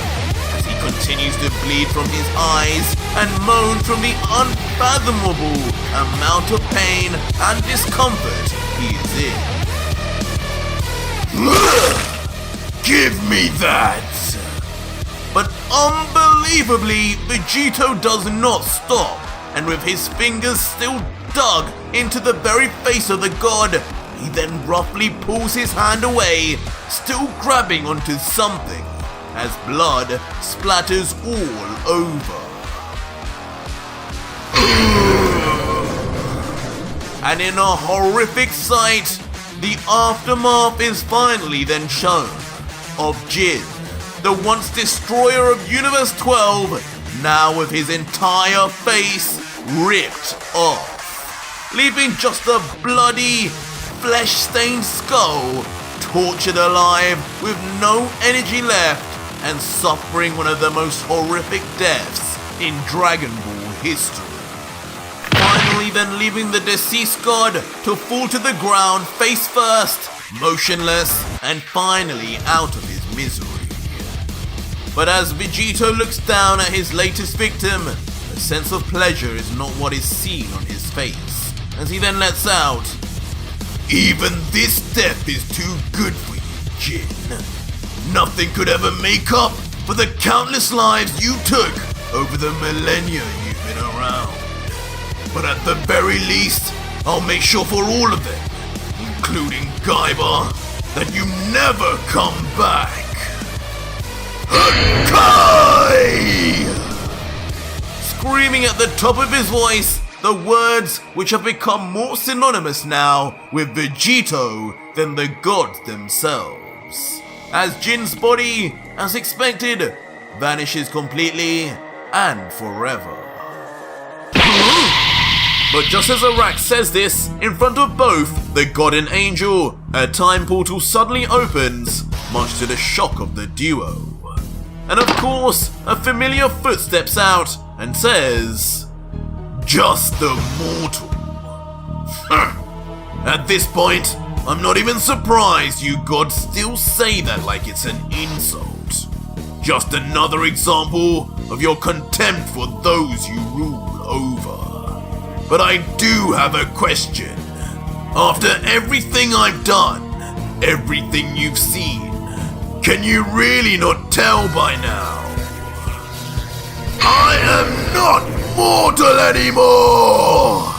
[SPEAKER 1] as he continues to bleed from his eyes and moan from the unfathomable amount of pain and discomfort he is in.
[SPEAKER 2] Give me that!
[SPEAKER 1] But unbelievably, Vegito does not stop, and with his fingers still dug into the very face of the god, he then roughly pulls his hand away, still grabbing onto something, as blood splatters all over. And in a horrific sight, the aftermath is finally then shown of Jin, the once destroyer of Universe 12, now with his entire face ripped off, leaving just a bloody, flesh-stained skull, tortured alive with no energy left and suffering one of the most horrific deaths in Dragon Ball history. Finally then leaving the deceased god to fall to the ground face first, motionless, and finally out of his misery. But as Vegito looks down at his latest victim, a sense of pleasure is not what is seen on his face, as he then lets out,
[SPEAKER 2] "Even this death is too good for you, Jin. Nothing could ever make up for the countless lives you took over the millennia you've been around. But at the very least, I'll make sure for all of them, including Gaiba, that you never come back. Hakai!"
[SPEAKER 1] Screaming at the top of his voice, the words which have become more synonymous now with Vegito than the gods themselves. As Jin's body, as expected, vanishes completely and forever. But just as Arak says this, in front of both the god and angel, a time portal suddenly opens, much to the shock of the duo. And of course, a familiar foot steps out and says,
[SPEAKER 2] "Just the mortal." At this point, I'm not even surprised you gods still say that like it's an insult. Just another example of your contempt for those you rule over. But I do have a question. After everything I've done, everything you've seen, can you really not tell by now? I am not mortal anymore!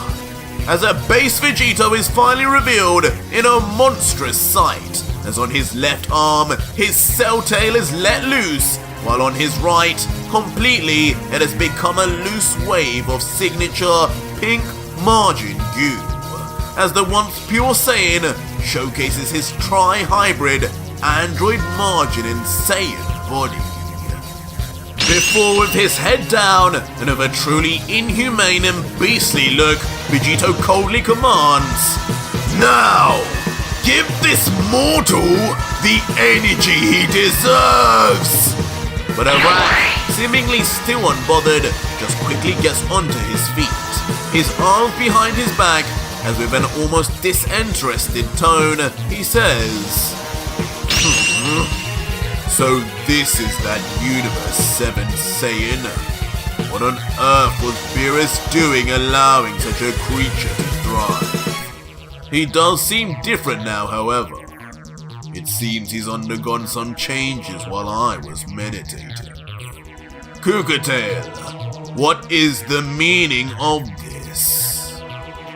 [SPEAKER 1] As a base Vegito is finally revealed in a monstrous sight, as on his left arm, his cell tail is let loose, while on his right, completely, it has become a loose wave of signature pink margin goo, as the once pure Saiyan showcases his tri-hybrid android margin and Saiyan body. Before, with his head down and of a truly inhumane and beastly look, Vegito coldly commands,
[SPEAKER 2] "Now, give this mortal the energy he deserves!"
[SPEAKER 1] But Arak, seemingly still unbothered, just quickly gets onto his feet, his arms behind his back, as with an almost disinterested tone, he says,
[SPEAKER 2] "So this is that Universe 7 Saiyan? What on earth was beerus doing allowing such a creature to thrive?"
[SPEAKER 1] He does seem different now, however.
[SPEAKER 2] It seems he's undergone some changes while I was meditating. Kukatail, what is the meaning of this?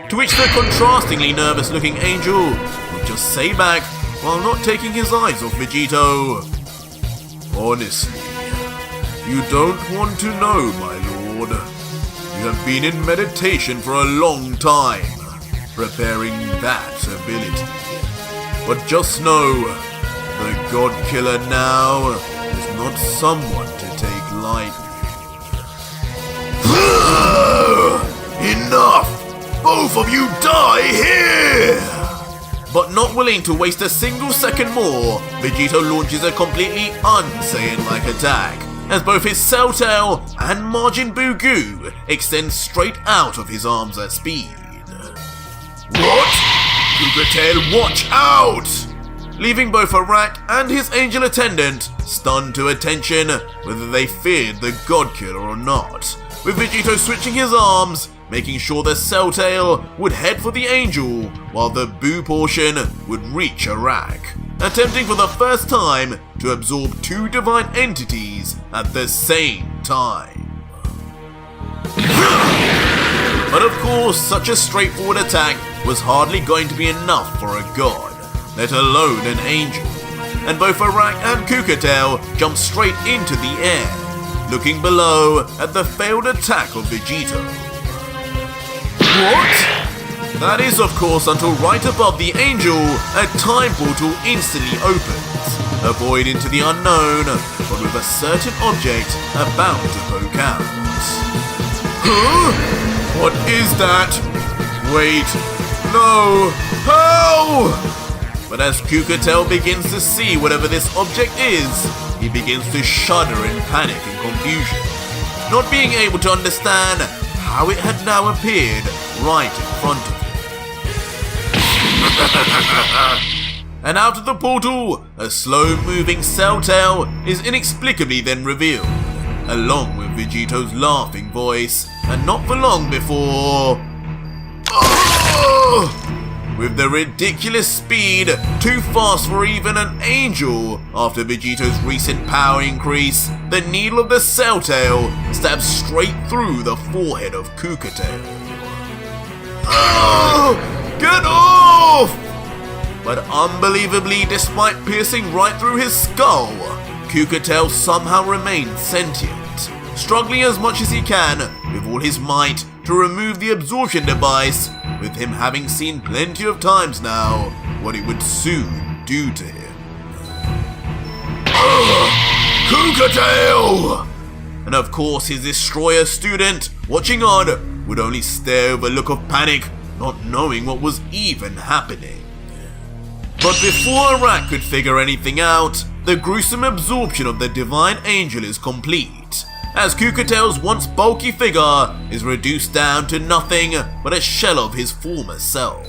[SPEAKER 1] To which the contrastingly nervous-looking angel would just say back, while not taking his eyes off Vegito,
[SPEAKER 2] "Honestly, you don't want to know, my lord. You have been in meditation for a long time, preparing that ability. But just know, the God Killer now is not someone to take lightly." "Enough! Both of you die here!"
[SPEAKER 1] But not willing to waste a single second more, Vegito launches a completely un-Saiyan-like attack, as both his Cell Tail and Majin Buu Goo extend straight out of his arms at speed.
[SPEAKER 2] What? Cougar-tail, watch out!
[SPEAKER 1] Leaving both Arak and his angel attendant stunned to attention, whether they feared the God Killer or not, with Vegito switching his arms, making sure the Cell Tail would head for the angel, while the Buu portion would reach Arak, attempting for the first time to absorb two divine entities at the same time. But of course, such a straightforward attack was hardly going to be enough for a god, let alone an angel, and both Arak and Cougar-tail jumped straight into the air, looking below at the failed attack of Vegito. What? That is, of course, until right above the angel, a time portal instantly opens, a void into the unknown, but with a certain object about to poke out. Huh? What is that? Wait, no, how? But as Cougar-tail begins to see whatever this object is, he begins to shudder in panic and confusion, not being able to understand how it had now appeared right in front of him. And out of the portal, a slow-moving Cell Tail is inexplicably then revealed, along with Vegito's laughing voice, and not for long before... with the ridiculous speed, too fast for even an angel, after Vegito's recent power increase, the needle of the Cell Tail stabs straight through the forehead of Cougar-tail. Get off! But unbelievably, despite piercing right through his skull, Cougar-tail somehow remains sentient, struggling as much as he can with all his might to remove the absorption device, with him having seen plenty of times now what it would soon do to him.
[SPEAKER 2] Cougar-tail!
[SPEAKER 1] And of course his destroyer student, watching on, would only stare with a look of panic, not knowing what was even happening. But before Arak could figure anything out, the gruesome absorption of the divine angel is complete, as Cougar-tail's once bulky figure is reduced down to nothing but a shell of his former self,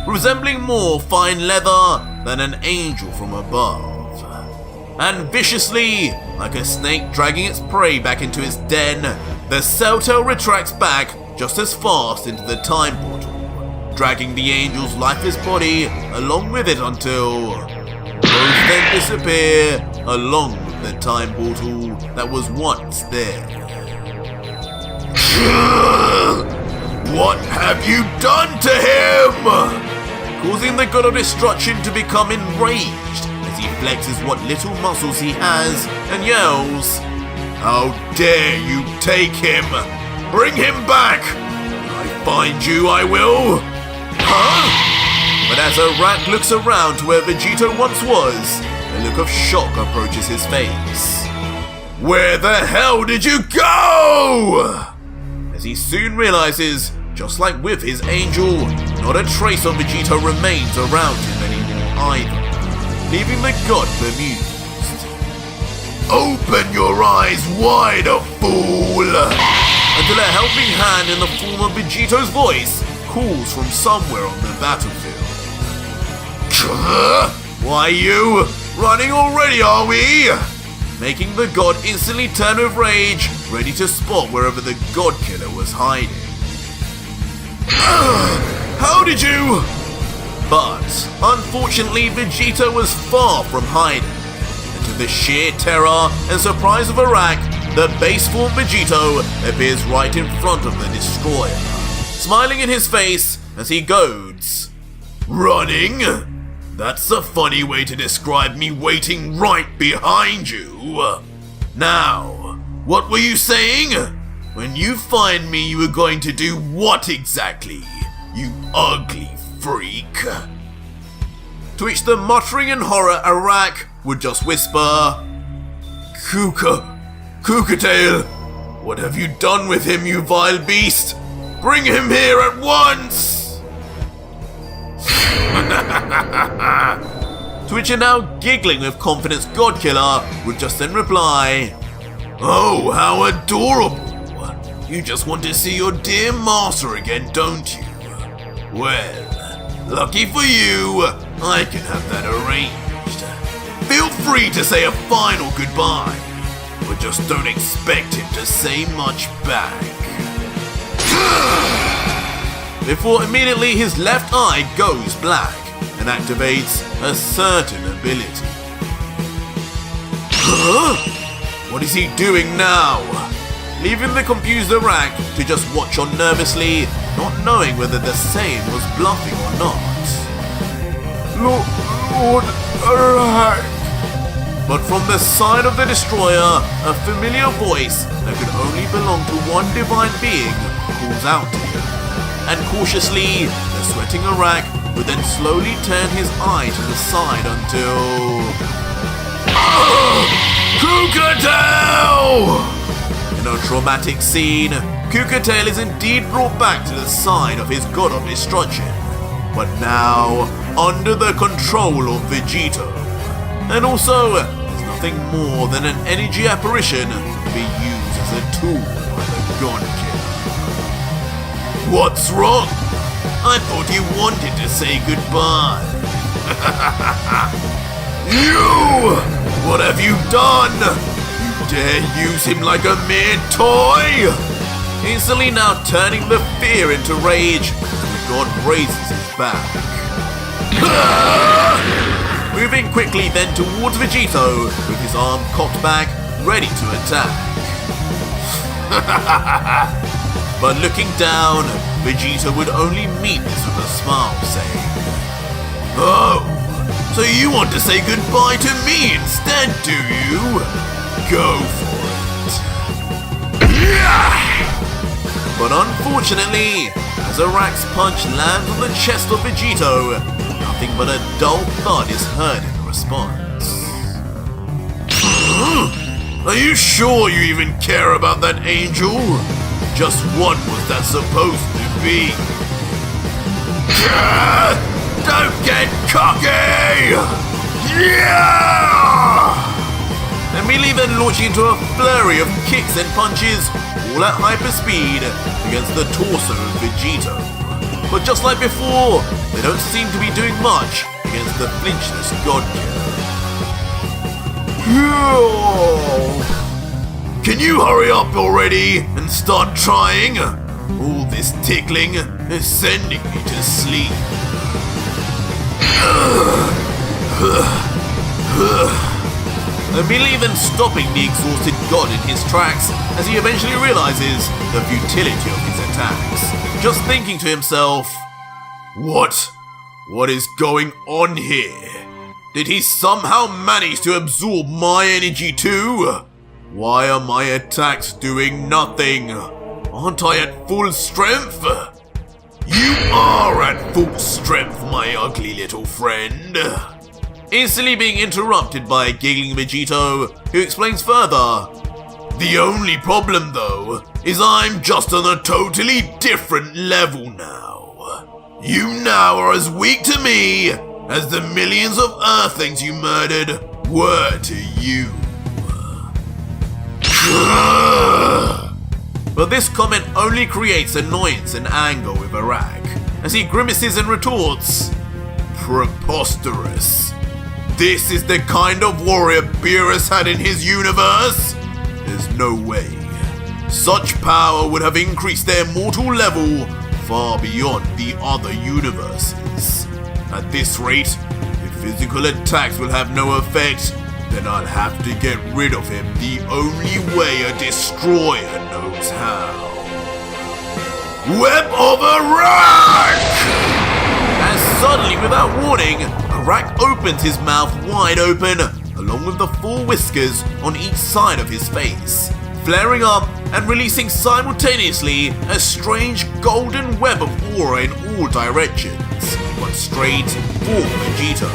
[SPEAKER 1] resembling more fine leather than an angel from above. And viciously, like a snake dragging its prey back into its den, the Cell Tail retracts back just as fast into the time portal, dragging the angel's lifeless body along with it until both then disappear along with the time portal that was once there.
[SPEAKER 2] What have you done to him?
[SPEAKER 1] Causing the god of destruction to become enraged as he flexes what little muscles he has and yells,
[SPEAKER 2] "How dare you take him! Bring him back! When I find you, I will!"
[SPEAKER 1] Huh? But as Arak looks around to where Vegito once was, a look of shock approaches his face.
[SPEAKER 2] "Where the hell did you go?"
[SPEAKER 1] As he soon realizes, just like with his angel, not a trace of Vegito remains around him anymore either, leaving the god bemused.
[SPEAKER 2] "Open your eyes wider, fool!"
[SPEAKER 1] Until a helping hand in the form of Vegito's voice calls from somewhere on the battlefield.
[SPEAKER 2] "Why, you running already, are we?"
[SPEAKER 1] Making the god instantly turn with rage, ready to spot wherever the god killer was hiding.
[SPEAKER 2] How did you?
[SPEAKER 1] But unfortunately, Vegito was far from hiding, and to the sheer terror and surprise of Arak, the base form Vegito appears right in front of the destroyer, smiling in his face as he goads,
[SPEAKER 2] "Running? That's a funny way to describe me waiting right behind you. Now, what were you saying? When you find me, you were going to do what exactly, you ugly freak?"
[SPEAKER 1] To which the muttering in horror Arak would just whisper,
[SPEAKER 2] Cougar-tail, what have you done with him, you vile beast? Bring him here at once!"
[SPEAKER 1] To which a now giggling with confidence Godkiller would just then reply,
[SPEAKER 2] "Oh, how adorable! You just want to see your dear master again, don't you? Well, lucky for you, I can have that arranged. Feel free to say a final goodbye, but just don't expect him to say much back."
[SPEAKER 1] Before immediately his left eye goes black and activates a certain ability. Huh? What is he doing now? Leaving the confused Arak to just watch on nervously, not knowing whether the Saiyan was bluffing or not.
[SPEAKER 2] Lord Arak.
[SPEAKER 1] But from the side of the destroyer, a familiar voice that could only belong to one divine being calls out to him. And cautiously, the sweating Arak would then slowly turn his eye to the side until...
[SPEAKER 2] Kukatao!
[SPEAKER 1] In a traumatic scene, Kukatao is indeed brought back to the side of his god of destruction, but now under the control of Vegito. And also, is nothing more than an energy apparition to be used as a tool by the god killer.
[SPEAKER 2] What's wrong? I thought you wanted to say goodbye. You! What have you done? You dare use him like a mere toy?
[SPEAKER 1] Instantly now turning the fear into rage, the god raises his back. Moving quickly then towards Vegito, with his arm cocked back, ready to attack. But looking down, Vegito would only meet this with a smile, saying,
[SPEAKER 2] "Oh, so you want to say goodbye to me instead, do you? Go for it."
[SPEAKER 1] But unfortunately, as Arak's punch lands on the chest of Vegito, nothing but a dull thud is heard in response.
[SPEAKER 2] Are you sure you even care about that angel? Just what was that supposed to be? Don't get cocky! Yeah!
[SPEAKER 1] Immediately then launching into a flurry of kicks and punches, all at hyper speed, against the torso of Vegito. But just like before, they don't seem to be doing much against the flinchless god killer.
[SPEAKER 2] Can you hurry up already and start trying? All this tickling is sending me to sleep.
[SPEAKER 1] Immediately then stopping the exhausted god in his tracks as he eventually realizes the futility of his attacks. Just thinking to himself,
[SPEAKER 2] What is going on here? Did he somehow manage to absorb my energy too? Why are my attacks doing nothing? Aren't I at full strength? You are at full strength, my ugly little friend.
[SPEAKER 1] Instantly being interrupted by a giggling Vegito, who explains further.
[SPEAKER 2] The only problem though, is I'm just on a totally different level now. You now are as weak to me as the millions of Earthlings you murdered were to you.
[SPEAKER 1] But this comment only creates annoyance and anger with Arak, as he grimaces and retorts,
[SPEAKER 2] Preposterous. This is the kind of warrior Beerus had in his universe? There's no way. Such power would have increased their mortal level far beyond the other universes. At this rate, if physical attacks will have no effect, then I'll have to get rid of him the only way a destroyer knows how. Web of Arak!
[SPEAKER 1] As suddenly, without warning, Arak opens his mouth wide open, along with the four whiskers on each side of his face, flaring up and releasing simultaneously a strange golden web of aura in all directions, but straight for Vegito.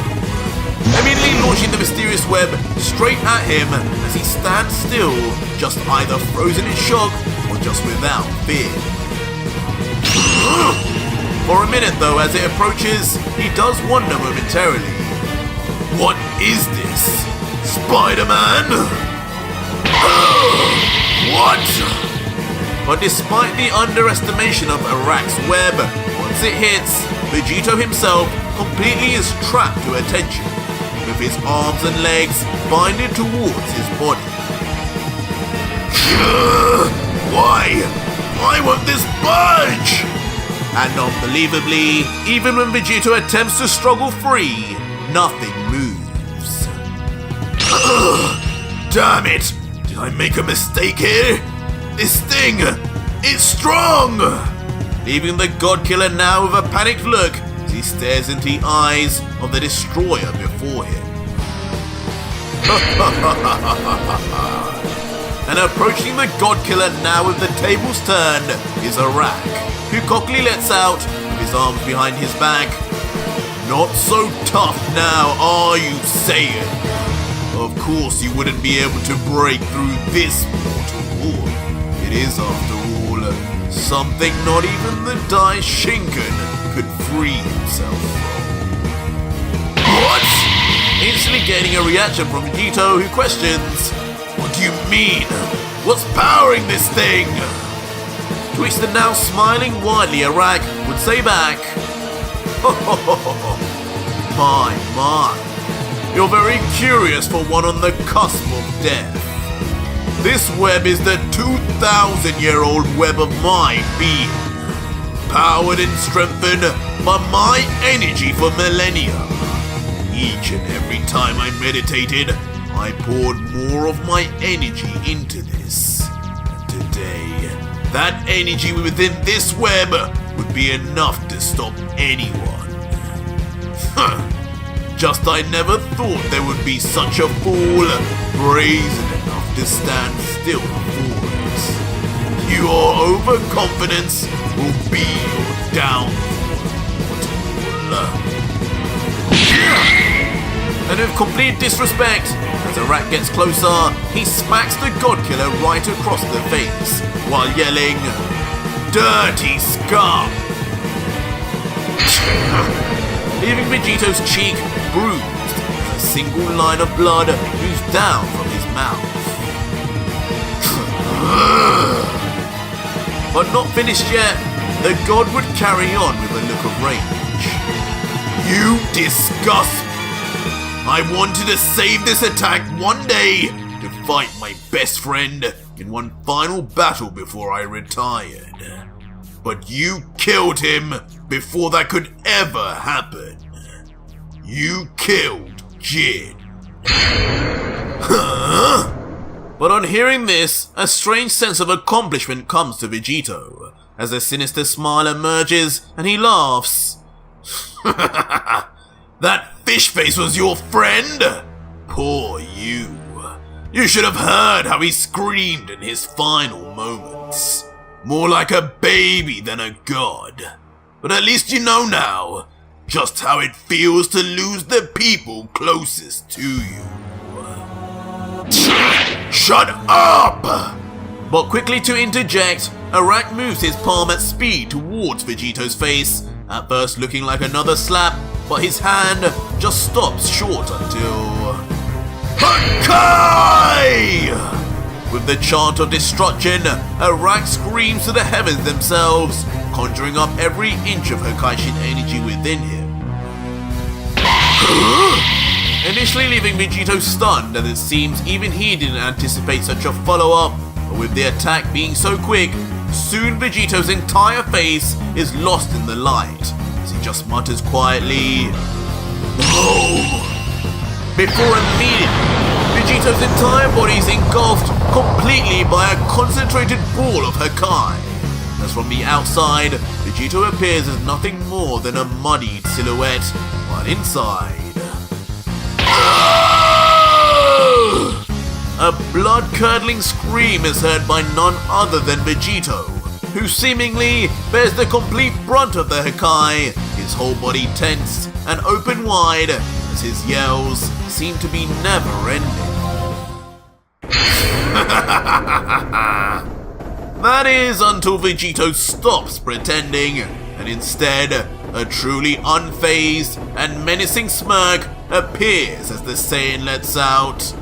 [SPEAKER 1] Immediately launching the mysterious web straight at him as he stands still, just either frozen in shock or just without fear. For a minute though, as it approaches, he does wonder momentarily.
[SPEAKER 2] What is this? Spider-Man? What?
[SPEAKER 1] But despite the underestimation of Arak's web, once it hits, Vegito himself completely is trapped to attention, with his arms and legs binded towards his body. Why won't this budge? And unbelievably, even when Vegito attempts to struggle free, nothing moves.
[SPEAKER 2] Damn it! Did I make a mistake here? This thing, it's strong!
[SPEAKER 1] Leaving the God Killer now with a panicked look as he stares into the eyes of the destroyer before him. And approaching the God Killer now with the tables turned is Arak, who cockily lets out, with his arms behind his back, "Not so tough now, are you, Saiyan? Of course you wouldn't be able to break through this mortal wall. It is, after all, something not even the Dai Shinken could free himself from."
[SPEAKER 2] What?
[SPEAKER 1] Instantly gaining a reaction from Vegito, who questions,
[SPEAKER 2] What do you mean? What's powering this thing?
[SPEAKER 1] to which the now smiling widely Arak would say back, My, you're very curious for one on the cusp of death. This web is the 2,000-year-old web of my being, powered and strengthened by my energy for millennia. Each and every time I meditated, I poured more of my energy into this. And today, that energy within this web would be enough to stop anyone. Just I never thought there would be such a fool brazen enough to stand still before it. Your overconfidence will be your downfall. And with complete disrespect, as Arak gets closer, he smacks the God Killer right across the face, while yelling, "Dirty scum!" leaving Vegito's cheek bruised as a single line of blood oozed down from his mouth. But not finished yet, the god would carry on with a look of rage. "You disgust me! I wanted to save this attack one day to fight my best friend in one final battle before I retired. But you killed him before that could ever happen. You killed Giin." Huh? But on hearing this, a strange sense of accomplishment comes to Vegito, as a sinister smile emerges and he laughs. "That fish face was your friend? Poor you. You should have heard how he screamed in his final moments. More like a baby than a god. But at least you know now just how it feels to lose the people closest to you." "Shut up!" But quickly to interject, Arak moves his palm at speed towards Vegito's face, at first looking like another slap, but his hand just stops short until... Hakai! With the chant of destruction, Arak screams to the heavens themselves, conjuring up every inch of Hakaishin energy within him. Initially leaving Vegito stunned, as it seems even he didn't anticipate such a follow-up, but with the attack being so quick, soon Vegito's entire face is lost in the light, as he just mutters quietly, "No!" Before immediately, Vegito's entire body is engulfed completely by a concentrated ball of Hakai, as from the outside, Vegito appears as nothing more than a muddied silhouette, while inside... A blood-curdling scream is heard by none other than Vegito, who seemingly bears the complete brunt of the Hakai, his whole body tensed and open wide as his yells seem to be never-ending. That is until Vegito stops pretending and instead, a truly unfazed and menacing smirk appears as the Saiyan lets out,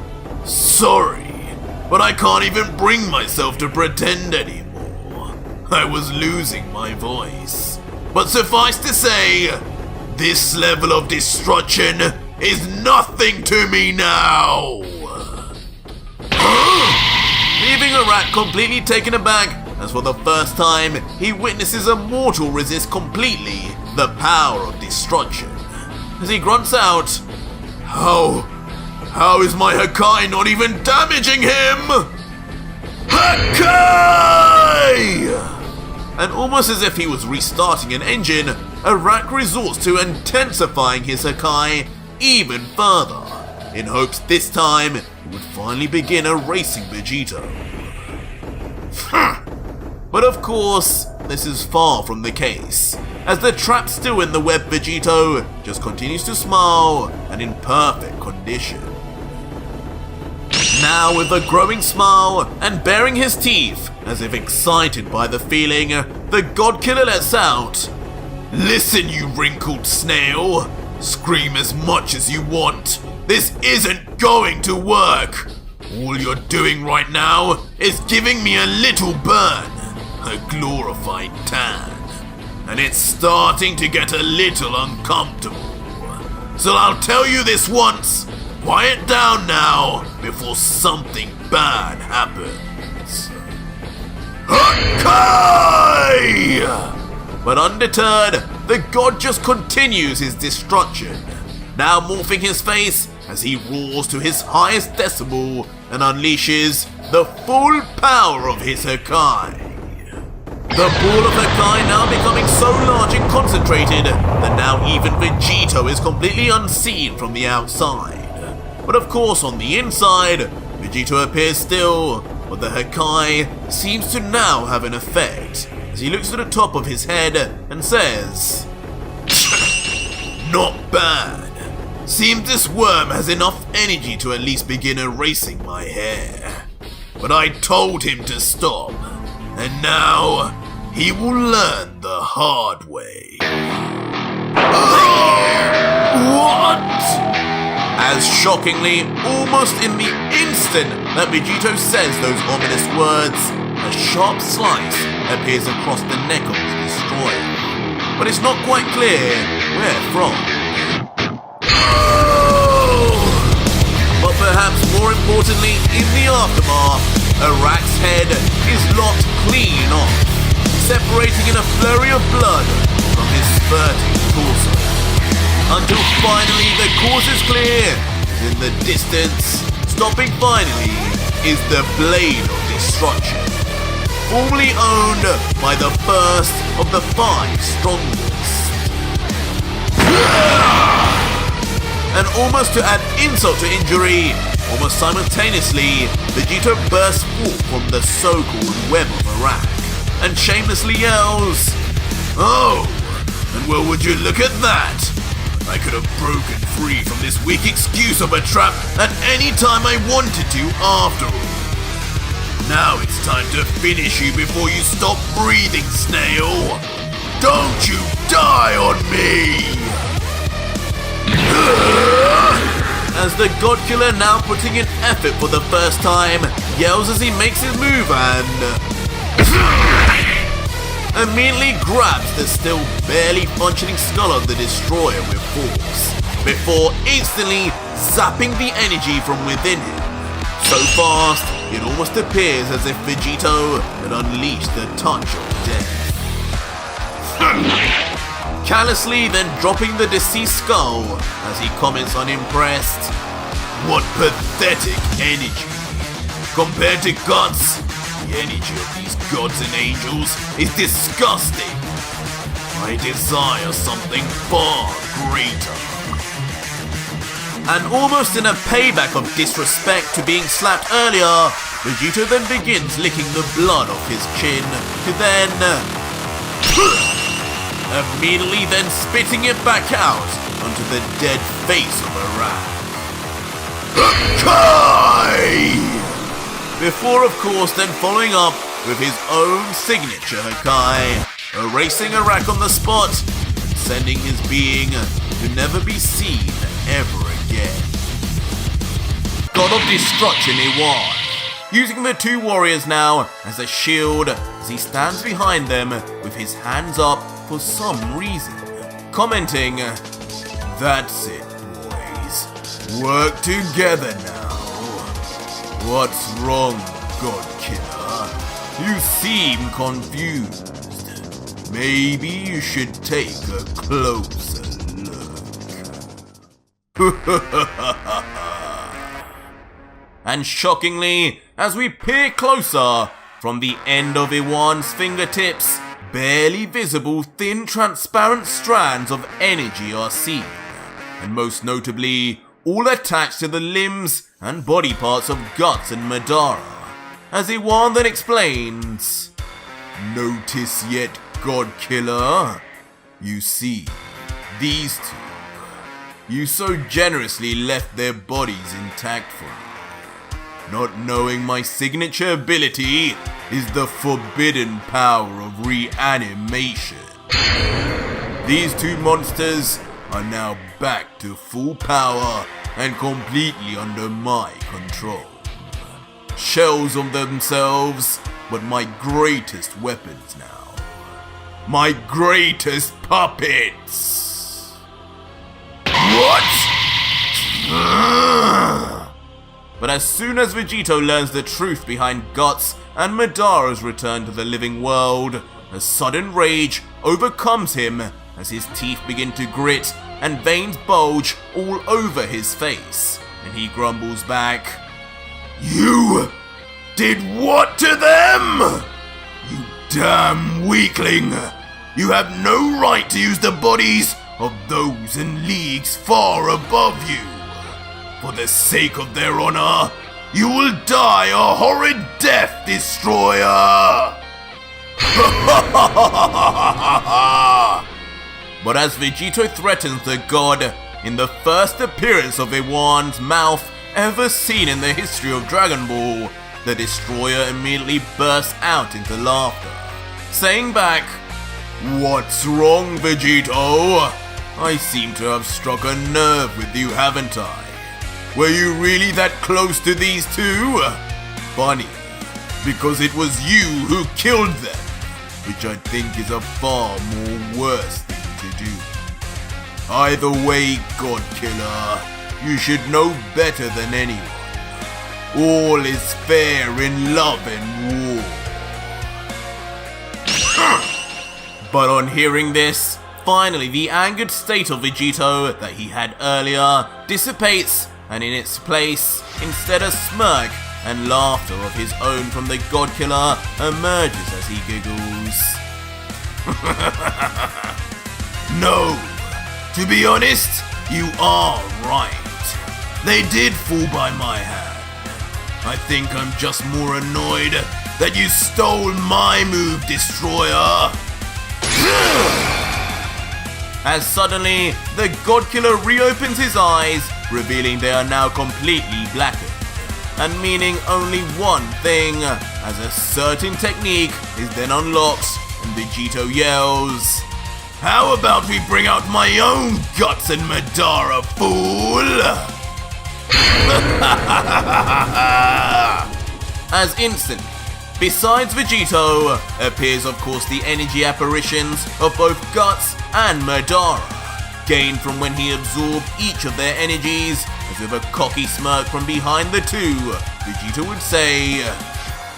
[SPEAKER 2] "Sorry, but I can't even bring myself to pretend anymore. I was losing my voice. But suffice to say, this level of destruction is nothing to me now."
[SPEAKER 1] Leaving Arak completely taken aback as for the first time he witnesses a mortal resist completely the power of destruction. As he grunts out,
[SPEAKER 2] How is my Hakai not even damaging him? Hakai!
[SPEAKER 1] And almost as if he was restarting an engine, Arak resorts to intensifying his Hakai even further, in hopes this time he would finally begin erasing Vegito. But of course, this is far from the case, as the trap still in the web Vegito just continues to smile and in perfect condition. Now with a growing smile and baring his teeth, as if excited by the feeling, the God Killer lets out,
[SPEAKER 2] "Listen, you wrinkled snail. Scream as much as you want. This isn't going to work. All you're doing right now is giving me a little burn, a glorified tan. And it's starting to get a little uncomfortable. So I'll tell you this once. Quiet down now before something bad happens." Hakai!
[SPEAKER 1] But undeterred, the god just continues his destruction, now morphing his face as he roars to his highest decibel and unleashes the full power of his Hakai. The ball of Hakai now becoming so large and concentrated that now even Vegito is completely unseen from the outside. But of course on the inside, Vegito appears still, but the Hakai seems to now have an effect, as he looks to the top of his head and says,
[SPEAKER 2] "Not bad. Seems this worm has enough energy to at least begin erasing my hair. But I told him to stop, and now he will learn the hard way."
[SPEAKER 1] What? As shockingly, almost in the instant that Vegito says those ominous words, a sharp slice appears across the neck of the destroyer. But it's not quite clear where from. But perhaps more importantly, in the aftermath, Arak's head is lopped clean off, separating in a flurry of blood from his spurting torso. Until finally the cause is clear, as in the distance, stopping finally, is the Blade of Destruction, formerly owned by the first of the 5 strongest. And almost to add insult to injury, almost simultaneously, Vegito bursts forth from the so-called web of Arak, and shamelessly yells,
[SPEAKER 2] "Oh, and well would you look at that? I could have broken free from this weak excuse of a trap at any time I wanted to after all. Now it's time to finish you before you stop breathing, snail. Don't you die on me!"
[SPEAKER 1] As the God Killer, now putting in effort for the first time, yells as he makes his move and immediately grabs the still barely functioning skull of the destroyer with force, before instantly zapping the energy from within him. So fast, it almost appears as if Vegito had unleashed the touch of death. Callously then dropping the deceased skull as he comments unimpressed,
[SPEAKER 2] "What pathetic energy. Compared to gods, the energy of these gods and angels is disgusting. I desire something far greater."
[SPEAKER 1] And almost in a payback of disrespect to being slapped earlier, Vegito then begins licking the blood off his chin, to then immediately then spitting it back out onto the dead face of Arak.
[SPEAKER 2] Hakai!
[SPEAKER 1] Before of course then following up with his own signature Hakai, erasing Arak on the spot and sending his being to never be seen ever again. God of Destruction Iwan, using the two warriors now as a shield as he stands behind them with his hands up for some reason, commenting, "That's it, boys. Work together now. What's wrong, God Killer? You seem confused. Maybe you should take a closer look." And shockingly, as we peer closer, from the end of Iwan's fingertips, barely visible thin transparent strands of energy are seen, and most notably, all attached to the limbs and body parts of Guts and Madara. As Iwan then explains, "Notice yet, God Killer? You see, these two, you so generously left their bodies intact for me. Not knowing my signature ability is the forbidden power of reanimation. These two monsters are now back to full power and completely under my control. Shells of themselves, but my greatest weapons now. My greatest puppets." What? But as soon as Vegito learns the truth behind Guts and Madara's return to the living world, a sudden rage overcomes him as his teeth begin to grit and veins bulge all over his face, and he grumbles back, "You did what to them? You damn weakling! You have no right to use the bodies of those in leagues far above you. For the sake of their honor, you will die a horrid death, destroyer!" But as Vegito threatens the god in the first appearance of Iwan's mouth ever seen in the history of Dragon Ball, the destroyer immediately bursts out into laughter, saying back, "What's wrong, Vegito? I seem to have struck a nerve with you, haven't I? Were you really that close to these two? Funny, because it was you who killed them, which I think is a far more worse thing to do. Either way, God Killer, you should know better than anyone. All is fair in love and war." But on hearing this, finally the angered state of Vegito that he had earlier dissipates, and in its place, instead a smirk and laughter of his own from the God Killer emerges as he giggles. "No, to be honest, you are right. They did fall by my hand. I think I'm just more annoyed that you stole my move, destroyer." As suddenly, the God Killer reopens his eyes, revealing they are now completely blackened, and meaning only one thing, as a certain technique is then unlocked, and Vegito yells, "How about we bring out my own Guts and Madara, fool?" As instantly, besides Vegito, appears of course the energy apparitions of both Guts and Madara, gained from when he absorbed each of their energies, as with a cocky smirk from behind the two, Vegito would say,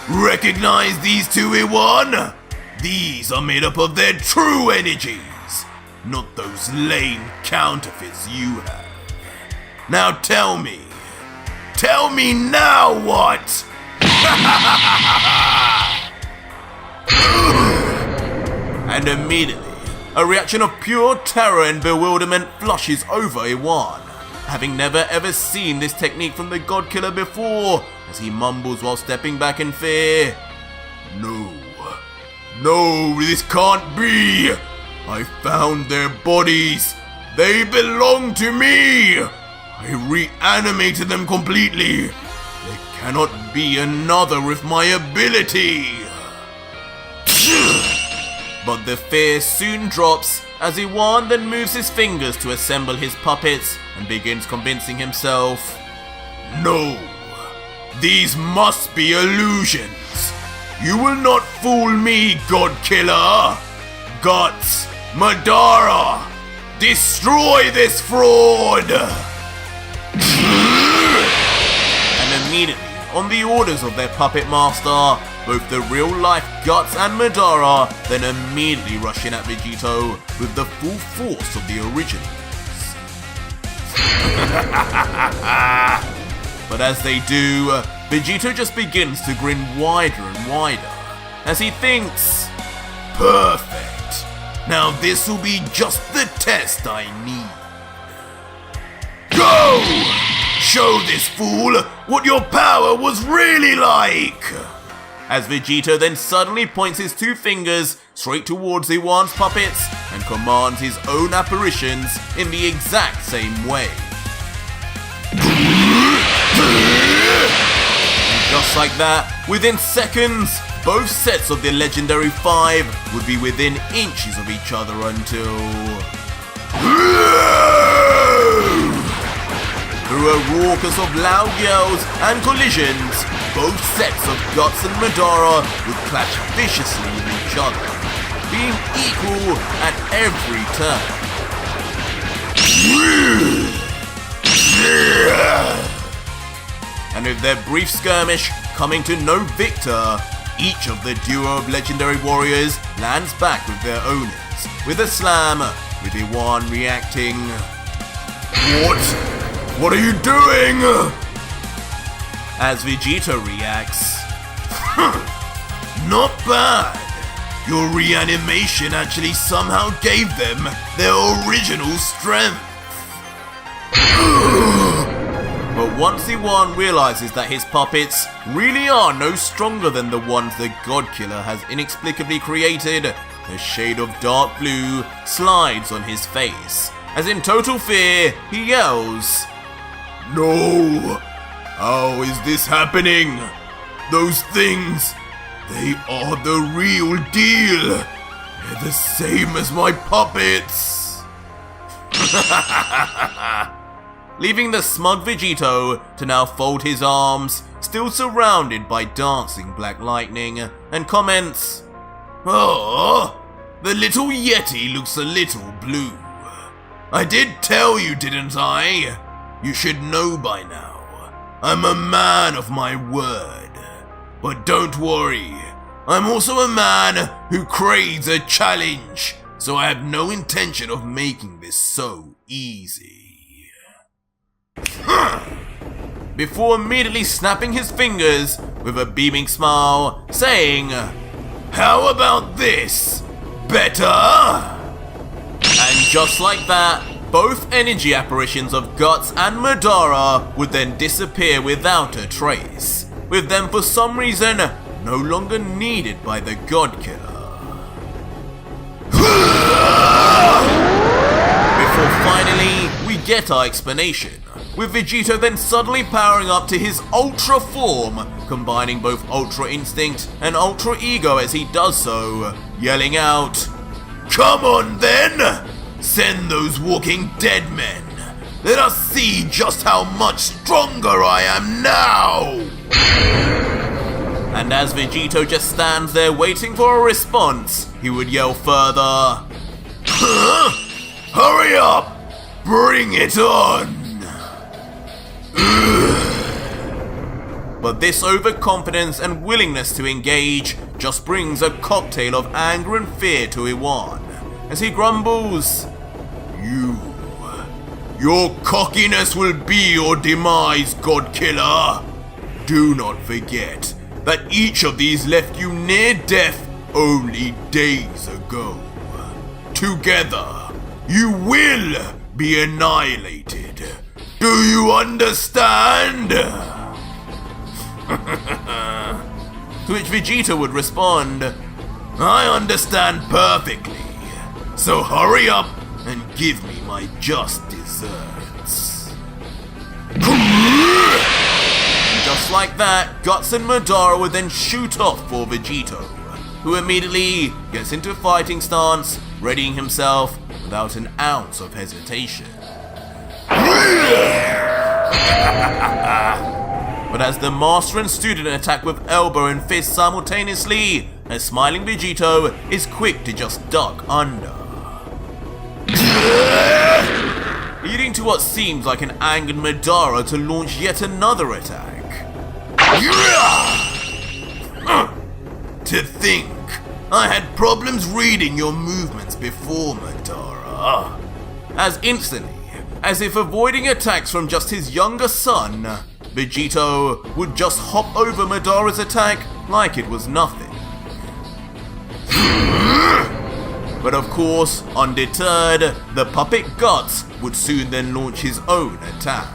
[SPEAKER 1] "Recognize these two, Iwan? These are made up of their true energies, not those lame counterfeits you have. Now tell me now what?" And immediately, a reaction of pure terror and bewilderment flushes over Iwan, having never ever seen this technique from the God Killer before, as he mumbles while stepping back in fear, No, this can't be! I found their bodies! They belong to me! I reanimated them completely! There cannot be another with my ability! But the fear soon drops as Iwan then moves his fingers to assemble his puppets and begins convincing himself,
[SPEAKER 2] No, these must be illusions. You will not fool me, God Killer. Guts, Madara, destroy this fraud!
[SPEAKER 1] And immediately, on the orders of their puppet master, both the real-life Guts and Madara then immediately rush in at Vegito with the full force of the originals. But as they do, Vegito just begins to grin wider and wider as he thinks,
[SPEAKER 2] Perfect. Now this will be just the test I need. Go! Show this fool what your power was really like!
[SPEAKER 1] As Vegito then suddenly points his two fingers straight towards Iwan's puppets and commands his own apparitions in the exact same way. And just like that, within seconds, both sets of the legendary 5 would be within inches of each other until... Through a raucous of loud yells and collisions, both sets of Guts and Madara would clash viciously with each other, being equal at every turn. And with their brief skirmish coming to no victor, each of the duo of legendary warriors lands back with their owners, with a slam, with Iwan reacting,
[SPEAKER 2] What? What are you doing?
[SPEAKER 1] As Vegito reacts,
[SPEAKER 2] Not bad. Your reanimation actually somehow gave them their original strength.
[SPEAKER 1] But once Iwan realizes that his puppets really are no stronger than the ones the God Killer has inexplicably created, the shade of dark blue slides on his face, as in total fear, he yells,
[SPEAKER 2] No! How is this happening? Those things, they are the real deal. They're the same as my puppets.
[SPEAKER 1] leaving the smug Vegito to now fold his arms, still surrounded by dancing black lightning, and comments,
[SPEAKER 2] Oh, the little Yeti looks a little blue. I did tell you, didn't I? You should know by now. I'm a man of my word. But don't worry, I'm also a man who craves a challenge, so I have no intention of making this so easy.
[SPEAKER 1] before immediately snapping his fingers with a beaming smile, saying,
[SPEAKER 2] How about this? Better?
[SPEAKER 1] And just like that, both energy apparitions of Guts and Madara would then disappear without a trace, with them for some reason no longer needed by the God Killer. Before finally we get our explanation, with Vegito then suddenly powering up to his Ultra form, combining both Ultra Instinct and Ultra Ego as he does so, yelling out,
[SPEAKER 2] Come on then! Send those walking dead men! Let us see just how much stronger I am now!
[SPEAKER 1] And as Vegito just stands there waiting for a response, he would yell further,
[SPEAKER 2] Huh? Hurry up! Bring it on!
[SPEAKER 1] But this overconfidence and willingness to engage just brings a cocktail of anger and fear to Iwan, as he grumbles,
[SPEAKER 2] Your cockiness will be your demise, God Killer! Do not forget that each of these left you near death only days ago. Together, you will be annihilated. Do you understand?
[SPEAKER 1] to which Vegito would respond,
[SPEAKER 2] I understand perfectly. So hurry up and give me my just desserts.
[SPEAKER 1] Just like that, Guts and Madara would then shoot off for Vegito, who immediately gets into fighting stance, readying himself without an ounce of hesitation. But as the master and student attack with elbow and fist simultaneously, a smiling Vegito is quick to just duck under, leading to what seems like an angered Madara to launch yet another attack.
[SPEAKER 2] To think, I had problems reading your movements before, Madara.
[SPEAKER 1] As instantly, as if avoiding attacks from just his younger son, Vegito would just hop over Madara's attack like it was nothing. But of course, undeterred, the puppet Guts would soon then launch his own attack.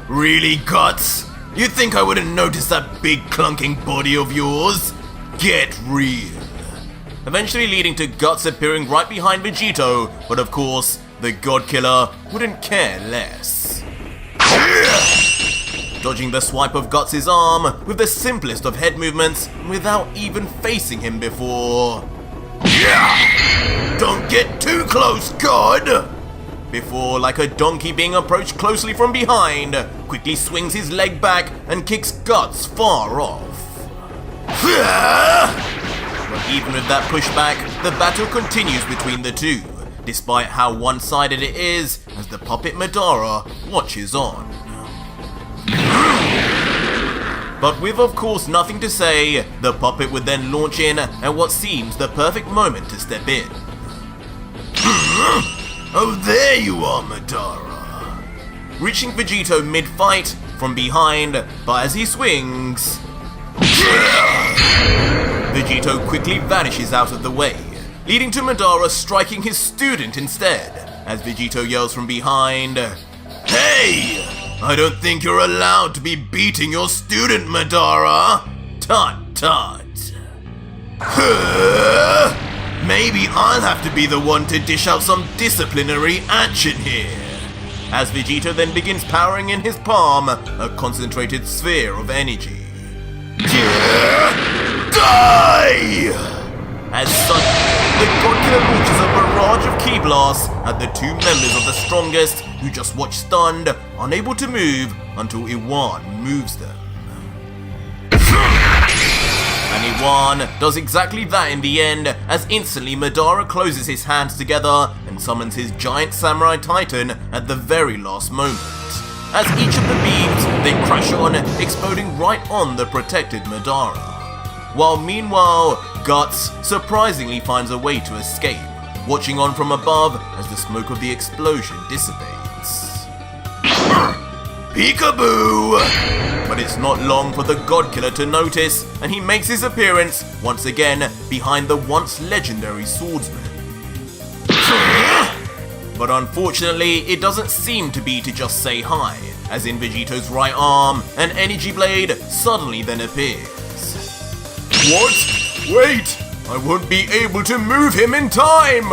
[SPEAKER 2] Really, Guts? You think I wouldn't notice that big clunking body of yours? Get real.
[SPEAKER 1] Eventually leading to Guts appearing right behind Vegito, but of course, the God Killer wouldn't care less. Dodging the swipe of Guts' arm with the simplest of head movements without even facing him before.
[SPEAKER 2] Don't get too close, God!
[SPEAKER 1] Before, like a donkey being approached closely from behind, quickly swings his leg back and kicks Guts far off. But even with that pushback, the battle continues between the two, despite how one-sided it is as the puppet Madara watches on. But with of course nothing to say, the puppet would then launch in at what seems the perfect moment to step in.
[SPEAKER 2] Oh, there you are, Madara.
[SPEAKER 1] Reaching Vegito mid-fight from behind, but as he swings, Vegito quickly vanishes out of the way, leading to Madara striking his student instead, as Vegito yells from behind,
[SPEAKER 2] Hey! I don't think you're allowed to be beating your student, Madara!
[SPEAKER 1] Tut tut.
[SPEAKER 2] Maybe I'll have to be the one to dish out some disciplinary action here.
[SPEAKER 1] As Vegito then begins powering in his palm a concentrated sphere of energy.
[SPEAKER 2] Die!
[SPEAKER 1] As suddenly, the God Killer launches a barrage of ki blasts at the two members of the strongest, who just watch stunned, unable to move until Iwan moves them. And Iwan does exactly that in the end, as instantly Madara closes his hands together and summons his giant samurai titan at the very last moment, as each of the beams then crash on, exploding right on the protected Madara. While meanwhile, Guts surprisingly finds a way to escape, watching on from above as the smoke of the explosion dissipates.
[SPEAKER 2] Peekaboo!
[SPEAKER 1] But it's not long for the God Killer to notice, and he makes his appearance once again behind the once legendary swordsman. But unfortunately, it doesn't seem to be to just say hi, as in Vegito's right arm, an energy blade suddenly then appears.
[SPEAKER 2] What? Wait!
[SPEAKER 1] I won't be able to move him in time!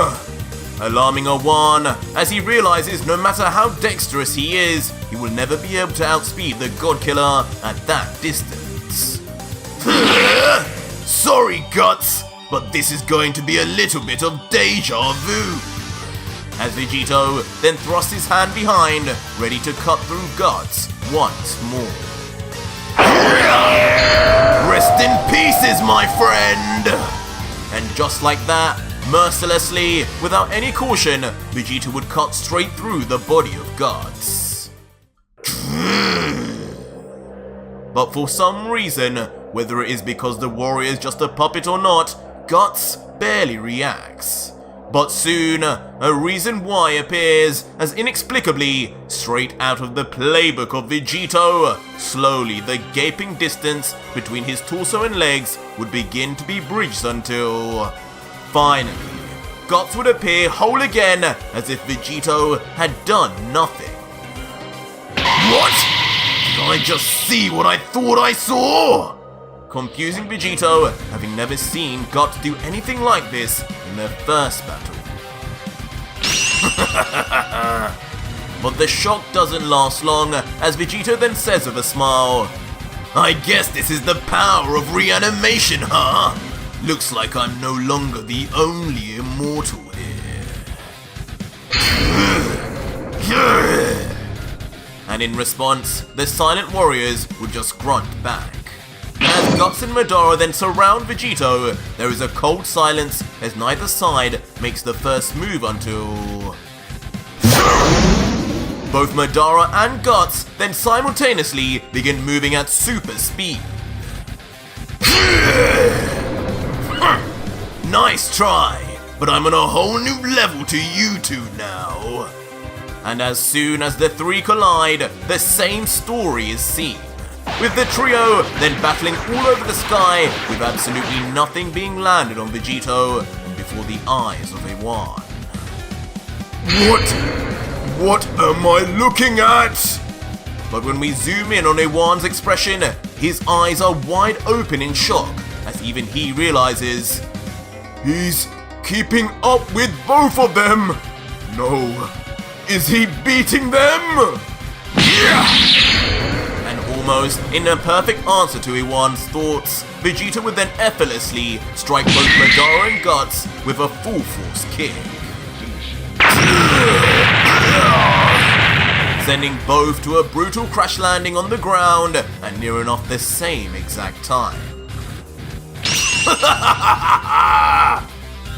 [SPEAKER 1] Alarming Iwan, as he realizes no matter how dexterous he is, he will never be able to outspeed the God Killer at that distance.
[SPEAKER 2] Sorry, Guts, but this is going to be a little bit of deja vu.
[SPEAKER 1] As Vegito then thrusts his hand behind, ready to cut through Guts once more.
[SPEAKER 2] Rest in pieces, my friend!
[SPEAKER 1] And just like that, mercilessly, without any caution, Vegito would cut straight through the body of Guts. But for some reason, whether it is because the warrior is just a puppet or not, Guts barely reacts. But soon, a reason why appears as inexplicably, straight out of the playbook of Vegito, slowly the gaping distance between his torso and legs would begin to be bridged until, finally, Guts would appear whole again as if Vegito had done nothing.
[SPEAKER 2] What? Did I just see what I thought I saw?
[SPEAKER 1] Confusing Vegito, having never seen Guts do anything like this in their first battle. But the shock doesn't last long, as Vegito then says with a smile,
[SPEAKER 2] I guess this is the power of reanimation, huh? Looks like I'm no longer the only immortal here.
[SPEAKER 1] And in response, the silent warriors would just grunt back. As Guts and Madara then surround Vegito, there is a cold silence as neither side makes the first move until... Both Madara and Guts then simultaneously begin moving at super speed.
[SPEAKER 2] Nice try, but I'm on a whole new level to you two now.
[SPEAKER 1] And as soon as the three collide, the same story is seen, with the trio then battling all over the sky with absolutely nothing being landed on Vegito before the eyes of Iwan.
[SPEAKER 2] What am I looking at?
[SPEAKER 1] But when we zoom in on Iwan's expression, his eyes are wide open in shock as even he realizes
[SPEAKER 2] he's keeping up with both of them. No, is he beating them?
[SPEAKER 1] And almost in a perfect answer to Iwan's thoughts, Vegeta would then effortlessly strike both Madara and Guts with a full force kick, sending both to a brutal crash landing on the ground and near enough the same exact time.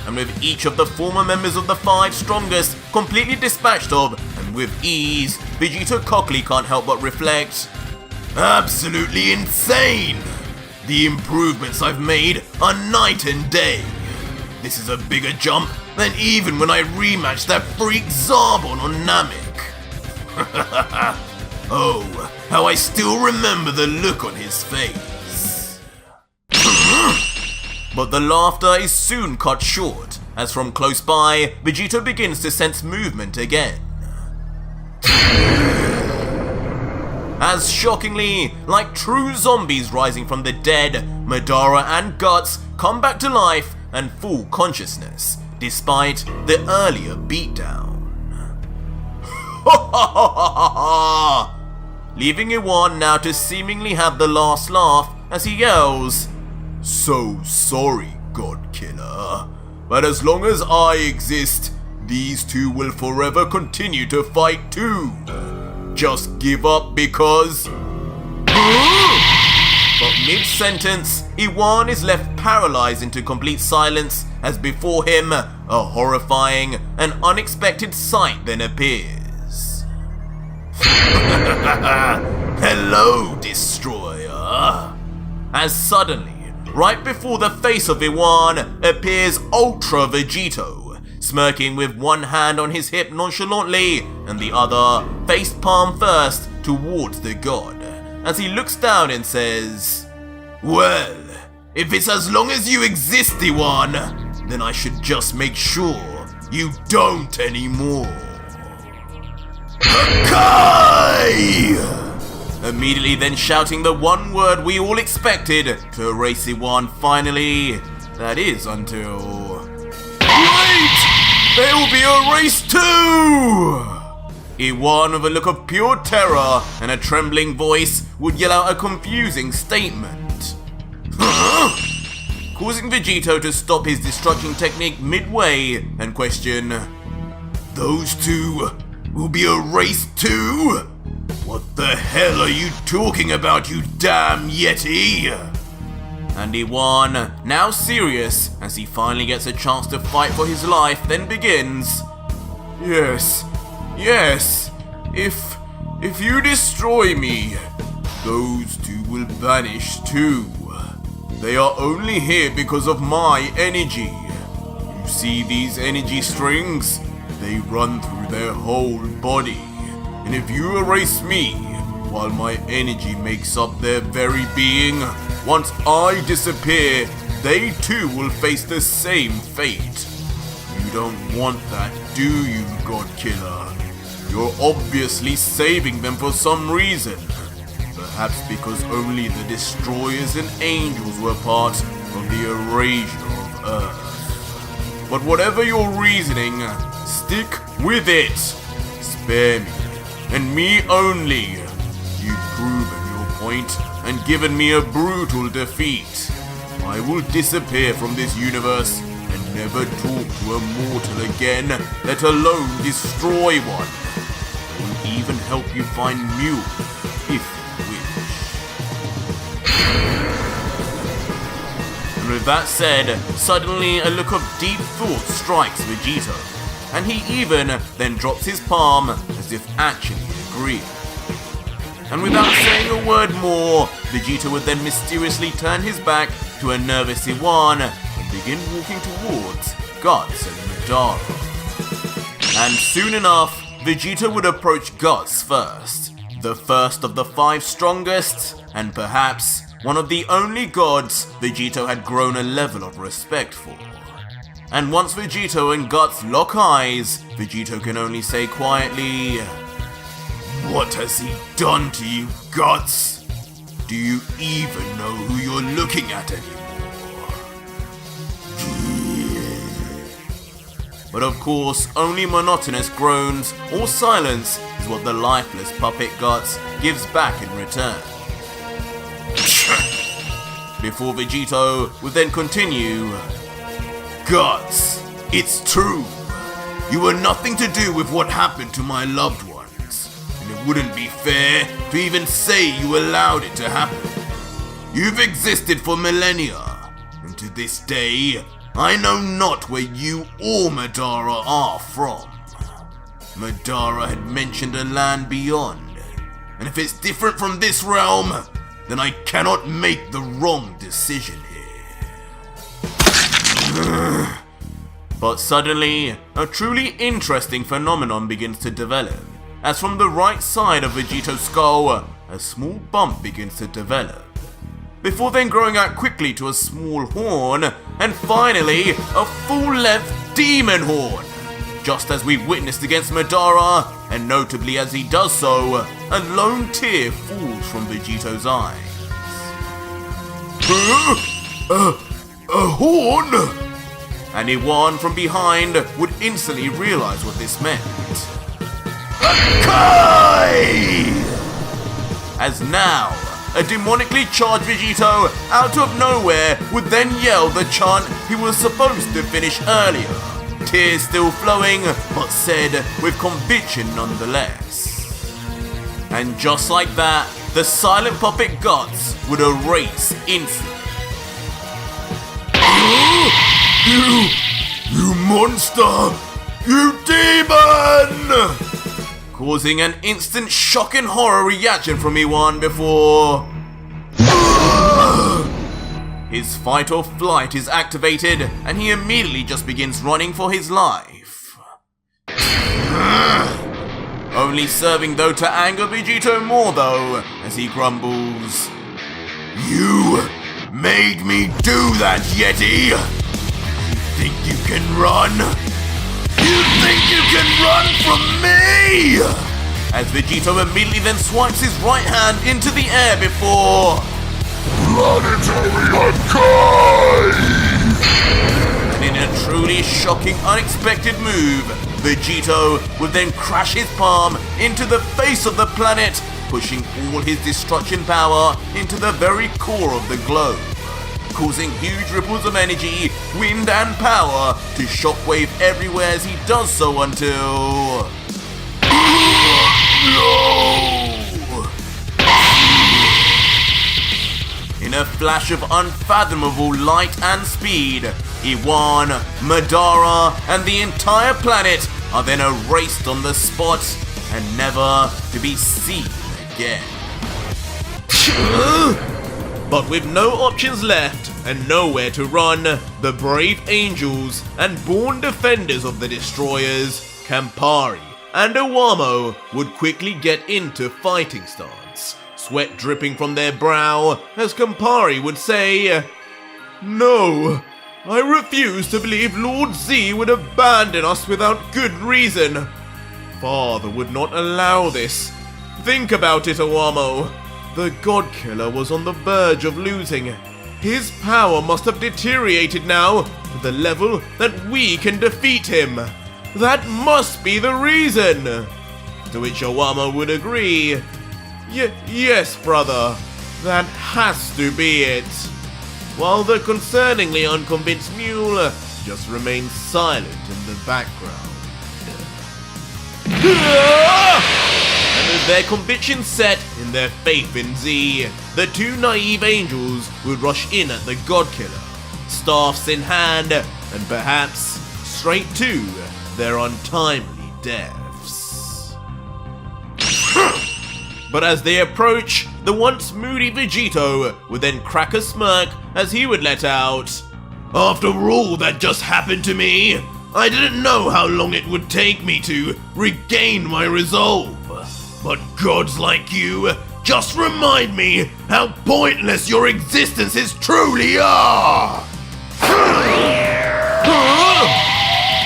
[SPEAKER 1] And with each of the former members of the five strongest completely dispatched of, and with ease, Vegeta cockily can't help but reflect,
[SPEAKER 2] absolutely insane! The improvements I've made are night and day. This is a bigger jump than even when I rematched that freak Zarbon on Namek. Oh, how I still remember the look on his face.
[SPEAKER 1] But the laughter is soon cut short, as from close by, Vegito begins to sense movement again. As shockingly, like true zombies rising from the dead, Madara and Guts come back to life and full consciousness, despite the earlier beatdown. Leaving Iwan now to seemingly have the last laugh as he yells,
[SPEAKER 2] "So sorry, God Killer, but as long as I exist, these two will forever continue to fight too. Just give up because..."
[SPEAKER 1] But mid-sentence, Iwan is left paralyzed into complete silence as before him, a horrifying and unexpected sight then appears.
[SPEAKER 2] Hello, Destroyer!
[SPEAKER 1] As suddenly, right before the face of Iwan appears Ultra Vegito, smirking with one hand on his hip nonchalantly and the other face palm first towards the god, as he looks down and says,
[SPEAKER 2] "Well, if it's as long as you exist, Iwan, then I should just make sure you don't anymore." Kai!
[SPEAKER 1] Immediately then shouting the one word we all expected to erase Iwan finally, that is until...
[SPEAKER 2] Wait! They'll be erased too!
[SPEAKER 1] Iwan, with a look of pure terror and a trembling voice, would yell out a confusing statement, causing Vegito to stop his destruction technique midway and question,
[SPEAKER 2] "Those two will be erased too? What the hell are you talking about, you damn Yeti?"
[SPEAKER 1] And Iwan, now serious as he finally gets a chance to fight for his life, then begins,
[SPEAKER 2] Yes, if you destroy me, those two will vanish too. They are only here because of my energy. You see these energy strings? They run through their whole body. And if you erase me, while my energy makes up their very being, once I disappear, they too will face the same fate. You don't want that, do you, God Killer? You're obviously saving them for some reason. Perhaps because only the destroyers and angels were part of the erasure of Earth. But whatever your reasoning, stick with it. Spare me, and me only. You've proven your point,
[SPEAKER 1] and given me a brutal defeat. I will disappear from this universe and never talk to a mortal again, let alone destroy one. I will even help you find Mule, if you wish. And with that said, suddenly a look of deep thought strikes Vegito, and he even then drops his palm as if actually agreeing. And without saying a word more, Vegito would then mysteriously turn his back to a nervous Iwan and begin walking towards Guts and Madara. And soon enough, Vegito would approach Guts first, the first of the 5 strongest, and perhaps one of the only gods Vegito had grown a level of respect for. And once Vegito and Guts lock eyes, Vegito can only say quietly,
[SPEAKER 2] "What has he done to you, Guts? Do you even know who you're looking at anymore?"
[SPEAKER 1] But of course, only monotonous groans or silence is what the lifeless puppet Guts gives back in return. Before Vegito would then continue,
[SPEAKER 2] "Guts, it's true. You were nothing to do with what happened to my loved ones, and it wouldn't be fair to even say you allowed it to happen. You've existed for millennia, and to this day, I know not where you or Madara are from. Madara had mentioned a land beyond, and if it's different from this realm, then I cannot make the wrong decision here."
[SPEAKER 1] But suddenly, a truly interesting phenomenon begins to develop, as from the right side of Vegito's skull, a small bump begins to develop, before then growing out quickly to a small horn, and finally, a full-length demon horn, just as we've witnessed against Madara, and notably as he does so, a lone tear falls from Vegito's eyes.
[SPEAKER 2] A horn?
[SPEAKER 1] And Iwan from behind would instantly realize what this meant.
[SPEAKER 2] Kai!
[SPEAKER 1] As now, a demonically charged Vegito out of nowhere would then yell the chant he was supposed to finish earlier, tears still flowing, but said with conviction nonetheless. And just like that, the silent puppet Guts would erase instantly.
[SPEAKER 2] You monster! You demon!
[SPEAKER 1] Causing an instant shock and horror reaction from Iwan before his fight or flight is activated, and he immediately just begins running for his life. Only serving though to anger Vegito more though, as he grumbles,
[SPEAKER 2] "You made me do that, Yeti! You think you can run? You think you can run from me?"
[SPEAKER 1] As Vegito immediately then swipes his right hand into the air before
[SPEAKER 2] Planetary Unkai!
[SPEAKER 1] And in a truly shocking, unexpected move, Vegito would then crash his palm into the face of the planet, pushing all his destruction power into the very core of the globe, causing huge ripples of energy, wind and power to shockwave everywhere as he does so until... In a flash of unfathomable light and speed, Iwan, Madara, and the entire planet are then erased on the spot and never to be seen again. But with no options left and nowhere to run, the brave angels and born defenders of the destroyers, Campari and Owamo, would quickly get into fighting stance, sweat dripping from their brow as Campari would say, "No, I refuse to believe Lord Z would abandon us without good reason. Father would not allow this. Think about it, Owamo. The God Killer was on the verge of losing. His power must have deteriorated now to the level that we can defeat him. That must be the reason." To which Owamo would agree, Yes, brother. That has to be it. While the concerningly unconvinced mule just remains silent in the background. And with their conviction set in their faith in Z, the two naive angels would rush in at the god killer, staffs in hand, and perhaps straight to their untimely deaths. But as they approach, the once moody Vegito would then crack a smirk as he would let out,
[SPEAKER 2] "After all that just happened to me, I didn't know how long it would take me to regain my resolve. But gods like you just remind me how pointless your existences truly are!"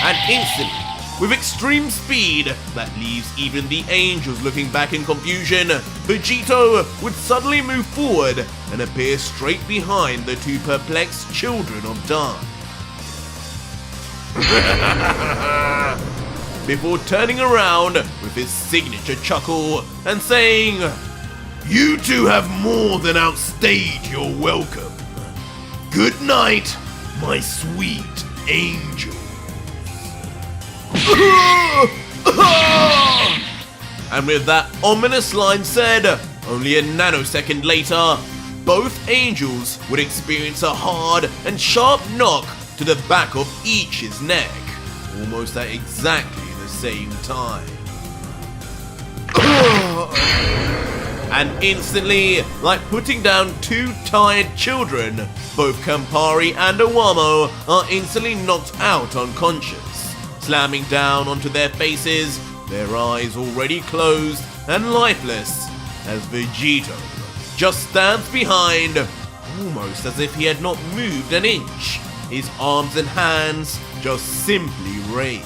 [SPEAKER 1] And instantly, with extreme speed that leaves even the angels looking back in confusion, Vegito would suddenly move forward and appear straight behind the two perplexed children of Dawn. Before turning around with his signature chuckle and saying,
[SPEAKER 2] "You two have more than outstayed your welcome. Good night, my sweet angel."
[SPEAKER 1] And with that ominous line said, only a nanosecond later, both angels would experience a hard and sharp knock to the back of each's neck, almost at exactly the same time. And instantly, like putting down two tired children, both Campari and Awamo are instantly knocked out unconscious, slamming down onto their faces, their eyes already closed and lifeless, as Vegito just stands behind, almost as if he had not moved an inch, his arms and hands just simply raised.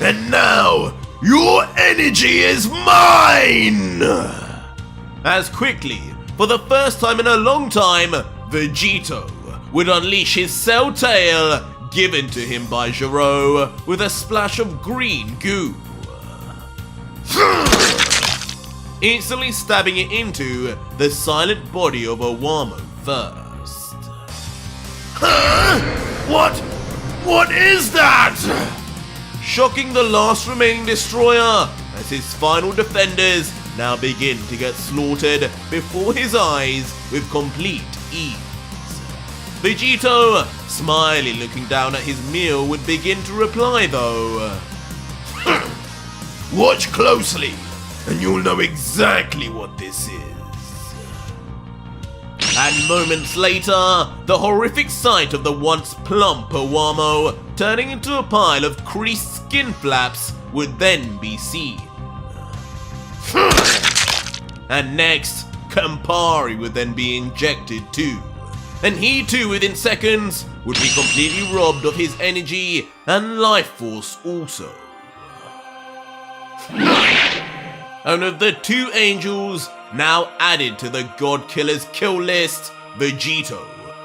[SPEAKER 2] "And now, your energy is mine!"
[SPEAKER 1] As quickly, for the first time in a long time, Vegito would unleash his cell tail, given to him by Giro, with a splash of green goo. Instantly stabbing it into the silent body of Awamo first.
[SPEAKER 2] Huh? What is that?
[SPEAKER 1] Shocking the last remaining destroyer as his final defenders now begin to get slaughtered before his eyes with complete ease. Vegito, slyly looking down at his meal, would begin to reply though.
[SPEAKER 2] "Watch closely, and you'll know exactly what this is."
[SPEAKER 1] And moments later, the horrific sight of the once plump Awamo turning into a pile of creased skin flaps would then be seen. And next, Campari would then be injected too. And he too within seconds would be completely robbed of his energy and life force also. And of the two angels now added to the god killer's kill list, Vegito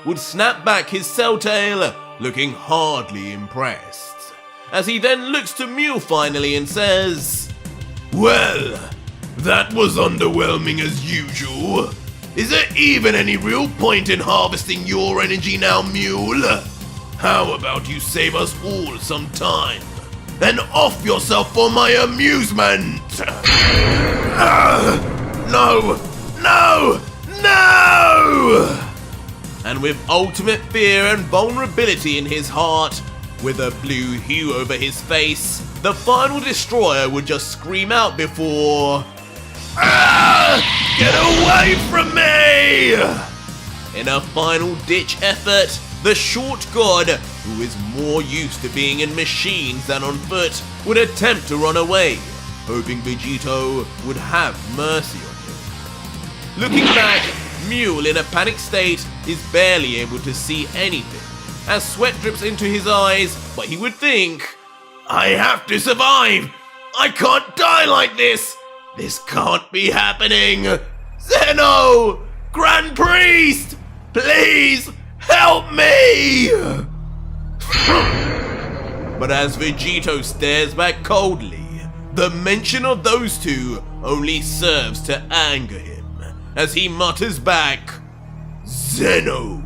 [SPEAKER 1] would snap back his cell tail, looking hardly impressed, as he then looks to Mule finally and says,
[SPEAKER 2] "Well, that was underwhelming as usual. Is there even any real point in harvesting your energy now, Mule? How about you save us all some time and off yourself for my amusement?" No! No! No!
[SPEAKER 1] And with ultimate fear and vulnerability in his heart, with a blue hue over his face, the final destroyer would just scream out before,
[SPEAKER 2] "Get away from me!"
[SPEAKER 1] In a final ditch effort, the short god, who is more used to being in machines than on foot, would attempt to run away, hoping Vegito would have mercy on him. Looking back, Mule in a panic state is barely able to see anything, as sweat drips into his eyes, but he would think,
[SPEAKER 2] "I have to survive! I can't die like this! This can't be happening! Zeno! Grand Priest! Please help me!"
[SPEAKER 1] But as Vegito stares back coldly, The mention of those two only serves to anger him, as he mutters back,
[SPEAKER 2] Zeno,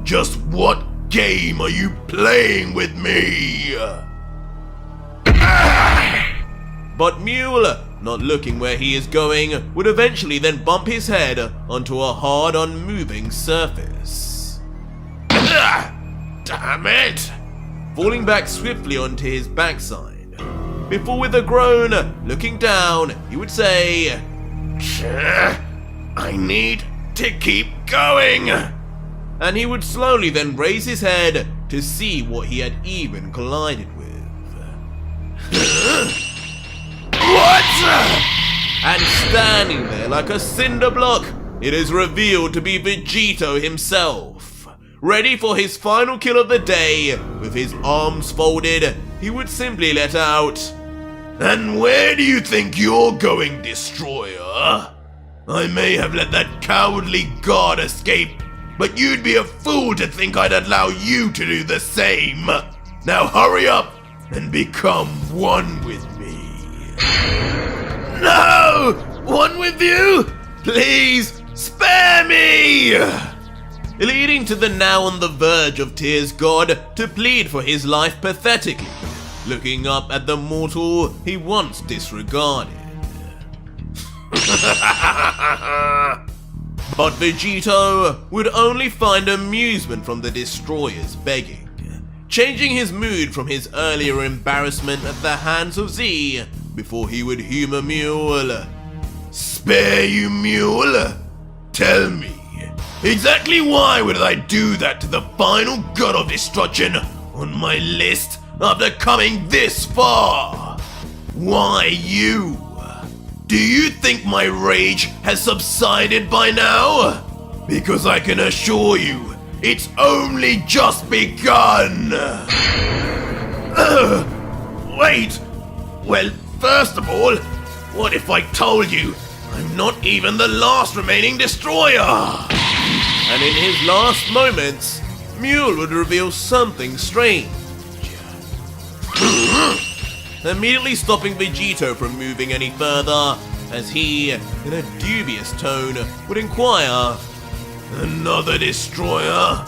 [SPEAKER 2] just what game are you playing with me?
[SPEAKER 1] But Mule, not looking where he is going, would eventually then bump his head onto a hard, unmoving surface.
[SPEAKER 2] Damn it!
[SPEAKER 1] Falling back swiftly onto his backside. Before with a groan, looking down, he would say,
[SPEAKER 2] I need to keep going!
[SPEAKER 1] And he would slowly then raise his head to see what he had even collided with.
[SPEAKER 2] What?
[SPEAKER 1] And standing there like a cinder block, it is revealed to be Vegito himself. Ready for his final kill of the day, with his arms folded, he would simply let out,
[SPEAKER 2] And where do you think you're going, Destroyer? I may have let that cowardly god escape, but you'd be a fool to think I'd allow you to do the same. Now hurry up and become one with me. No! One with you? Please, spare me!
[SPEAKER 1] leading to the now on the verge of tears god to plead for his life pathetically, looking up at the mortal he once disregarded. But Vegito would only find amusement from the destroyer's begging, changing his mood from his earlier embarrassment at the hands of Z before he would humor Mule.
[SPEAKER 2] Spare you, Mule? Tell me, exactly why would I do that to the final god of destruction on my list after coming this far? Why you? Do you think my rage has subsided by now? Because I can assure you, it's only just begun! Wait! Well, first of all, what if I told you I'm not even the last remaining destroyer?
[SPEAKER 1] And in his last moments, Mule would reveal something strange. Immediately stopping Vegito from moving any further, as he, in a dubious tone, would inquire,
[SPEAKER 2] Another destroyer?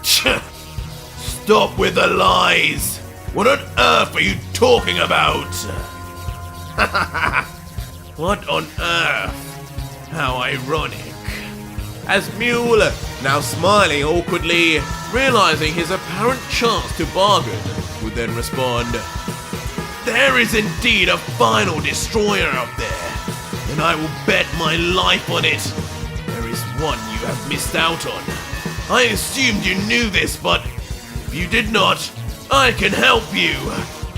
[SPEAKER 2] Stop with the lies! What on earth are you talking about? What on earth? How ironic.
[SPEAKER 1] as Mule, now smiling awkwardly, realizing his apparent chance to bargain, would then respond,
[SPEAKER 2] There is indeed a final destroyer out there, and I will bet my life on it. There is one you have missed out on. I assumed you knew this, but if you did not, I can help you.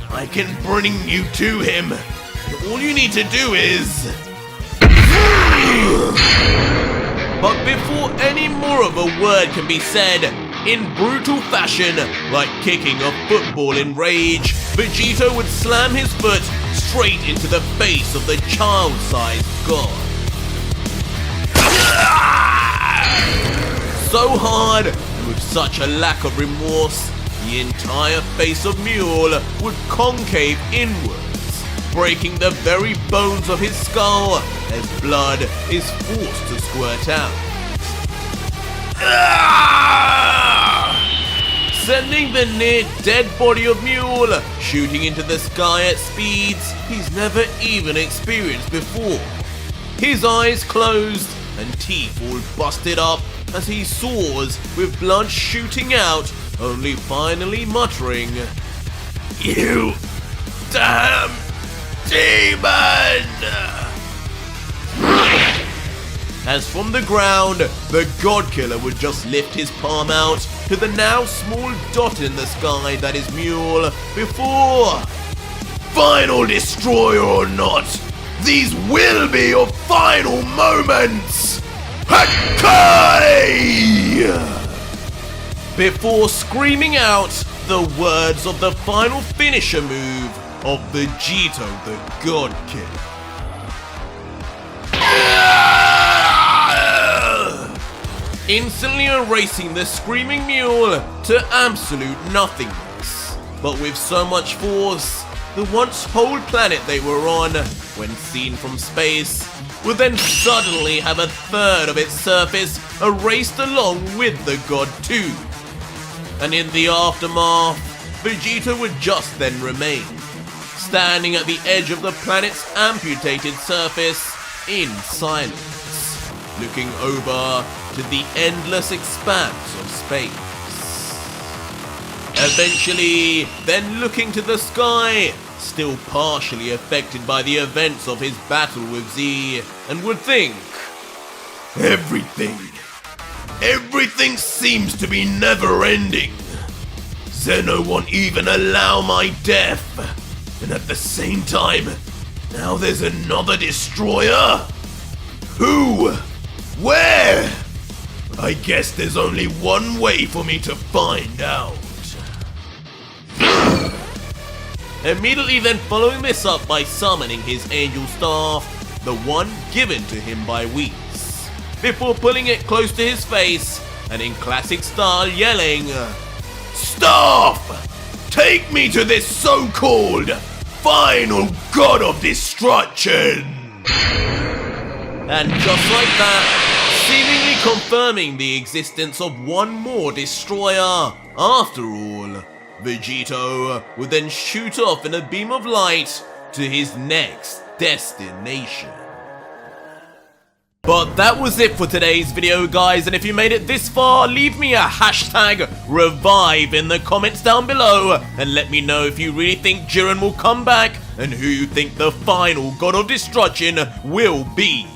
[SPEAKER 2] I can bring you to him. All you need to do is...
[SPEAKER 1] But before any more of a word can be said, in brutal fashion, like kicking a football in rage, Vegito would slam his foot straight into the face of the child-sized god. So hard, and with such a lack of remorse, the entire face of Mule would concave inwards, breaking the very bones of his skull as blood is forced to squirt out. Sending the near-dead body of Mule shooting into the sky at speeds he's never even experienced before. His eyes closed and teeth all busted up as he soars with blood shooting out, only finally muttering,
[SPEAKER 2] You damn demon!
[SPEAKER 1] As from the ground, the God Killer would just lift his palm out to the now small dot in the sky that is Mule before.
[SPEAKER 2] Final destroyer or not, these will be your final moments! Hakai!
[SPEAKER 1] Before screaming out the words of the final finisher move of Vegito the God Killer. Instantly erasing the screaming Mule to absolute nothingness, but with so much force, the once whole planet they were on, when seen from space, would then suddenly have a third of its surface erased along with the god too. And in the aftermath, Vegito would just then remain, standing at the edge of the planet's amputated surface in silence, looking over to the endless expanse of space. Eventually, then looking to the sky, still partially affected by the events of his battle with Z, and would think,
[SPEAKER 2] Everything seems to be never ending. Zeno won't even allow my death. And at the same time, now there's another destroyer? Who? Where? I guess there's only one way for me to find out.
[SPEAKER 1] Immediately then following this up by summoning his angel staff, the one given to him by Whis, before pulling it close to his face and in classic style yelling,
[SPEAKER 2] Staff! Take me to this so-called final god of destruction!
[SPEAKER 1] And just like that, seemingly confirming the existence of one more destroyer. After all, Vegito would then shoot off in a beam of light to his next destination. But that was it for today's video, guys, and if you made it this far, leave me a hashtag Revive in the comments down below, and let me know if you really think Jiren will come back, and who you think the final God of Destruction will be.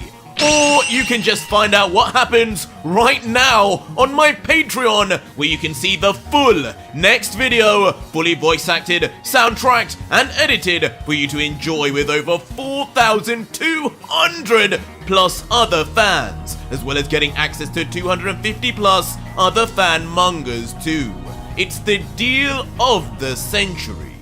[SPEAKER 1] Or you can just find out what happens right now on my Patreon, where you can see the full next video, fully voice acted, soundtracked, and edited for you to enjoy with over 4,200 plus other fans, as well as getting access to 250 plus other fan mangas too. It's the deal of the century.